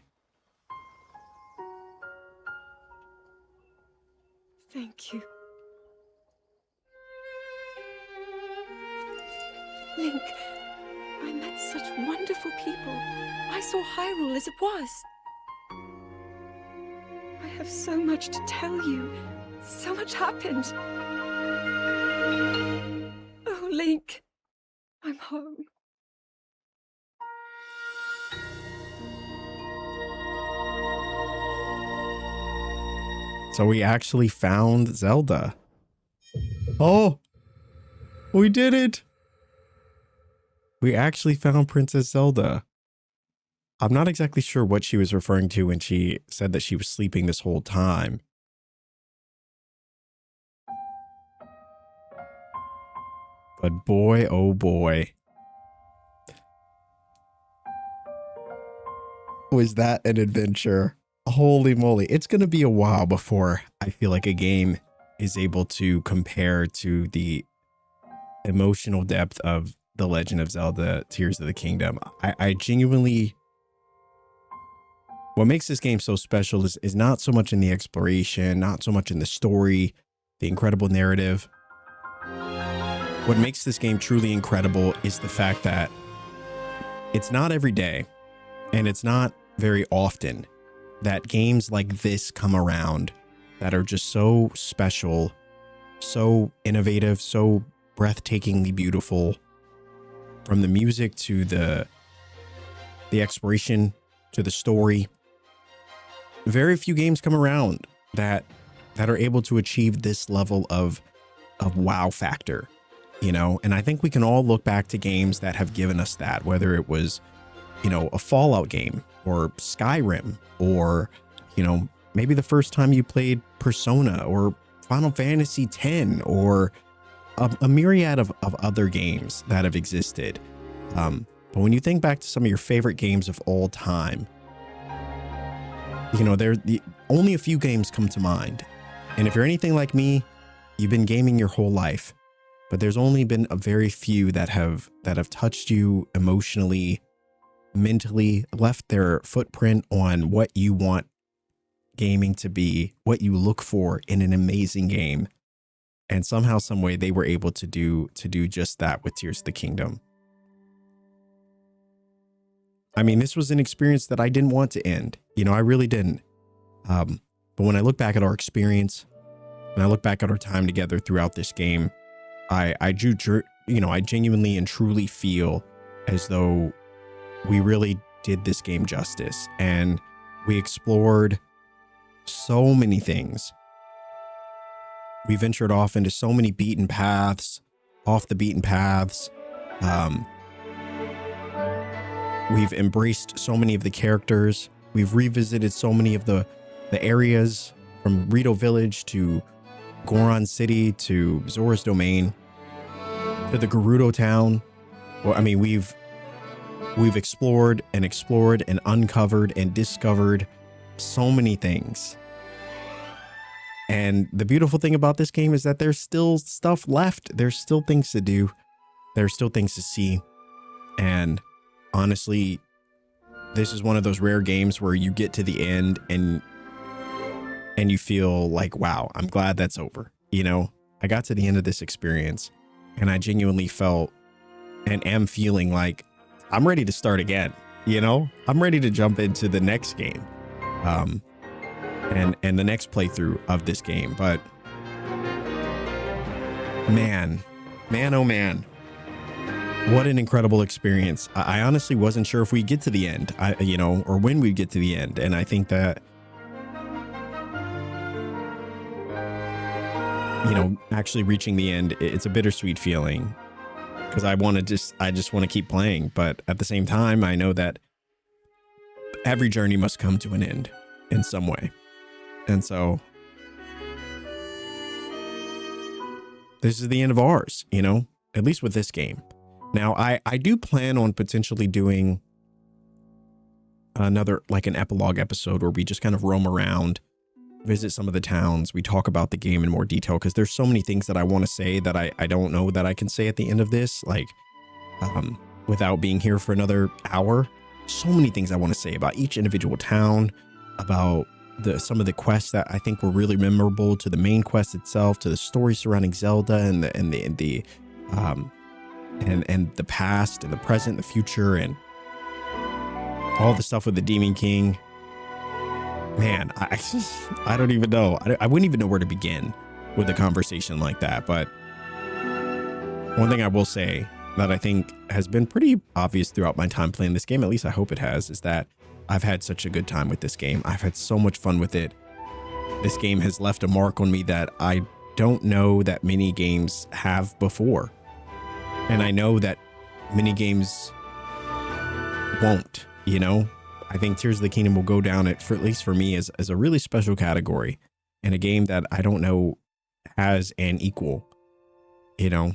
Thank you. Link, I met such wonderful people. I saw Hyrule as it was. I have so much to tell you. So much happened. Oh, Link, I'm home. So we actually found Zelda. Oh, we did it. We actually found Princess Zelda. I'm not exactly sure what she was referring to when she said that she was sleeping this whole time. But boy, oh boy. Was that an adventure? Holy moly. It's going to be a while before I feel like a game is able to compare to the emotional depth of The Legend of Zelda Tears of the Kingdom. I genuinely... What makes this game so special is not so much in the exploration, not so much in the story, the incredible narrative. What makes this game truly incredible is the fact that it's not every day, and it's not very often, that games like this come around that are just so special, so innovative, so breathtakingly beautiful, from the music to the exploration to the story. Very few games come around that are able to achieve this level of of wow factor, you know? And I think we can all look back to games that have given us that, whether it was, you know, a Fallout game or Skyrim, or, you know, maybe the first time you played Persona or Final Fantasy X, or a myriad of other games that have existed. But when you think back to some of your favorite games of all time, you know, only a few games come to mind. And if you're anything like me, you've been gaming your whole life, but there's only been a very few that have touched you emotionally, mentally, left their footprint on what you want gaming to be, what you look for in an amazing game. And somehow, some way, they were able to do just that with Tears of the Kingdom. I mean, this was an experience that I didn't want to end. You know, I really didn't. But when I look back at our experience, when I look back at our time together throughout this game, I genuinely and truly feel as though we really did this game justice, and we explored so many things. We ventured off into so many beaten paths, off the beaten paths. We've embraced so many of the characters. We've revisited so many of the areas, from Rito Village to Goron City to Zora's Domain to the Gerudo Town. Well, I mean, we've explored and uncovered and discovered so many things. And the beautiful thing about this game is that there's still stuff left. There's still things to do. There's still things to see. And honestly, this is one of those rare games where you get to the end and you feel like, wow, I'm glad that's over. You know, I got to the end of this experience and I genuinely felt and am feeling like I'm ready to start again. You know, I'm ready to jump into the next game. And the next playthrough of this game. But man, oh man, what an incredible experience. I honestly wasn't sure if we'd get to the end, or when we'd get to the end. And I think that, you know, actually reaching the end, it's a bittersweet feeling, because I just want to keep playing. But at the same time, I know that every journey must come to an end in some way. And so this is the end of ours, you know, at least with this game. Now, I do plan on potentially doing another, like an epilogue episode where we just kind of roam around, visit some of the towns. We talk about the game in more detail, because there's so many things that I want to say that I don't know that I can say at the end of this, like without being here for another hour. So many things I want to say about each individual town, about some of the quests that I think were really memorable, to the main quest itself, to the story surrounding Zelda and the past and the present, the future, and all the stuff with the Demon King. Man, I don't even know. I wouldn't even know where to begin with a conversation like that. But one thing I will say that I think has been pretty obvious throughout my time playing this game, at least I hope it has, is that I've had such a good time with this game. I've had so much fun with it. This game has left a mark on me that I don't know that many games have before. And I know that many games won't, you know? I think Tears of the Kingdom will go down, at least for me, as a really special category, and a game that I don't know has an equal, you know?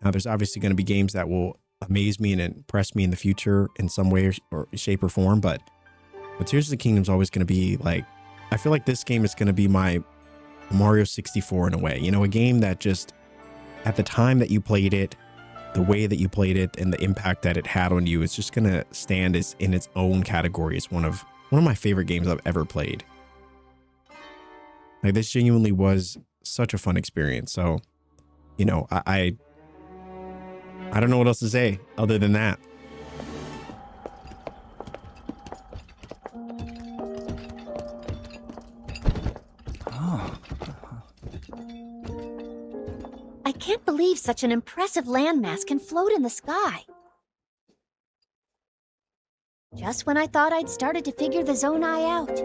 Now, there's obviously going to be games that will amaze me and impress me in the future in some way or shape or form, but Tears of the Kingdom is always going to be like, I feel like this game is going to be my Mario 64 in a way, you know, a game that just, at the time that you played it, the way that you played it, and the impact that it had on you, it's just going to stand as in its own category as one of my favorite games I've ever played. Like, this genuinely was such a fun experience. So, you know, I don't know what else to say other than that. I can't believe such an impressive landmass can float in the sky. Just when I thought I'd started to figure the Zonai out.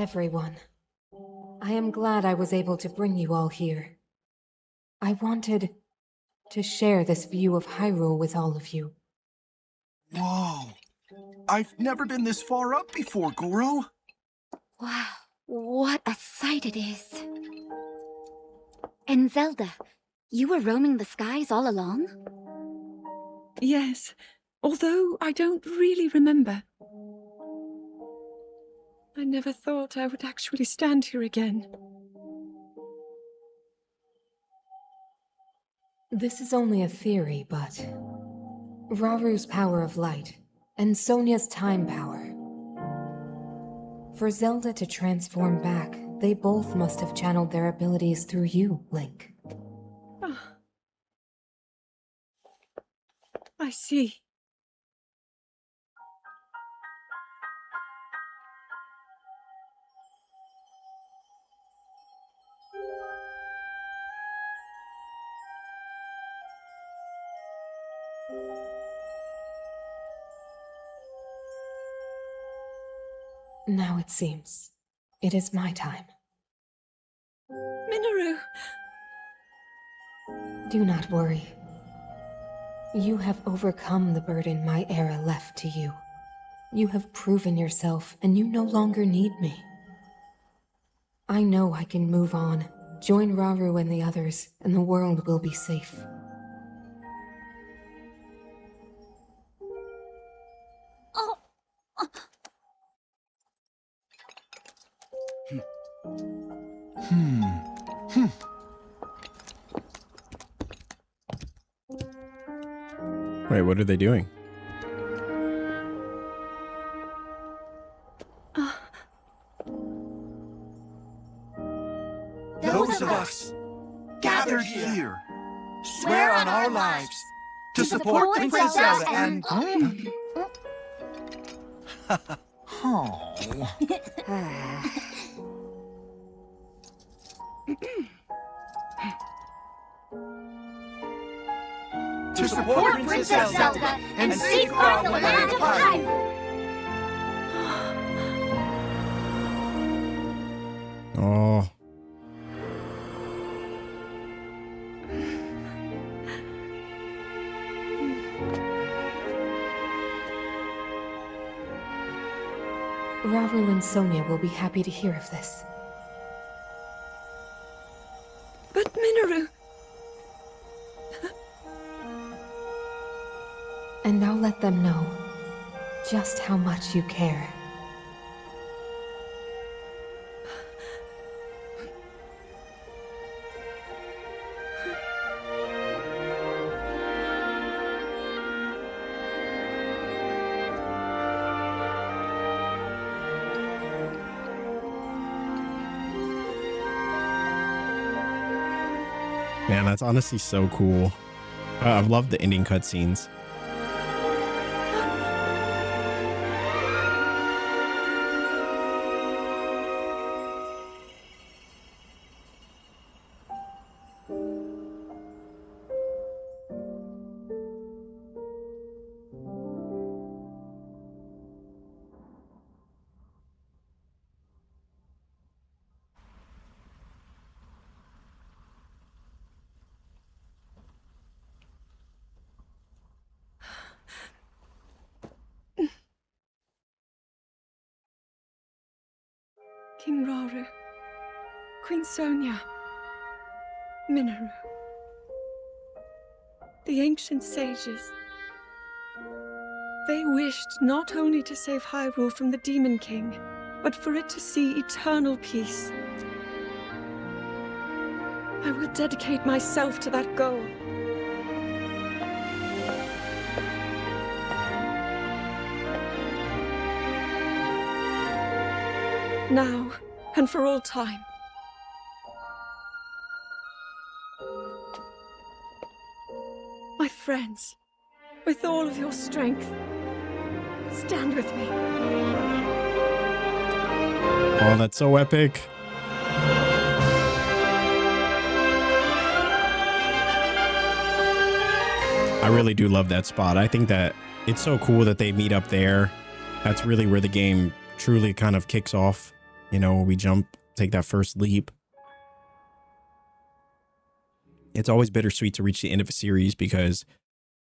everyone. I am glad I was able to bring you all here. I wanted to share this view of Hyrule with all of you. Whoa! I've never been this far up before, Goro. Wow, what a sight it is. And Zelda, you were roaming the skies all along? Yes, although I don't really remember. I never thought I would actually stand here again. This is only a theory, but Raru's power of light and Sonia's time power. For Zelda to transform back, they both must have channeled their abilities through you, Link. I see. Now it seems it is my time. Minoru! Do not worry. You have overcome the burden my era left to you. You have proven yourself, and you no longer need me. I know I can move on, join Raru and the others, and the world will be safe. Wait, what are they doing? Those of us gathered here swear on our lives to support Princess Zelda and... to support Princess Zelda and safeguard the land of Hyrule. Oh. Raru and Sonia will be happy to hear of this. But Minoru! And I'll let them know just how much you care. Man, that's honestly so cool. I've loved the ending cutscenes. King Raru, Queen Sonia, Minoru. The ancient sages. They wished not only to save Hyrule from the Demon King, but for it to see eternal peace. I will dedicate myself to that goal. Now, and for all time. My friends, with all of your strength, stand with me. Oh, that's so epic. I really do love that spot. I think that it's so cool that they meet up there. That's really where the game truly kind of kicks off. you know, we take that first leap. It's always bittersweet to reach the end of a series because,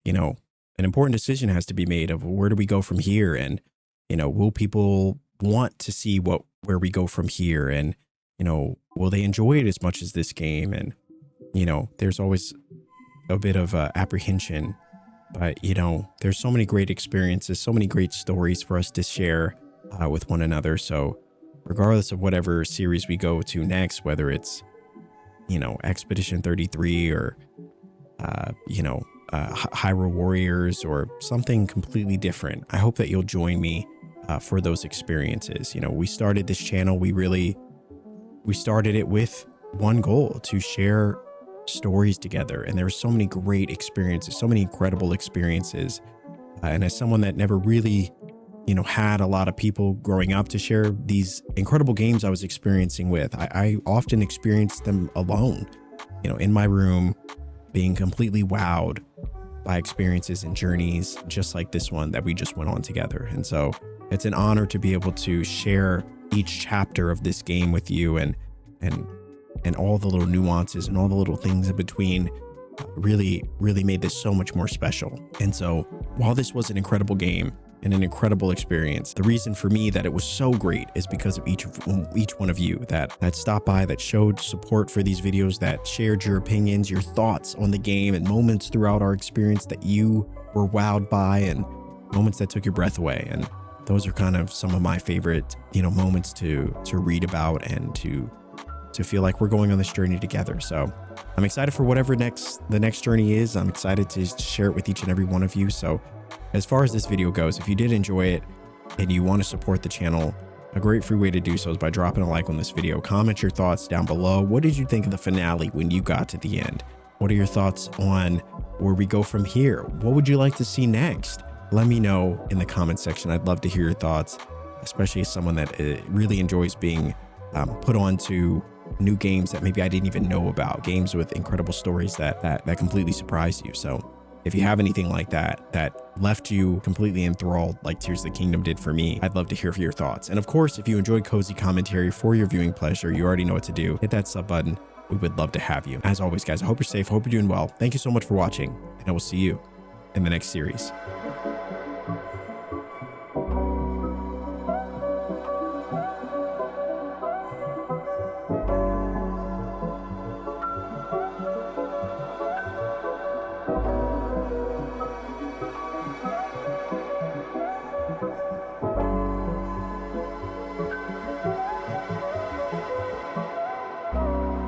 you know, an important decision has to be made of where do we go from here? And, you know, will people want to see where we go from here? And, you know, will they enjoy it as much as this game? And, you know, there's always a bit of apprehension, but, you know, there's so many great experiences, so many great stories for us to share with one another. So regardless of whatever series we go to next, whether it's, you know, Expedition 33 or, you know, Hyrule Warriors or something completely different, I hope that you'll join me for those experiences. You know, we started this channel, we started it with one goal: to share stories together. And there were so many great experiences, so many incredible experiences. And as someone that never really, you know, had a lot of people growing up to share these incredible games I was experiencing with, I often experienced them alone, you know, in my room, being completely wowed by experiences and journeys just like this one that we just went on together. And so it's an honor to be able to share each chapter of this game with you, and all the little nuances and all the little things in between really made this so much more special. And so while this was an incredible game and an incredible experience, the reason for me that it was so great is because of each one of you that stopped by, that showed support for these videos, that shared your opinions, your thoughts on the game, and moments throughout our experience that you were wowed by, and moments that took your breath away. And those are kind of some of my favorite, you know, moments to read about and to feel like we're going on this journey together. So I'm excited for whatever the next journey is. I'm excited to share it with each and every one of you. So as far as this video goes, if you did enjoy it and you want to support the channel, a great free way to do so is by dropping a like on this video. Comment your thoughts down below. What did you think of the finale when you got to the end? What are your thoughts on where we go from here? What would you like to see next? Let me know in the comment section. I'd love to hear your thoughts, especially as someone that really enjoys being put on to new games that maybe I didn't even know about, games with incredible stories that completely surprised you. So if you have anything like that left you completely enthralled like Tears of the Kingdom did for me, I'd love to hear your thoughts. And of course, if you enjoyed cozy commentary for your viewing pleasure, you already know what to do. Hit that sub button. We would love to have you. As always, guys, I hope you're safe. I hope you're doing well. Thank you so much for watching, and I will see you in the next series.